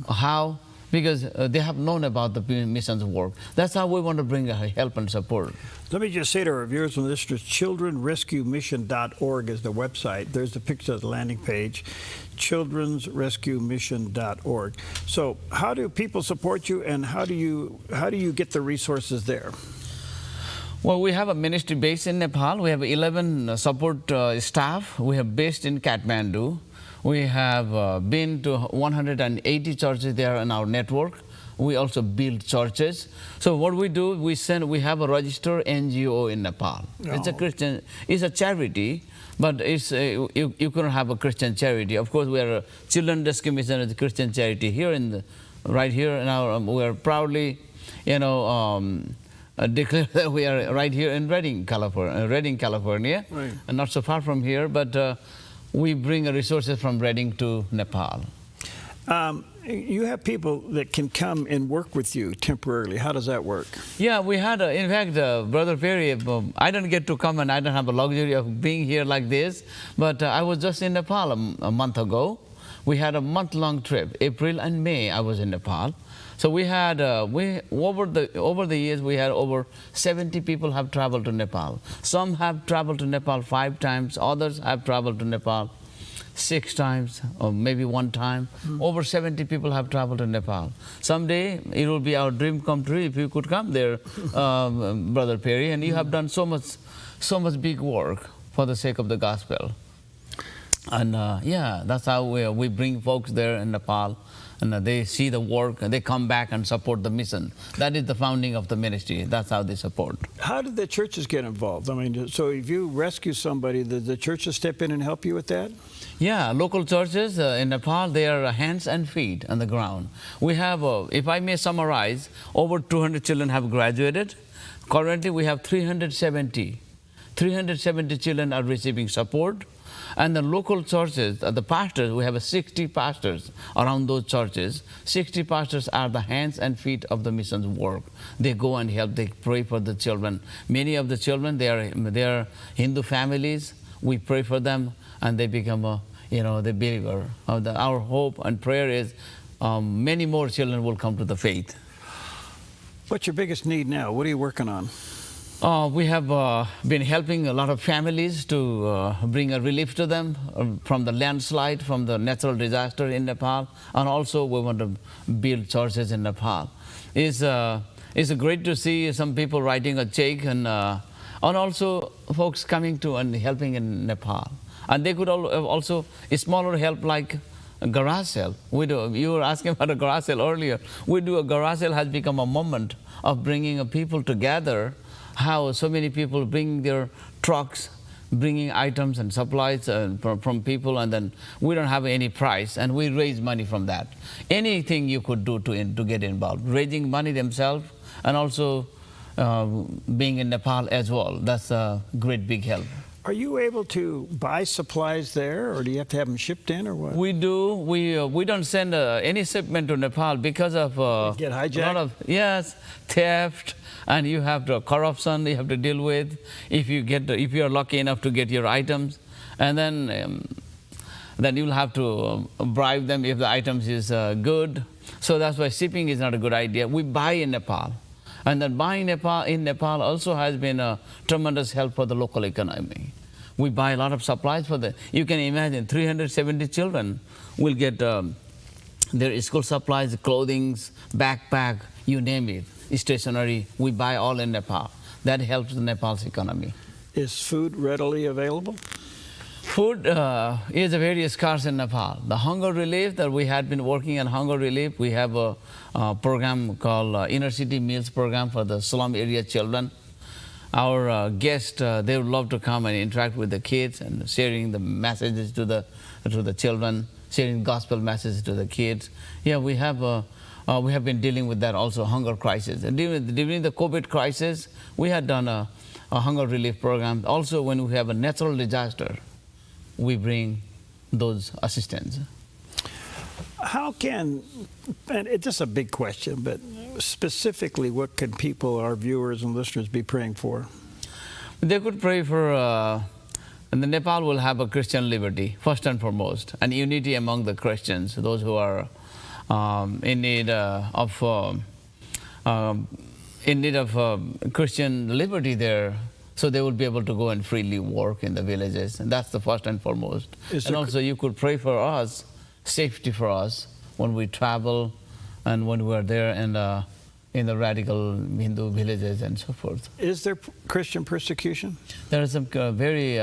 How? Because they have known about the missions work. That's how we want to bring help and support. Let me just say to our viewers and listeners, childrenrescuemission.org is the website. There's the picture of the landing page, childrenrescuemission.org. So how do people support you, and how do you get the resources there? Well, we have a ministry based in Nepal. We have 11 support staff. We have based in Kathmandu. We have been to 180 churches there in our network. We also build churches. So what we do, we have a registered NGO in Nepal. Oh. It's a Christian, it's a charity, but it's you couldn't have a Christian charity. Of course, we are a Children Rescue Mission as a Christian charity here right here in our. We are proudly, declare that we are right here in Redding, California, right. And not so far from here, but. We bring resources from Redding to Nepal. You have people that can come and work with you temporarily. How does that work? Yeah, we had, in fact, Brother Perry, I don't get to come, and I don't have the luxury of being here like this, but I was just in Nepal a month ago. We had a month-long trip. April and May, I was in Nepal. So we had, over the years, we had over 70 people have traveled to Nepal. Some have traveled to Nepal 5 times. Others have traveled to Nepal 6 times, or maybe 1 time. Over 70 people have traveled to Nepal. Someday, it will be our dream come true if you could come there, Brother Perry. And you have done so much big work for the sake of the gospel. And yeah, that's how we bring folks there in Nepal. And they see the work, and they come back and support the mission. That is the founding of the ministry. That's how they support. How did the churches get involved? I mean, so if you rescue somebody, did the churches step in and help you with that? Yeah, local churches in Nepal, they are hands and feet on the ground. We have, if I may summarize, over 200 children have graduated. Currently, we have 370 children are receiving support. And the local churches, the pastors, we have 60 pastors around those churches. 60 pastors are the hands and feet of the missions work. They go and help, they pray for the children. Many of the children, they are Hindu families. We pray for them, and they become the believer. Our hope and prayer is many more children will come to the faith. What's your biggest need now? What are you working on? We have been helping a lot of families to bring a relief to them from the landslide, from the natural disaster in Nepal, and also we want to build churches in Nepal. It's great to see some people writing a check, and also folks coming to and helping in Nepal. And they could also a smaller help like a garage sale. We do. You were asking about a garage sale earlier. We do a garage sale has become a moment of bringing people together. How so many people bring their trucks, bringing items and supplies from people, and then we don't have any price, and we raise money from that. Anything you could do to get involved, raising money themselves, and also being in Nepal as well. That's a great big help. Are you able to buy supplies there, or do you have to have them shipped in, or what? We do. We don't send any shipment to Nepal because of get hijacked? A lot of theft, and you have the corruption you have to deal with. If you are lucky enough to get your items, and then you'll have to bribe them if the items is good. So that's why shipping is not a good idea. We buy in Nepal. And then buying Nepal in Nepal also has been a tremendous help for the local economy. We buy a lot of supplies for the, you can imagine 370 children will get their school supplies, clothing, backpack, you name it, stationery, we buy all in Nepal. That helps the Nepal's economy. Is food readily available? Food is very scarce in Nepal. The hunger relief that we had been working on hunger relief, we have a program called Inner City Meals Program for the slum area children. Our guests, they would love to come and interact with the kids and sharing the messages to the children, sharing gospel messages to the kids. Yeah, we have been dealing with that also, hunger crisis. And during the COVID crisis, we had done a hunger relief program. Also, when we have a natural disaster, we bring those assistance. How can, and it's just a big question, but specifically, what can people, our viewers and listeners, be praying for? They could pray for, and the Nepal will have a Christian liberty, first and foremost, and unity among the Christians, those who are in need of Christian liberty there, so they will be able to go and freely work in the villages, and that's the first and foremost. And also, you could pray for us, safety for us when we travel and when we are there in the radical Hindu villages and so forth. Is there Christian persecution? There is some very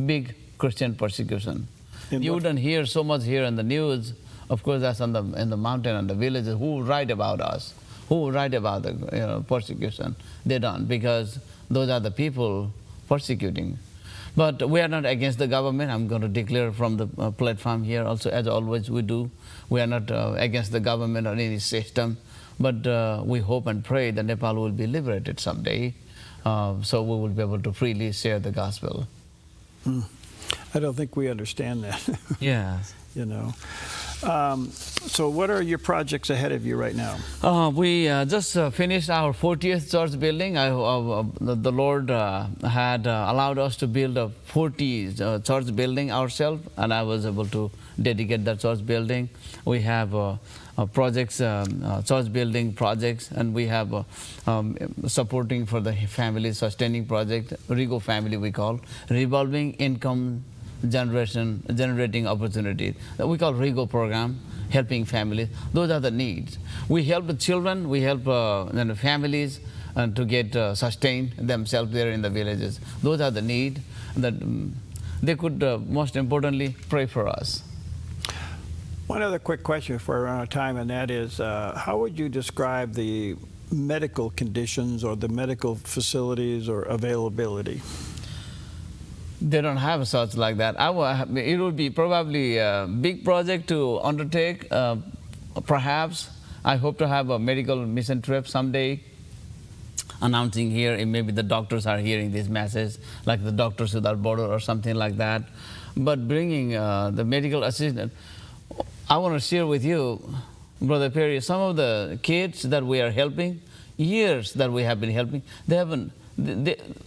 big Christian persecution. You wouldn't hear so much here in the news. Of course, that's in the mountain and the villages. Who write about us? Who write about the persecution? They don't, because those are the people persecuting. But we are not against the government. I'm going to declare from the platform here also, as always we do. We are not against the government or any system, but we hope and pray that Nepal will be liberated someday, so we will be able to freely share the gospel. I don't think we understand that. Yes. You know. So what are your projects ahead of you right now? We just finished our 40th church building. The Lord had allowed us to build a 40 church building ourselves, and I was able to dedicate that church building. We have projects, church building projects, and we have supporting for the family sustaining project, RIGO family we call, revolving income generating opportunities. We call RIGO program, helping families. Those are the needs. We help the children, we help the families to get sustain themselves there in the villages. Those are the need that they could, most importantly, pray for us. One other quick question before I run out of time, and that is, how would you describe the medical conditions or the medical facilities or availability? They don't have such like that. It would be probably a big project to undertake. Perhaps I hope to have a medical mission trip someday, announcing here, and maybe the doctors are hearing this message, like the Doctors Without Borders or something like that. But bringing the medical assistant, I want to share with you, Brother Perry, some of the kids that we are helping, years that we have been helping, they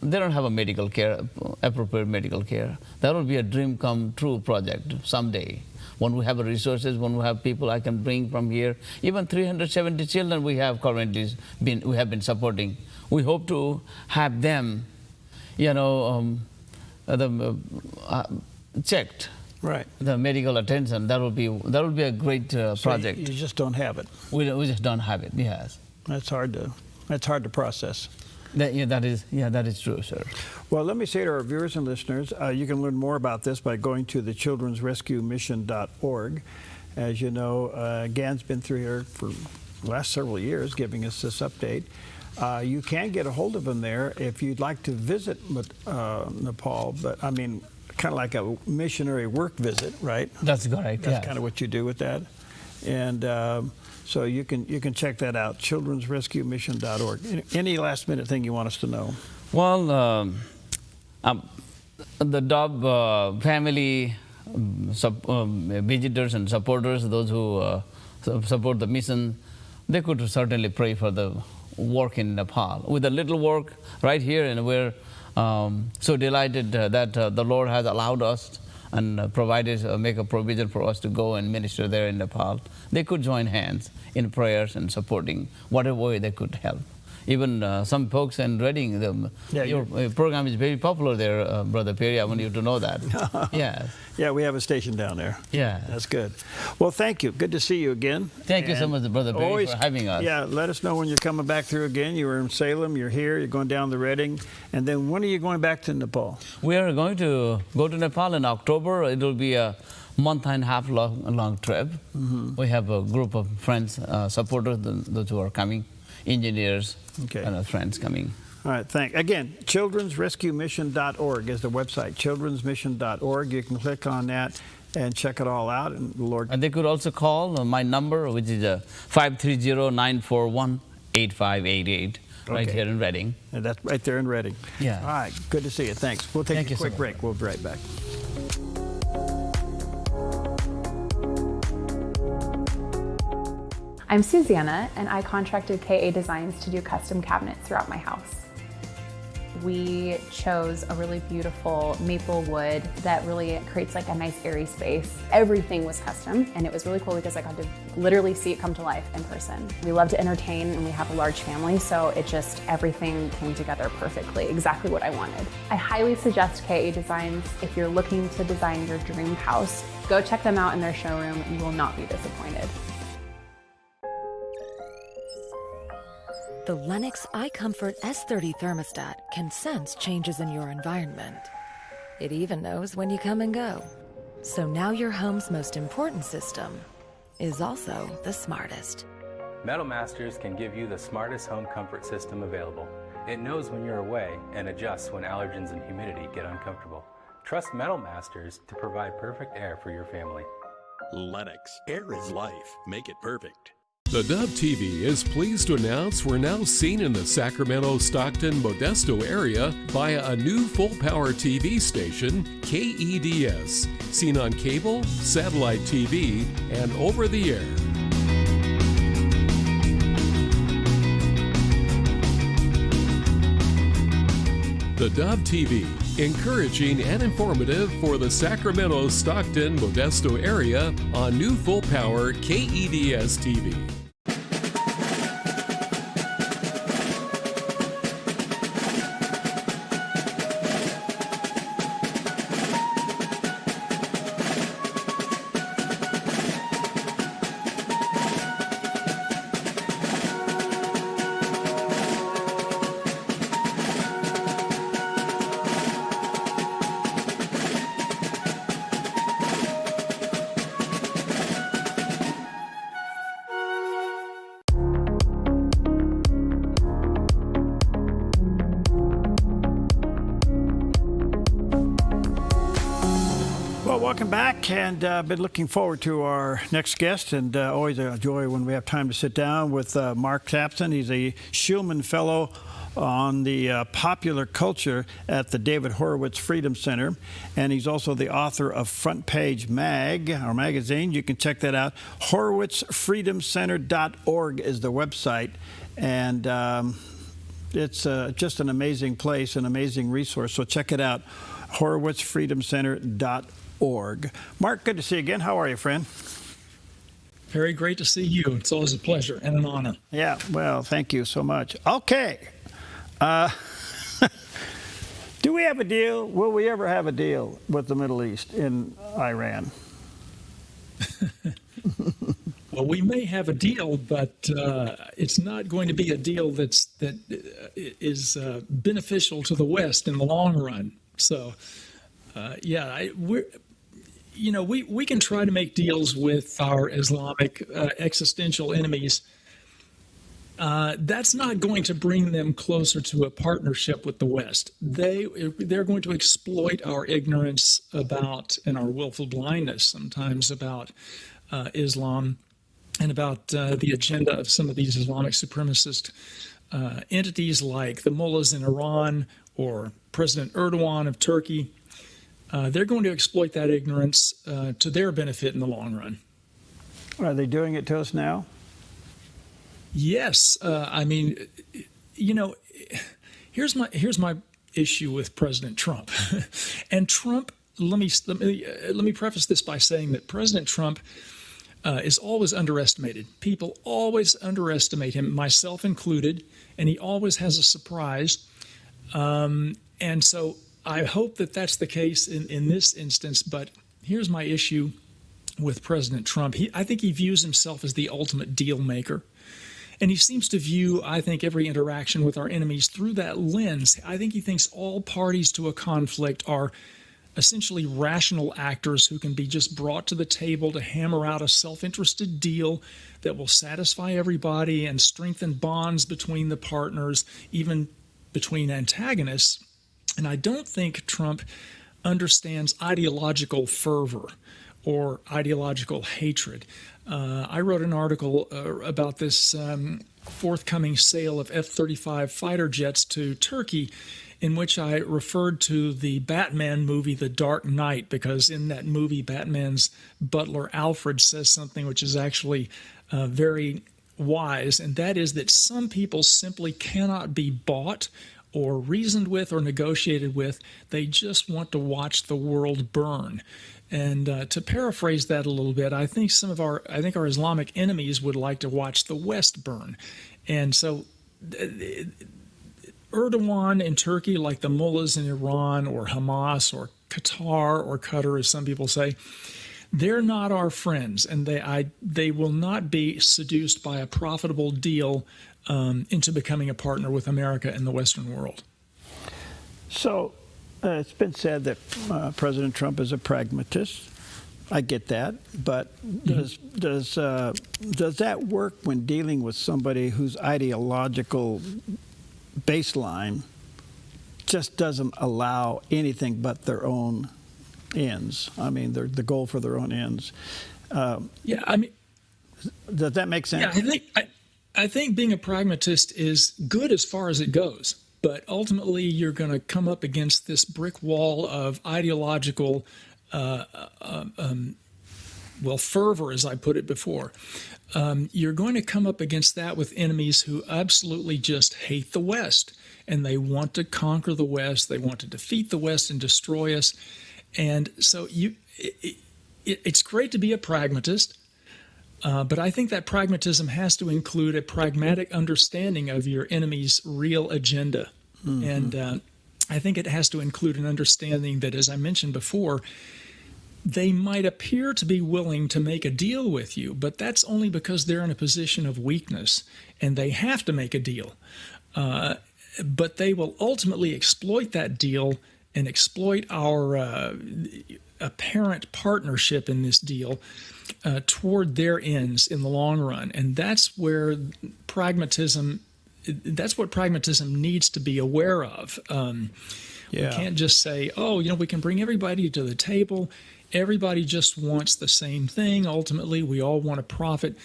don't have a medical care, appropriate medical care. That will be a dream come true project someday. When we have resources, when we have people I can bring from here, even 370 children we have currently we have been supporting. We hope to have them, checked. Right. The medical attention. That will be a great project. You just don't have it. We just don't have it. Yes. That's hard to process. That is true, sir. Well, let me say to our viewers and listeners, you can learn more about this by going to the childrensrescuemission.org. As you know, Gan's been through here for the last several years giving us this update. You can get a hold of him there if you'd like to visit Nepal, but I mean, kind of like a missionary work visit, right? That's correct. That's kind of what you do with that. And so you can check that out, childrensrescuemission.org. Any last minute thing you want us to know? Well, the Dove family visitors and supporters, those who support the mission, they could certainly pray for the work in Nepal. With a little work right here, and we're so delighted that the Lord has allowed us and provided, make a provision for us to go and minister there in Nepal. They could join hands in prayers and supporting whatever way they could help. even some folks in Reading, your program is very popular there, Brother Perry. I want you to know that. Yeah. Yeah, we have a station down there. Yeah. That's good. Well, thank you. Good to see you again. Thank you so much, Brother Perry, for having us. Yeah, let us know when you're coming back through again. You were in Salem, you're here, you're going down to Reading. And then when are you going back to Nepal? We are going to go to Nepal in October. It will be a month and a half long trip. We have a group of friends, supporters, those who are coming, engineers, and friends coming. All right, thanks. Again, childrensrescuemission.org is the website, childrensmission.org. You can click on that and check it all out. And the Lord. And they could also call my number, which is 530-941-8588, right here in Reading. And that's right there in Reading. Yeah. All right, good to see you. Thanks. We'll take a quick break. We'll be right back. I'm Susanna, and I contracted KA Designs to do custom cabinets throughout my house. We chose a really beautiful maple wood that really creates like a nice airy space. Everything was custom, and it was really cool because I got to literally see it come to life in person. We love to entertain, and we have a large family, so it just, everything came together perfectly, exactly what I wanted. I highly suggest KA Designs if you're looking to design your dream house. Go check them out in their showroom. You will not be disappointed. The Lennox iComfort S30 thermostat can sense changes in your environment. It even knows when you come and go. So now your home's most important system is also the smartest. Metal Masters can give you the smartest home comfort system available. It knows when you're away and adjusts when allergens and humidity get uncomfortable. Trust Metal Masters to provide perfect air for your family. Lennox, air is life. Make it perfect. The Dove TV is pleased to announce we're now seen in the Sacramento, Stockton, Modesto area via a new full-power TV station, KEDS, seen on cable, satellite TV, and over the air. The Dove TV, encouraging and informative for the Sacramento, Stockton, Modesto area on new full-power KEDS TV. Welcome back, and been looking forward to our next guest, and always a joy when we have time to sit down with Mark Sampson. He's a Schulman Fellow on the popular culture at the David Horowitz Freedom Center, and he's also the author of Front Page magazine. You can check that out. HorowitzFreedomCenter.org is the website, and it's just an amazing place, an amazing resource. So check it out, HorowitzFreedomCenter.org. Mark, good to see you again. How are you, friend? Very great to see you. It's always a pleasure and an honor. Yeah, well, thank you so much. Okay. Do we have a deal? Will we ever have a deal with the Middle East in Iran? Well, we may have a deal, but it's not going to be a deal that is beneficial to the West in the long run. So, we can try to make deals with our Islamic existential enemies. That's not going to bring them closer to a partnership with the West. They're going to exploit our ignorance about, and our willful blindness sometimes about Islam and about the agenda of some of these Islamic supremacist entities like the mullahs in Iran or President Erdogan of Turkey. They're going to exploit that ignorance to their benefit in the long run. Are they doing it to us now? Yes. Here's my issue with President Trump. And Trump, let me preface this by saying that President Trump is always underestimated. People always underestimate him, myself included, and he always has a surprise. And so I hope that that's the case in this instance. But here's my issue with President Trump. I think he views himself as the ultimate deal maker. And he seems to view, I think, every interaction with our enemies through that lens. I think he thinks all parties to a conflict are essentially rational actors who can be just brought to the table to hammer out a self-interested deal that will satisfy everybody and strengthen bonds between the partners, even between antagonists. And I don't think Trump understands ideological fervor or ideological hatred. I wrote an article about this forthcoming sale of F-35 fighter jets to Turkey, in which I referred to the Batman movie, The Dark Knight, because in that movie, Batman's butler Alfred says something which is actually very wise, and that is that some people simply cannot be bought or reasoned with or negotiated with. They just want to watch the world burn. And to paraphrase that a little bit, I think our Islamic enemies would like to watch the West burn. And so Erdogan in Turkey, like the mullahs in Iran or Hamas or Qatar or Qatar, as some people say, they're not our friends, and they will not be seduced by a profitable deal into becoming a partner with America and the Western world. So it's been said that President Trump is a pragmatist. I get that, but does that work when dealing with somebody whose ideological baseline just doesn't allow anything but their own ends? I mean, the goal for their own ends. Yeah, I mean, does that make sense? Yeah, I think being a pragmatist is good as far as it goes, but ultimately you're going to come up against this brick wall of ideological fervor, as I put it before. You're going to come up against that with enemies who absolutely just hate the West, and they want to conquer the West. They want to defeat the West and destroy us. And so it's great to be a pragmatist, but I think that pragmatism has to include a pragmatic understanding of your enemy's real agenda. Mm-hmm. And I think it has to include an understanding that, as I mentioned before, they might appear to be willing to make a deal with you, but that's only because they're in a position of weakness and they have to make a deal. But they will ultimately exploit that deal and exploit our apparent partnership in this deal toward their ends in the long run. And that's where that's what pragmatism needs to be aware of. We can't just say, we can bring everybody to the table. Everybody just wants the same thing. Ultimately, we all want to profit.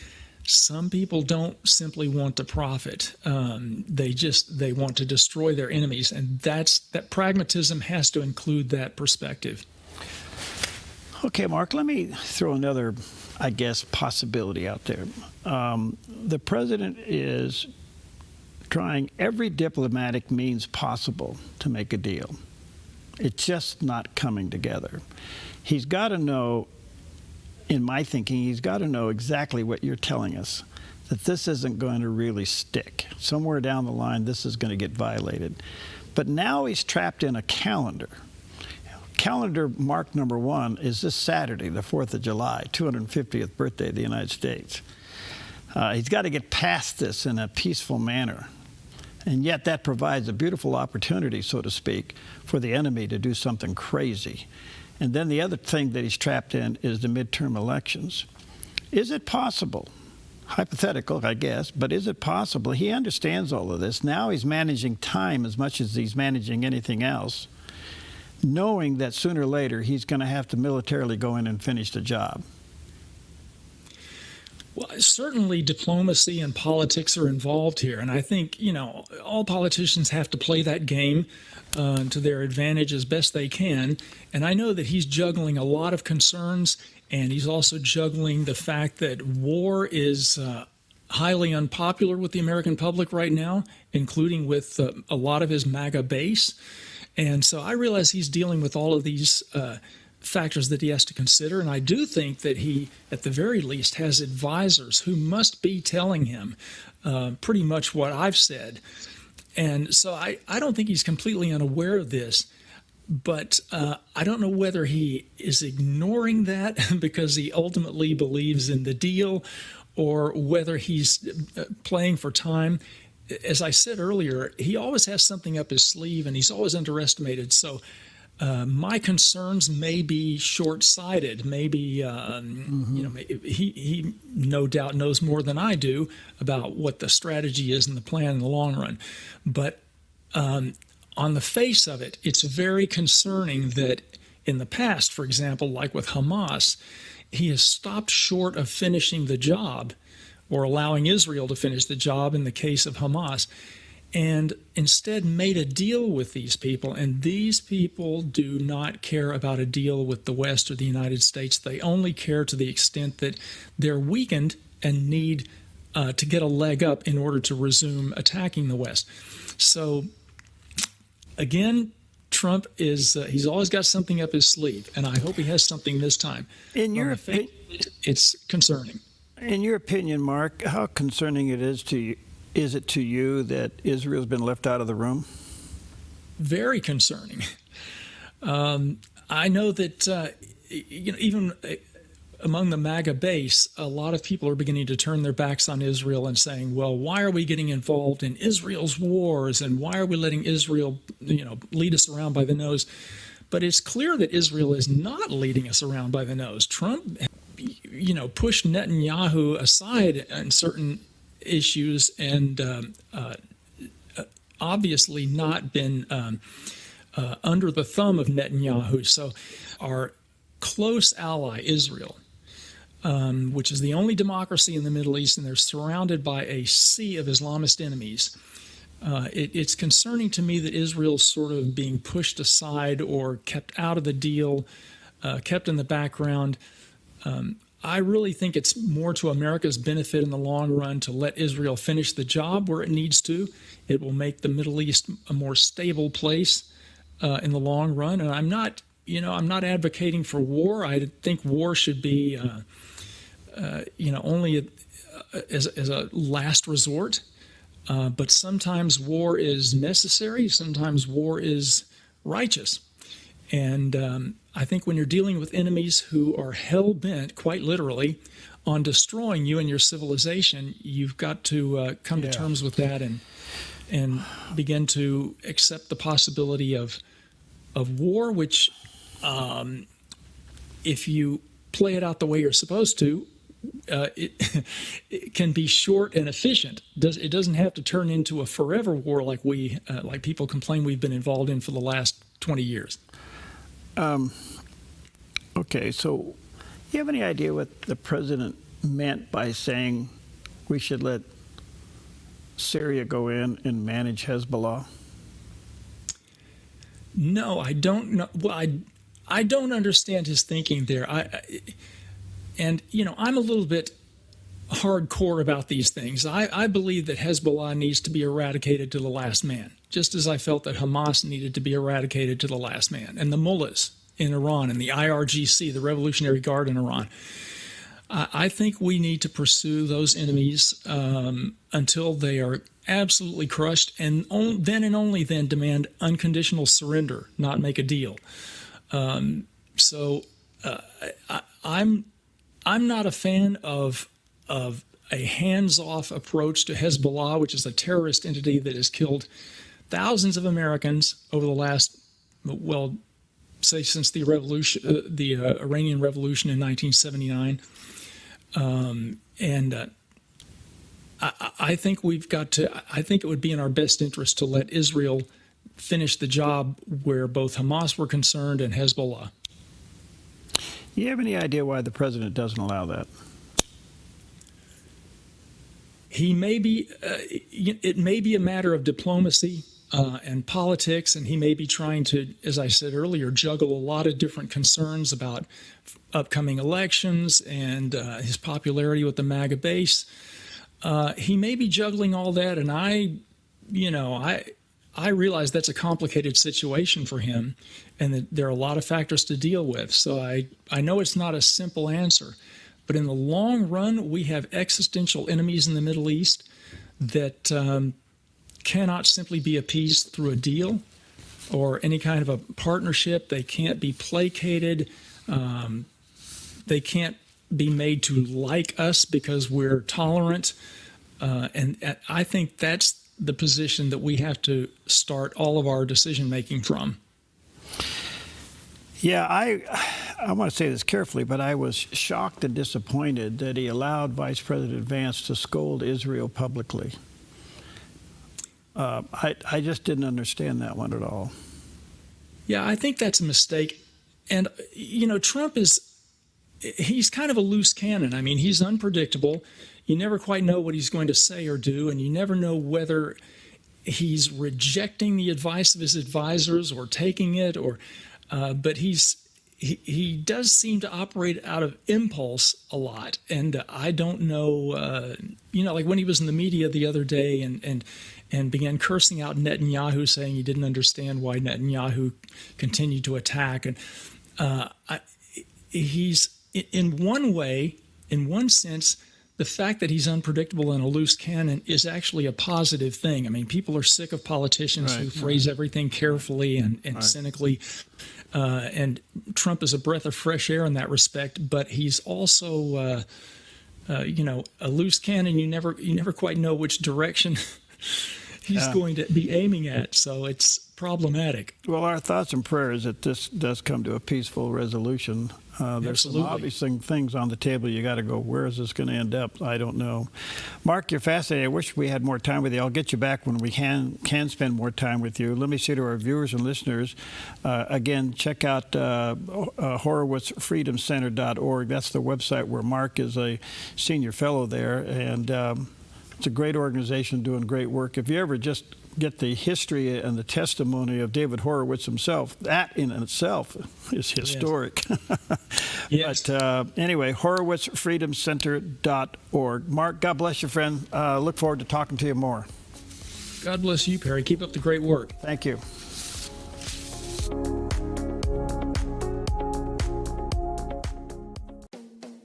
Some people don't simply want to profit. They want to destroy their enemies, and that pragmatism has to include that perspective. Okay, Mark, let me throw another, I guess, possibility out there. The president is trying every diplomatic means possible to make a deal. It's just not coming together. He's got to know, in my thinking, he's got to know exactly what you're telling us, that this isn't going to really stick. Somewhere down the line, this is going to get violated. But now he's trapped in a calendar. Calendar mark number 1 is this Saturday, the 4th of July, 250th birthday of the United States. He's got to get past this in a peaceful manner. And yet that provides a beautiful opportunity, so to speak, for the enemy to do something crazy. And then the other thing that he's trapped in is the midterm elections. Is it possible, hypothetical, I guess, but is it possible? He understands all of this. Now he's managing time as much as he's managing anything else, knowing that sooner or later he's going to have to militarily go in and finish the job. Well, certainly diplomacy and politics are involved here. And I think, all politicians have to play that game to their advantage as best they can. And I know that he's juggling a lot of concerns, and he's also juggling the fact that war is highly unpopular with the American public right now, including with a lot of his MAGA base. And so I realize he's dealing with all of these factors that he has to consider. And I do think that he, at the very least, has advisors who must be telling him pretty much what I've said. And so I don't think he's completely unaware of this. But I don't know whether he is ignoring that because he ultimately believes in the deal, or whether he's playing for time. As I said earlier, he always has something up his sleeve, and he's always underestimated. So my concerns may be short-sighted. Maybe he no doubt knows more than I do about what the strategy is and the plan in the long run. But on the face of it, it's very concerning that in the past, for example, like with Hamas, he has stopped short of finishing the job, or allowing Israel to finish the job in the case of Hamas, and instead made a deal with these people. And these people do not care about a deal with the West or the United States. They only care to the extent that they're weakened and need to get a leg up in order to resume attacking the West. So again, Trump he's always got something up his sleeve, and I hope he has something this time. It's concerning. In your opinion, Mark, how concerning is it to you that Israel's been left out of the room? Very concerning. I know that even among the MAGA base, a lot of people are beginning to turn their backs on Israel and saying, well, why are we getting involved in Israel's wars, and why are we letting Israel, lead us around by the nose? But it's clear that Israel is not leading us around by the nose. Trump, pushed Netanyahu aside on certain issues and obviously not been under the thumb of Netanyahu. So our close ally, Israel, which is the only democracy in the Middle East, and they're surrounded by a sea of Islamist enemies. It's concerning to me that Israel's sort of being pushed aside or kept out of the deal, kept in the background. I really think it's more to America's benefit in the long run to let Israel finish the job where it needs to. It will make the Middle East a more stable place in the long run. And I'm not advocating for war. I think war should be, only as a last resort. But sometimes war is necessary. Sometimes war is righteous. And I think when you're dealing with enemies who are hell-bent, quite literally, on destroying you and your civilization, you've got to come to terms with that and begin to accept the possibility of war, which, if you play it out the way you're supposed to, it can be short and efficient. It doesn't have to turn into a forever war like people complain we've been involved in for the last 20 years. Okay, so you have any idea what the president meant by saying we should let Syria go in and manage Hezbollah? No, I don't know. Well, I don't understand his thinking there. I'm a little bit hardcore about these things. I believe that Hezbollah needs to be eradicated to the last man, just as I felt that Hamas needed to be eradicated to the last man, and the mullahs in Iran and the IRGC, the Revolutionary Guard in Iran. I think we need to pursue those enemies until they are absolutely crushed, and then and only then demand unconditional surrender, not make a deal. I'm not a fan of a hands-off approach to Hezbollah, which is a terrorist entity that has killed thousands of Americans over the last, since the revolution, the Iranian Revolution in 1979. I think we've got to. I think it would be in our best interest to let Israel finish the job where both Hamas were concerned and Hezbollah. You have any idea why the president doesn't allow that? He may be. It may be a matter of diplomacy and politics, and he may be trying to, as I said earlier, juggle a lot of different concerns about upcoming elections and his popularity with the MAGA base. He may be juggling all that, and I realize that's a complicated situation for him, and that there are a lot of factors to deal with. So I know it's not a simple answer, but in the long run, we have existential enemies in the Middle East that cannot simply be appeased through a deal or any kind of a partnership. They can't be placated. They can't be made to like us because we're tolerant. And I think that's the position that we have to start all of our decision making from. Yeah, I want to say this carefully, but I was shocked and disappointed that he allowed Vice President Vance to scold Israel publicly. I just didn't understand that one at all. Yeah, I think that's a mistake. And, Trump he's kind of a loose cannon. I mean, he's unpredictable. You never quite know what he's going to say or do, and you never know whether he's rejecting the advice of his advisors or taking it, but he does seem to operate out of impulse a lot. And I don't know, like when he was in the media the other day and began cursing out Netanyahu, saying he didn't understand why Netanyahu continued to attack. And he's, in one sense, the fact that he's unpredictable and a loose cannon is actually a positive thing. I mean, people are sick of politicians who phrase everything carefully and cynically. And Trump is a breath of fresh air in that respect, but he's also, a loose cannon. You never quite know which direction he's going to be aiming at. So it's problematic. Well, our thoughts and prayers that this does come to a peaceful resolution. There's some obvious things on the table. You got to go, where is this going to end up? I don't know. Mark, you're fascinating. I wish we had more time with you. I'll get you back when we can spend more time with you. Let me say to our viewers and listeners, again, check out HorowitzFreedomCenter.org. That's the website where Mark is a senior fellow there. And it's a great organization doing great work. If you ever just get the history and the testimony of David Horowitz himself, that in itself is historic. Yes. But anyway, HorowitzFreedomCenter.org. Mark, God bless you, friend. Look forward to talking to you more. God bless you, Perry. Keep up the great work. Thank you.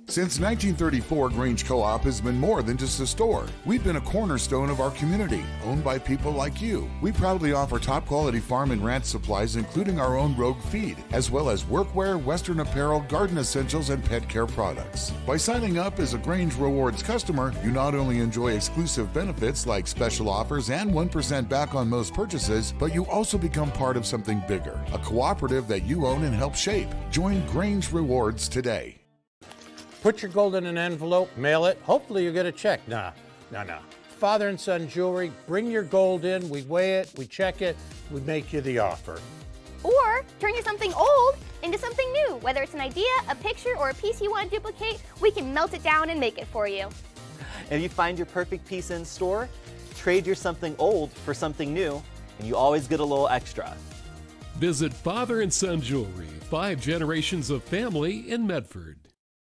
Since 1934, Grange Co-op has been more than just a store. We've been a cornerstone of our community, owned by people like you. We proudly offer top-quality farm and ranch supplies, including our own Rogue feed, as well as workwear, Western apparel, garden essentials, and pet care products. By signing up as a Grange Rewards customer, you not only enjoy exclusive benefits like special offers and 1% back on most purchases, but you also become part of something bigger, a cooperative that you own and help shape. Join Grange Rewards today. Put your gold in an envelope, mail it. Hopefully you get a check. No. Father and son jewelry, bring your gold in, we weigh it, we check it, we make you the offer. Or turn your something old into something new. Whether it's an idea, a picture, or a piece you want to duplicate, we can melt it down and make it for you. If you find your perfect piece in store, trade your something old for something new, and you always get a little extra. Visit Father and Son Jewelry, 5 generations of family in Medford.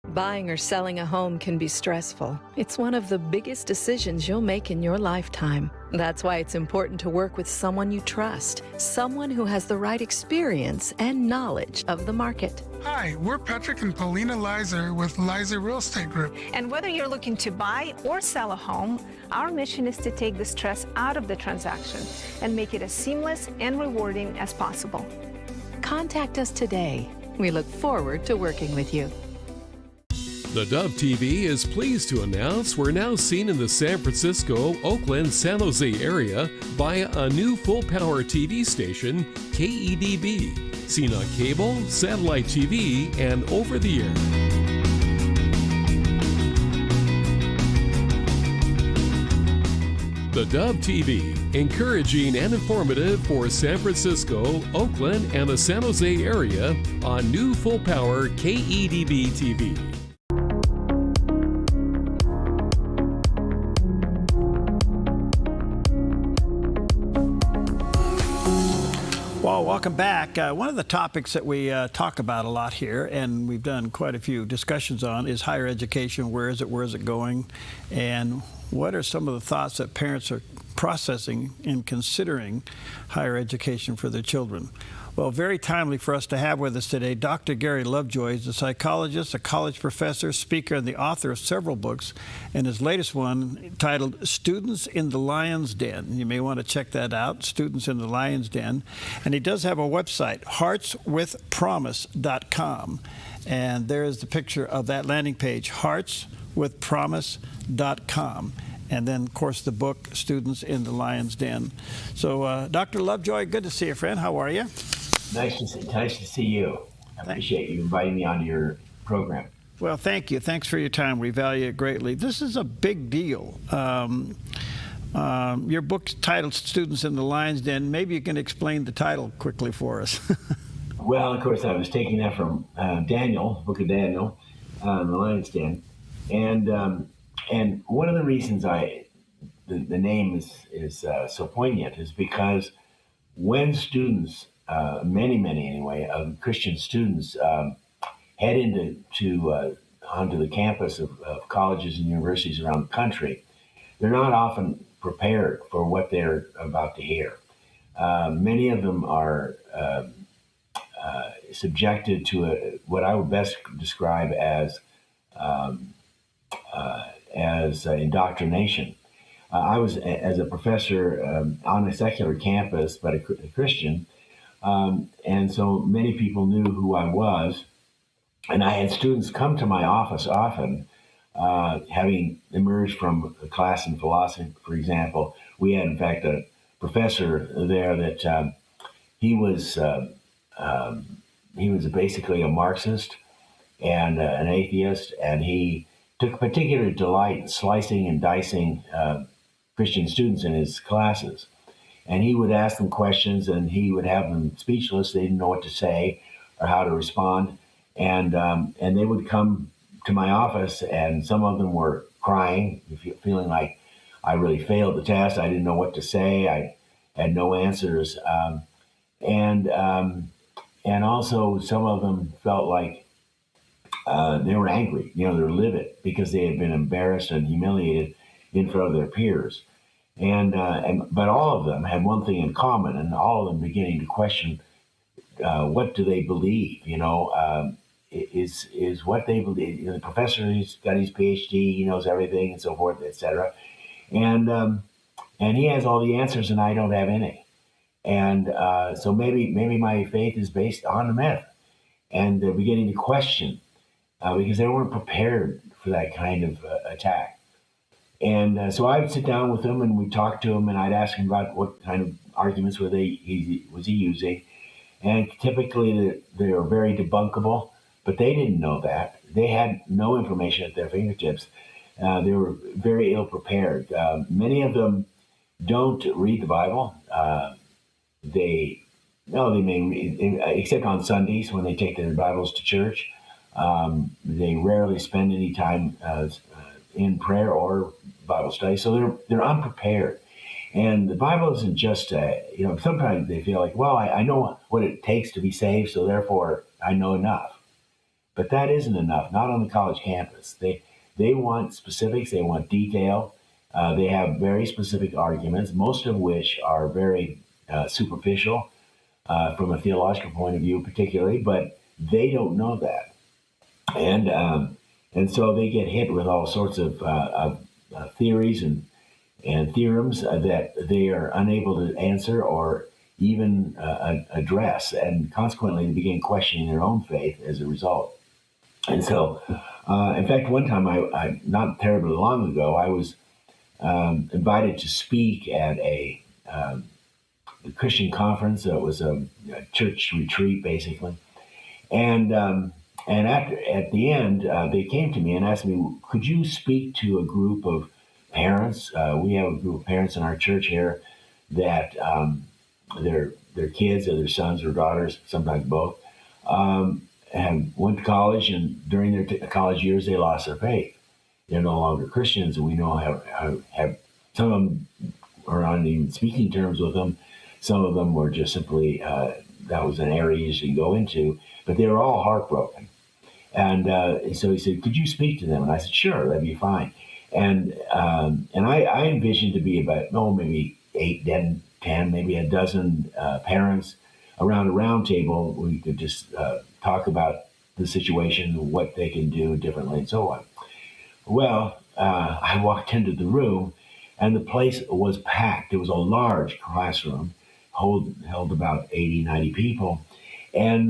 Buying or selling a home can be stressful. It's one of the biggest decisions you'll make in your lifetime. That's why it's important to work with someone you trust, someone who has the right experience and knowledge of the market. Hi, we're Patrick and Paulina Leiser with Leiser Real Estate Group. And whether you're looking to buy or sell a home, our mission is to take the stress out of the transaction and make it as seamless and rewarding as possible. Contact us today. We look forward to working with you. The Dove TV is pleased to announce we're now seen in the San Francisco, Oakland, San Jose area via a new full-power TV station, KEDB, seen on cable, satellite TV, and over the air. The Dove TV, encouraging and informative for San Francisco, Oakland, and the San Jose area on new full-power KEDB TV. Well, welcome back. One of the topics that we talk about a lot here, and we've done quite a few discussions on, is higher education. Where is it going? And what are some of the thoughts that parents are processing in considering higher education for their children? Well, very timely for us to have with us today Dr. Gary Lovejoy is a psychologist, a college professor, speaker, and the author of several books, and his latest one titled Students in the Lion's Den. You may want to check that out, Students in the Lion's Den. And he does have a website, heartswithpromise.com. And there is the picture of that landing page, heartswithpromise.com. And then, of course, the book, Students in the Lion's Den. So, Dr. Lovejoy, good to see you, friend. How are you? Nice to see you. I appreciate you inviting me onto your program. Well, thank you. Thanks for your time. We value it greatly. This is a big deal. Your book's titled Students in the Lion's Den. Maybe you can explain the title quickly for us. Well, of course, I was taking that from Daniel, Book of Daniel, the Lion's Den. And one of the reasons the name is so poignant is because when students, many anyway, Christian students head onto the campus of colleges and universities around the country, they're not often prepared for what they're about to hear. Many of them are subjected to what I would best describe as indoctrination. I was, as a professor on a secular campus, but a Christian, and so many people knew who I was. And I had students come to my office often, having emerged from a class in philosophy, for example. We had, in fact, a professor there that he was basically a Marxist and an atheist, and he took particular delight in slicing and dicing Christian students in his classes. And he would ask them questions, and he would have them speechless. They didn't know what to say or how to respond. And they would come to my office, and some of them were crying, feeling like I really failed the test. I didn't know what to say. I had no answers. And also some of them felt like they were angry. They were livid because they had been embarrassed and humiliated in front of their peers. But all of them had one thing in common, and all of them beginning to question what do they believe. Is what they believe. The professor, he's got his PhD, he knows everything, and so forth, etc. And he has all the answers, and I don't have any. And so maybe my faith is based on a myth, and they're beginning to question because they weren't prepared for that kind of attack. And so I would sit down with them, and we'd talk to him, and I'd ask him about what kind of arguments was he using. And typically they were very debunkable, but they didn't know that. They had no information at their fingertips. They were very ill prepared. Many of them don't read the Bible. They may read, except on Sundays when they take their Bibles to church. They rarely spend any time in prayer or Bible study, so they're unprepared. And the Bible isn't just sometimes they feel like, well, I know what it takes to be saved, so therefore I know enough. But that isn't enough, not on the college campus. They want specifics, they want detail. They have very specific arguments, most of which are very superficial from a theological point of view particularly, but they don't know that. And so they get hit with all sorts of theories and theorems that they are unable to answer or even address, and consequently they begin questioning their own faith as a result. And so, in fact, one time, I not terribly long ago, I was invited to speak at a Christian conference. It was a church retreat, basically, and at the end, they came to me and asked me, "Could you speak to a group of parents? We have a group of parents in our church here that their kids or their sons or daughters, sometimes both, and went to college, and during their college years they lost their faith. They're no longer Christians, and we know have some of them are on even speaking terms with them. Some of them were just simply that was an area you should go into, but they were all heartbroken. And so he said, "Could you speak to them?" And I said, "Sure, that'd be fine." And I envisioned to be about maybe 8, 10, maybe a dozen parents around a round table. We could just talk about the situation, what they can do differently, and so on. Well, I walked into the room, and the place was packed. It was a large classroom, held about 80, 90 people, and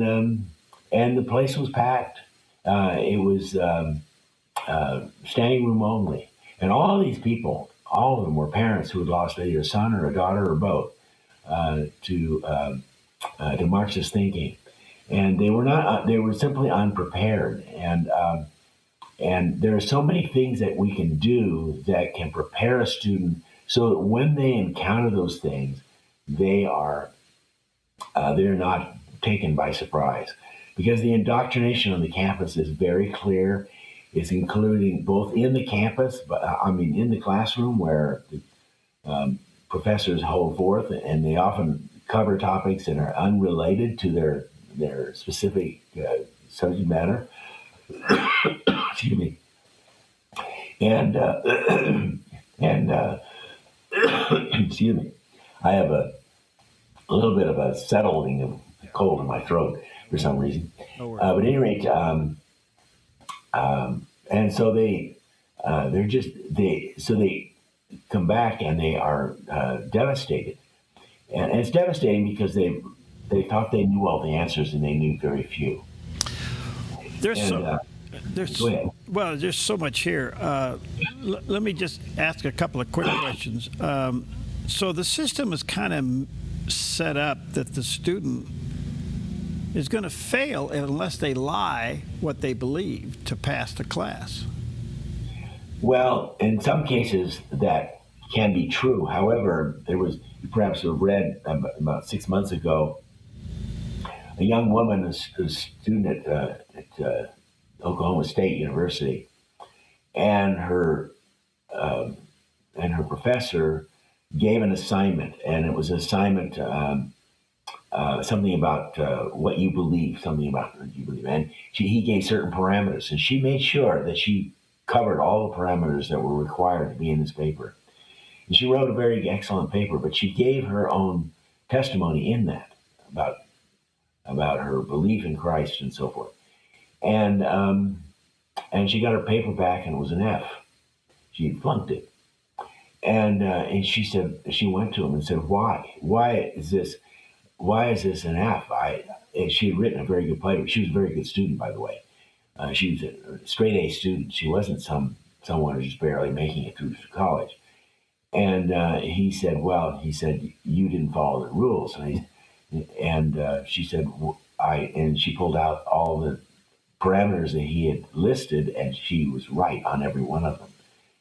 the place was packed. It was standing room only, and all these people, all of them were parents who had lost either a son or a daughter or both to Marxist thinking, and they were not. They were simply unprepared, and there are so many things that we can do that can prepare a student so that when they encounter those things, they're not taken by surprise. Because the indoctrination on the campus is very clear. It's including both in the campus, in the classroom where the professors hold forth, and they often cover topics that are unrelated to their specific subject matter. Excuse me. And excuse me. I have a little bit of a settling of cold in my throat for some reason. But at any rate, and so they come back and they are devastated, and it's devastating because they thought they knew all the answers and they knew very few. There's so much here. Let me just ask a couple of quick questions. So the system is kind of set up that the student is going to fail unless they lie what they believe to pass the class. Well, in some cases that can be true. However, you perhaps have read about 6 months ago, a young woman, a student at Oklahoma State University, and her professor gave an assignment, and it was an assignment something about what you believe, and he gave certain parameters, and she made sure that she covered all the parameters that were required to be in this paper. And she wrote a very excellent paper, but she gave her own testimony in that about her belief in Christ and so forth. And she got her paper back, and it was an F. She flunked it. And she said, she went to him and said, "Why? Why is this an F?" She had written a very good paper. She was a very good student, by the way. She was a straight A student. She wasn't someone who's just barely making it through college. And he said, "You didn't follow the rules." And she said, and she pulled out all the parameters that he had listed, and she was right on every one of them.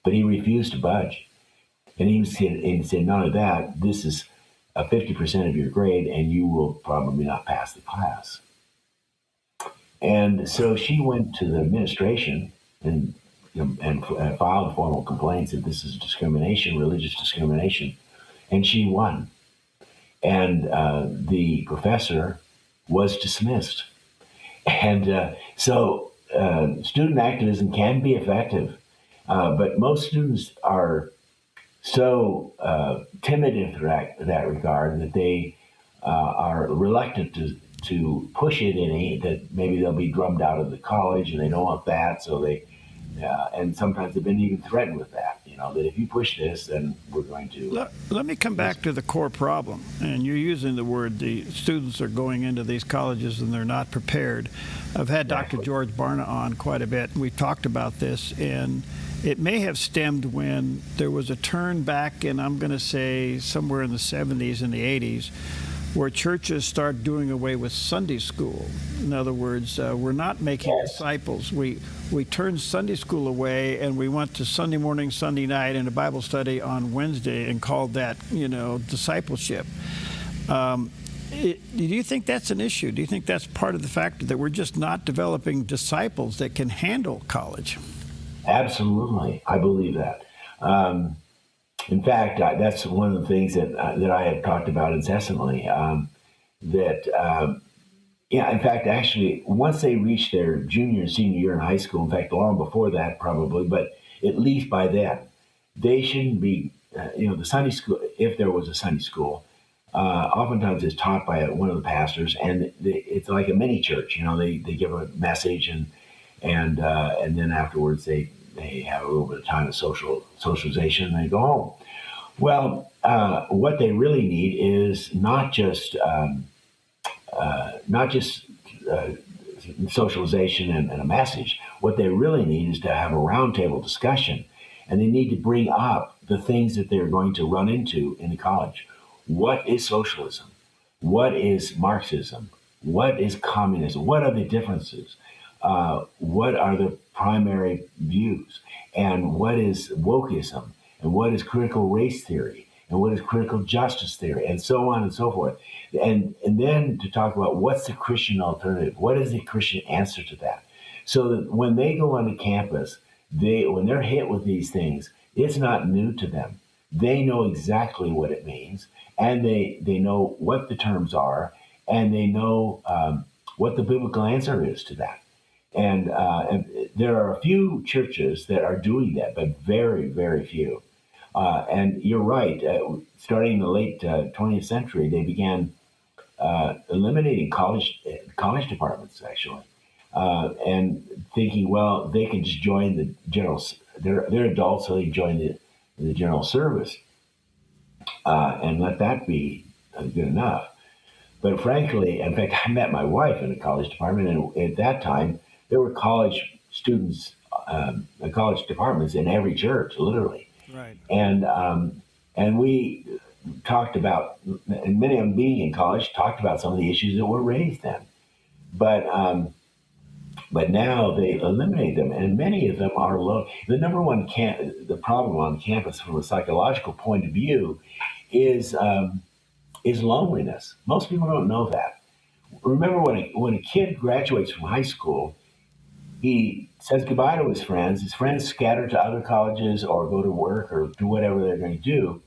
But he refused to budge. And he said, "None of that. This is 50% of your grade, and you will probably not pass the class." And so she went to the administration and filed a formal complaint that this is discrimination, religious discrimination, and she won. And the professor was dismissed. And so student activism can be effective, but most students are so timid in that regard that they are reluctant to push it that maybe they'll be drummed out of the college, and they don't want that. So they, and sometimes they've been even threatened with that, that if you push this, then we're going to. Let me come back to the core problem. And you're using the word the students are going into these colleges and they're not prepared. I've had Dr. George Barna on quite a bit, and we've talked about this. And it may have stemmed when there was a turn back in, I'm going to say, somewhere in the 70s and the 80s, where churches start doing away with Sunday school. In other words, we're not making disciples. We turned Sunday school away, and we went to Sunday morning, Sunday night, and a Bible study on Wednesday, and called that, discipleship. Do you think that's an issue? Do you think that's part of the factor that we're just not developing disciples that can handle college? Absolutely, I believe that. In fact, that's one of the things that I have talked about incessantly. In fact, actually, once they reach their junior and senior year in high school, in fact, long before that probably, but at least by then. They shouldn't be, the Sunday school, if there was a Sunday school, oftentimes it's taught by one of the pastors, and it's like a mini church. They give a message, and then afterwards they have a little bit of time of socialization, and they go home. Well, what they really need is not just socialization and a message. What they really need is to have a roundtable discussion, and they need to bring up the things that they're going to run into in the college. What is socialism? What is Marxism? What is communism? What are the differences? What are the primary views? And what is wokeism? And what is critical race theory? And what is critical justice theory? And so on and so forth. And then to talk about what's the Christian alternative? What is the Christian answer to that? So that when they go onto campus, when they're hit with these things, it's not new to them. They know exactly what it means, and they know what the terms are, and they know what the biblical answer is to that. And there are a few churches that are doing that, but very, very few. And you're right. Starting in the late 20th century, they began eliminating college departments, actually, and thinking, well, they can just join the general. They're adults, so they join the general service, and let that be good enough. But frankly, in fact, I met my wife in the college department, and at that time, there were college students, college departments in every church, literally. Right. And we talked about, and many of them being in college, talked about some of the issues that were raised then. But now they eliminate them, and many of them are low. The number one the problem on campus from a psychological point of view is loneliness. Most people don't know that. Remember, when a kid graduates from high school, he says goodbye to his friends. His friends scatter to other colleges or go to work or do whatever they're going to do.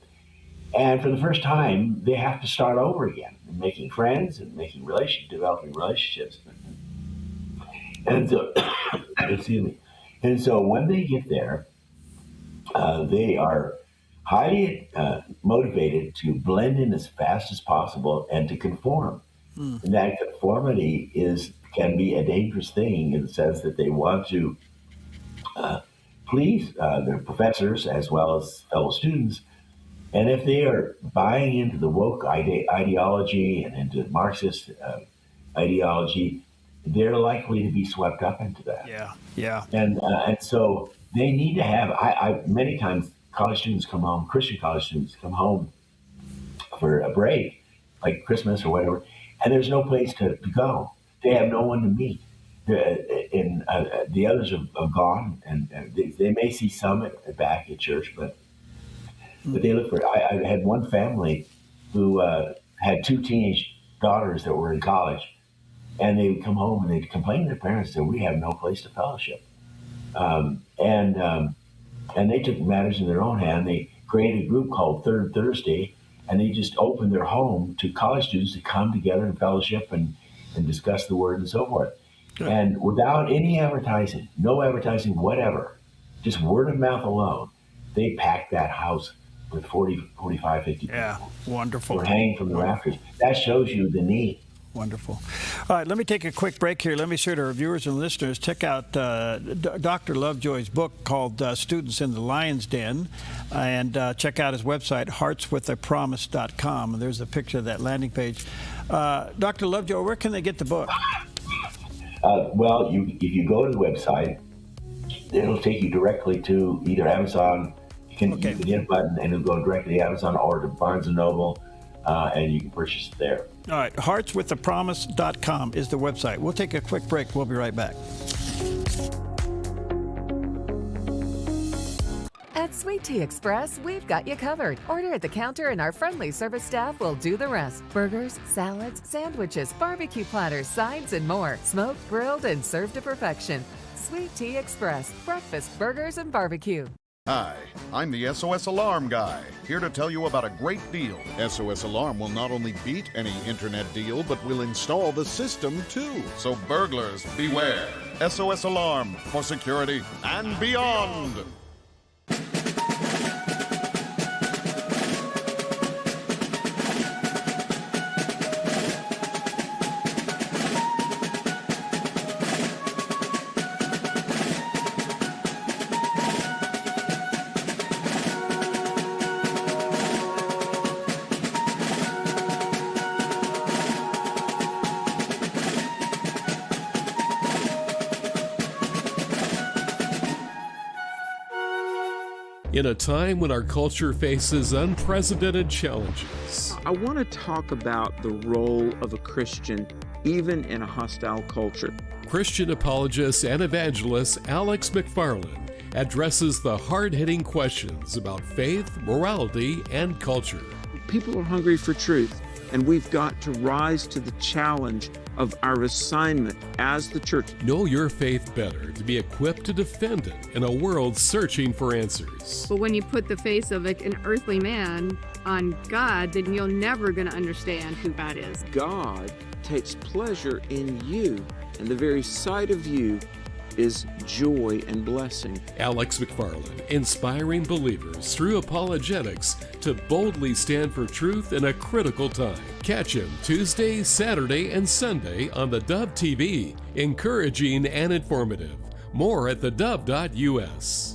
And for the first time, they have to start over again, making friends and developing relationships. And so, excuse me. And so when they get there, they are highly motivated to blend in as fast as possible and to conform. And that conformity can be a dangerous thing in the sense that they want to please their professors as well as fellow students. And if they are buying into the woke ideology and into Marxist ideology, they're likely to be swept up into that. Yeah. And so they need to have, many times Christian college students come home for a break, like Christmas or whatever, and there's no place to go. They have no one to meet. The others have gone, and they may see some back at church, but they look for. I had one family who had two teenage daughters that were in college, and they would come home and they'd complain to their parents that we have no place to fellowship, and they took matters in their own hand. They created a group called Third Thursday, and they just opened their home to college students to come together and fellowship and discuss the word and so forth. Good. And without any advertising, no advertising whatever, just word of mouth alone, they packed that house with 40, 45, 50 people. Yeah, wonderful. Were hanging from the rafters. That shows you the need. Wonderful. All right, let me take a quick break here. Let me share to our viewers and listeners, check out Dr. Lovejoy's book called Students in the Lion's Den, and check out his website, heartswithapromise.com. And there's a picture of that landing page. Dr. Lovejoy, where can they get the book? Well, if you go to the website, it'll take you directly to either Amazon. You can hit a button and it'll go directly to Amazon or to Barnes & Noble, and you can purchase it there. All right, heartswithapromise.com is the website. We'll take a quick break. We'll be right back. At Sweet Tea Express, we've got you covered. Order at the counter and our friendly service staff will do the rest. Burgers, salads, sandwiches, barbecue platters, sides, and more. Smoked, grilled, and served to perfection. Sweet Tea Express. Breakfast, burgers, and barbecue. Hi, I'm the SOS Alarm guy, here to tell you about a great deal. SOS Alarm will not only beat any internet deal, but will install the system too. So burglars, beware. SOS Alarm for security and beyond. in a time when our culture faces unprecedented challenges. I want to talk about the role of a Christian even in a hostile culture. Christian apologist and evangelist Alex McFarland addresses the hard-hitting questions about faith, morality, and culture. People are hungry for truth, and we've got to rise to the challenge of our assignment as the church. Know your faith better to be equipped to defend it in a world searching for answers. But when you put the face of like an earthly man on God, then you're never going to understand who God is. God takes pleasure in you, and the very sight of you is joy and blessing. Alex McFarland, inspiring believers through apologetics to boldly stand for truth in a critical time. Catch him Tuesday, Saturday, and Sunday on theDove TV, encouraging and informative. More at theDove.us.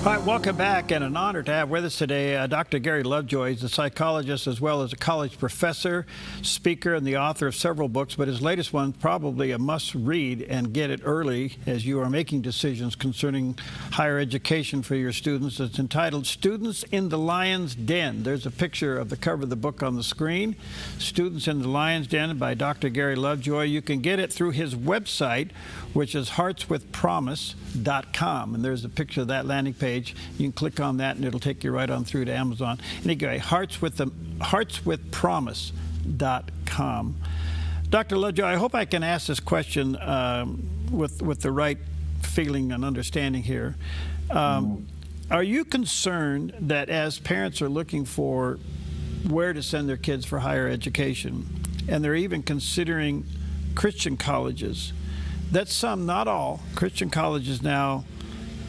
All right, welcome back, and an honor to have with us today Dr. Gary Lovejoy. He's a psychologist as well as a college professor, speaker, and the author of several books, but his latest one, probably a must-read and get it early as you are making decisions concerning higher education for your students. It's entitled Students in the Lion's Den. There's a picture of the cover of the book on the screen. Students in the Lion's Den by Dr. Gary Lovejoy. You can get it through his website, which is heartswithpromise.com, and there's a picture of that landing page. You can click on that and it'll take you right on through to Amazon. Anyway, heartswithpromise.com. Dr. Lovejoy, I hope I can ask this question with the right feeling and understanding here. Are you concerned that as parents are looking for where to send their kids for higher education, and they're even considering Christian colleges, that some, not all, Christian colleges now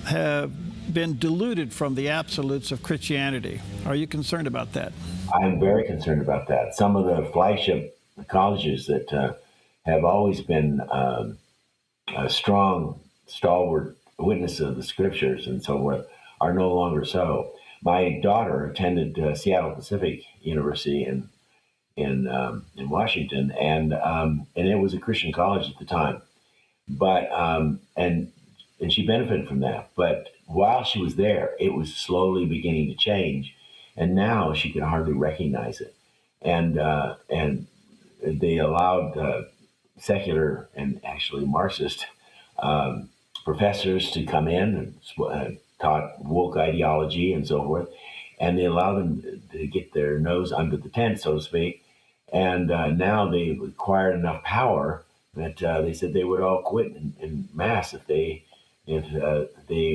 have been diluted from the absolutes of Christianity? Are you concerned about that? I'm very concerned about that. Some of the flagship colleges that have always been a strong, stalwart witness of the scriptures and so forth are no longer so. My daughter attended Seattle Pacific University in Washington, and it was a Christian college at the time. But and she benefited from that. But while she was there, it was slowly beginning to change, and now she can hardly recognize it. And they allowed secular and actually Marxist professors to come in and taught woke ideology and so forth, and they allowed them to get their nose under the tent, so to speak. And now they've acquired enough power that they said they would all quit in mass if they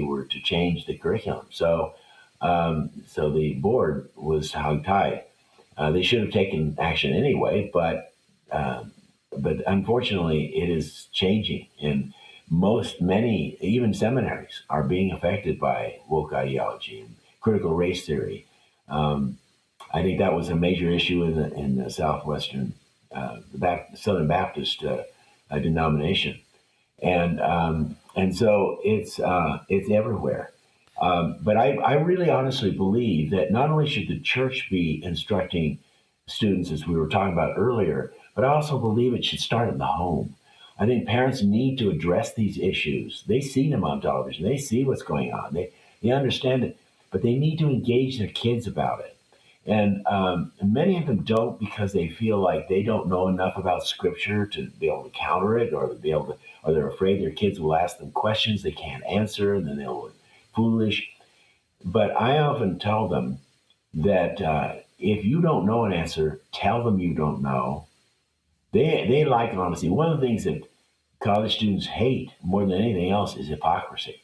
were to change the curriculum. So the board was hogtied. They should have taken action anyway, but unfortunately it is changing, and many, even seminaries are being affected by woke ideology and critical race theory. I think that was a major issue in the Southwestern, Southern Baptist denomination. And so it's everywhere. But I really honestly believe that not only should the church be instructing students, as we were talking about earlier, but I also believe it should start in the home. I think parents need to address these issues. They see them on television. They see what's going on. They understand it, but they need to engage their kids about it. And many of them don't, because they feel like they don't know enough about Scripture to be able to counter it, or they're afraid their kids will ask them questions they can't answer, and then they'll look foolish. But I often tell them that if you don't know an answer, tell them you don't know. They like honesty. One of the things that college students hate more than anything else is hypocrisy,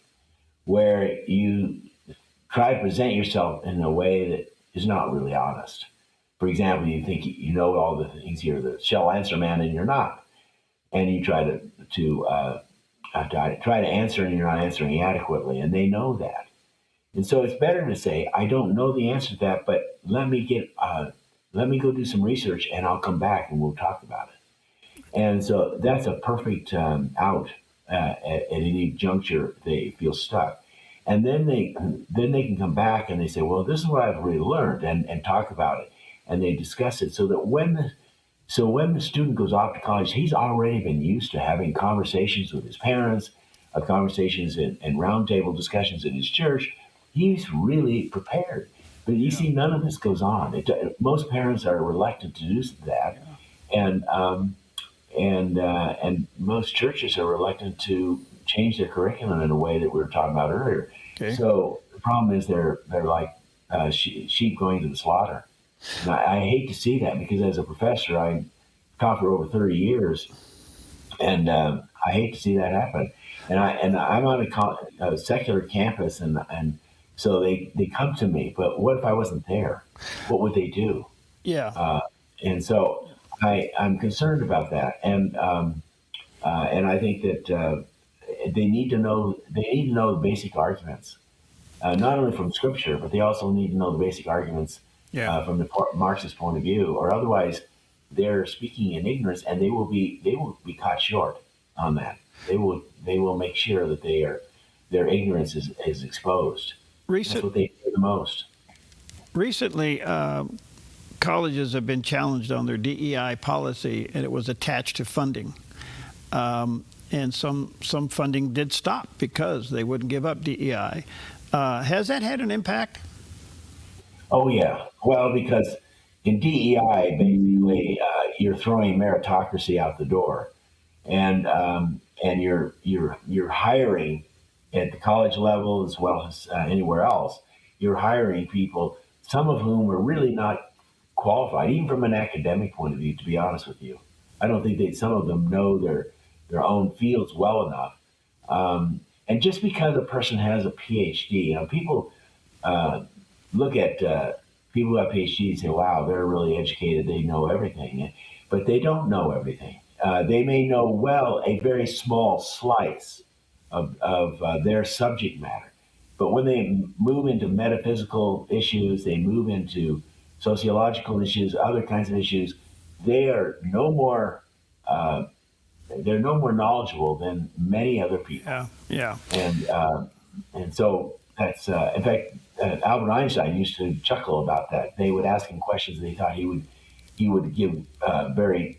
where you try to present yourself in a way that is not really honest. For example, you think you know all the things, you're the shell answer man, and you're not. And you try to answer, and you're not answering adequately, and they know that. And so it's better to say, I don't know the answer to that, but let me go do some research, and I'll come back and we'll talk about it. And so that's a perfect out at any juncture they feel stuck. And then they can come back and they say, well, this is what I've really learned, and talk about it. And they discuss it, so that when So when the student goes off to college, he's already been used to having conversations with his parents, conversations and roundtable discussions in his church. He's really prepared. But you see, none of this goes on. Most parents are reluctant to do that, and most churches are reluctant to change their curriculum in a way that we were talking about earlier. Okay. So the problem is they're like sheep going to the slaughter. And I hate to see that, because as a professor, I taught for over 30 years, and I hate to see that happen. And I'm on a secular campus, and so they come to me. But what if I wasn't there? What would they do? Yeah. And so I'm concerned about that, and I think that they need to know the basic arguments, not only from Scripture, but they also need to know the basic arguments from the Marxist point of view, or otherwise they're speaking in ignorance, and they will be caught short on that. They will make sure that their ignorance is exposed. That's what they do the most. Recently, colleges have been challenged on their DEI policy, and it was attached to funding. And some funding did stop because they wouldn't give up DEI. Has that had an impact? Oh yeah. Well, because in DEI, basically, you're throwing meritocracy out the door, and you're hiring at the college level as well as anywhere else. You're hiring people, some of whom are really not qualified, even from an academic point of view. To be honest with you, I don't think some of them know their own fields well enough. And just because a person has a PhD, people look at people who have PhDs and say, "Wow, they're really educated. They know everything," but they don't know everything. They may know a very small slice of their subject matter, but when they move into metaphysical issues, they move into sociological issues, other kinds of issues, they are no more knowledgeable than many other people. Yeah. And so that's in fact, Albert Einstein used to chuckle about that. They would ask him questions, and they thought he would give very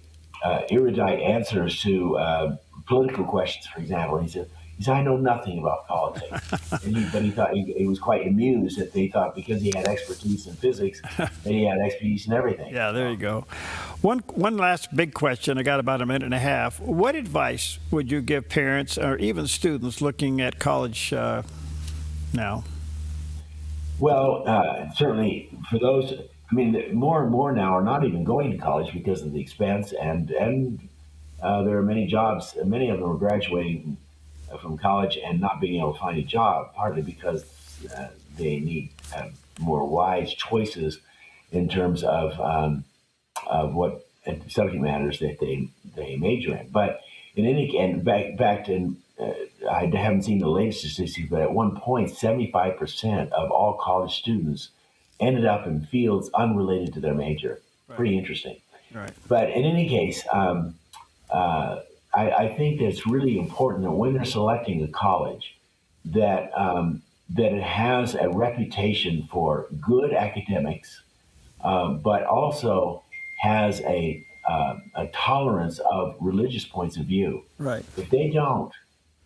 erudite answers to political questions, for example. He said, "I know nothing about politics," but he thought he was quite amused that they thought because he had expertise in physics that he had expertise in everything. Yeah, there you go. One last big question. I got about a minute and a half. What advice would you give parents or even students looking at college now? Well, certainly for those, more and more now are not even going to college because of the expense, and there are many jobs. Many of them are graduating from college and not being able to find a job, partly because they need more wise choices in terms of what subject matters that they major in. But in any case, back to I haven't seen the latest statistics, but at one point, 75% of all college students ended up in fields unrelated to their major. Right. Pretty interesting. Right. But in any case, I think that it's really important that when they're selecting a college, that it has a reputation for good academics, but also has a tolerance of religious points of view. Right. If they don't,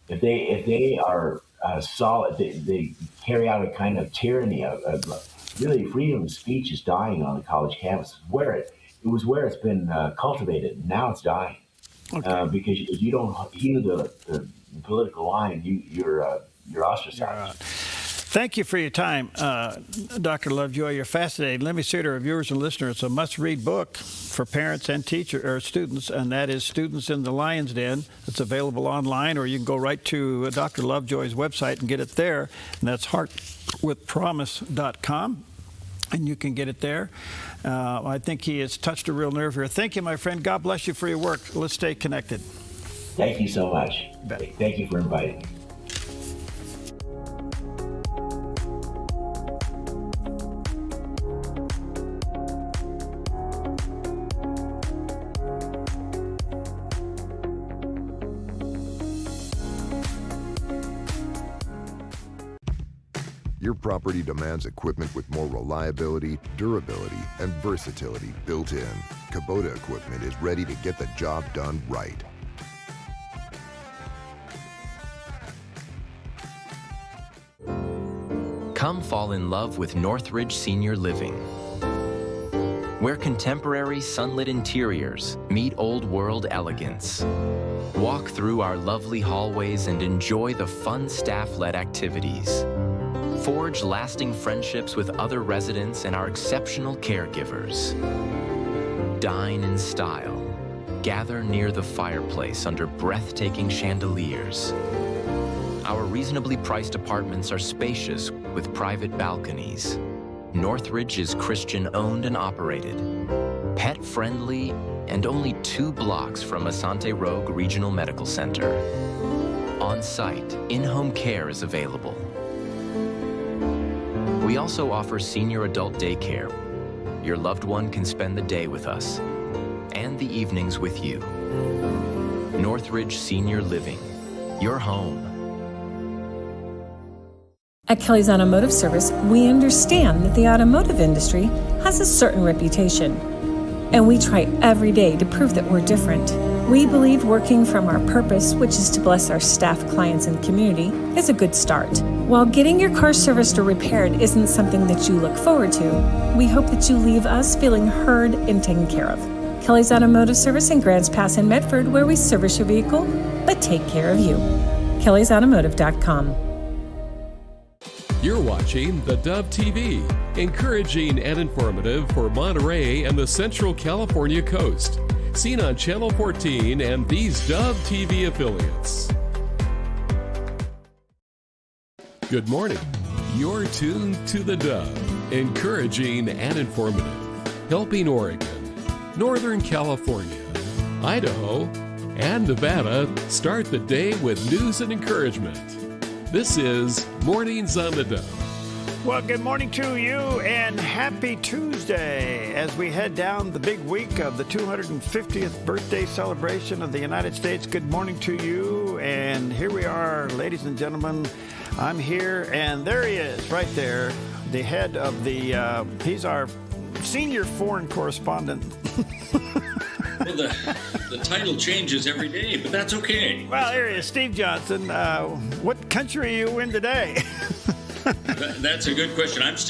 if they are solid, they carry out a kind of tyranny of really freedom of speech is dying on the college campus. It was where it's been cultivated. Now it's dying. Okay. Because if you don't hew the political line, you're ostracized. Thank you for your time, Dr. Lovejoy. You're fascinating. Let me say to our viewers and listeners, it's a must-read book for parents and teachers or students, and that is Students in the Lion's Den. It's available online, or you can go right to Dr. Lovejoy's website and get it there, and that's heartwithpromise.com. And you can get it there. I think he has touched a real nerve here. Thank you, my friend. God bless you for your work. Let's stay connected. Thank you so much. Thank you for inviting me. your property demands equipment with more reliability, durability, and versatility built in, Kubota equipment is ready to get the job done right. Come fall in love with Northridge Senior Living, where contemporary sunlit interiors meet old world elegance. Walk through our lovely hallways and enjoy the fun staff-led activities. Forge lasting friendships with other residents and our exceptional caregivers. Dine in style. Gather near the fireplace under breathtaking chandeliers. Our reasonably priced apartments are spacious with private balconies. Northridge is Christian-owned and operated, pet-friendly, and only 2 blocks from Asante Rogue Regional Medical Center. On-site, in-home care is available. We also offer senior adult daycare. Your loved one can spend the day with us, and the evenings with you. Northridge Senior Living, your home. At Kelly's Automotive Service, we understand that the automotive industry has a certain reputation, and we try every day to prove that we're different. We believe working from our purpose, which is to bless our staff, clients, and community, is a good start. While getting your car serviced or repaired isn't something that you look forward to, we hope that you leave us feeling heard and taken care of. Kelly's Automotive Service in Grants Pass and Medford, where we service your vehicle, but take care of you. KellysAutomotive.com. You're watching theDove TV, encouraging and informative for Monterey and the Central California coast. Seen on Channel 14 and these Dove TV affiliates. Good morning. You're tuned to theDove, encouraging and informative, helping Oregon, Northern California, Idaho, and Nevada start the day with news and encouragement. This is Mornings on the Dove. Well, good morning to you and happy Tuesday as we head down the big week of the 250th birthday celebration of the United States. Good morning to you, and here we are, ladies and gentlemen. I'm here, and there he is, right there, the head of the, he's our senior foreign correspondent. Well, the title changes every day, but that's okay. Well, here he is, Steve Johnson. What country are you in today? That's a good question. I'm still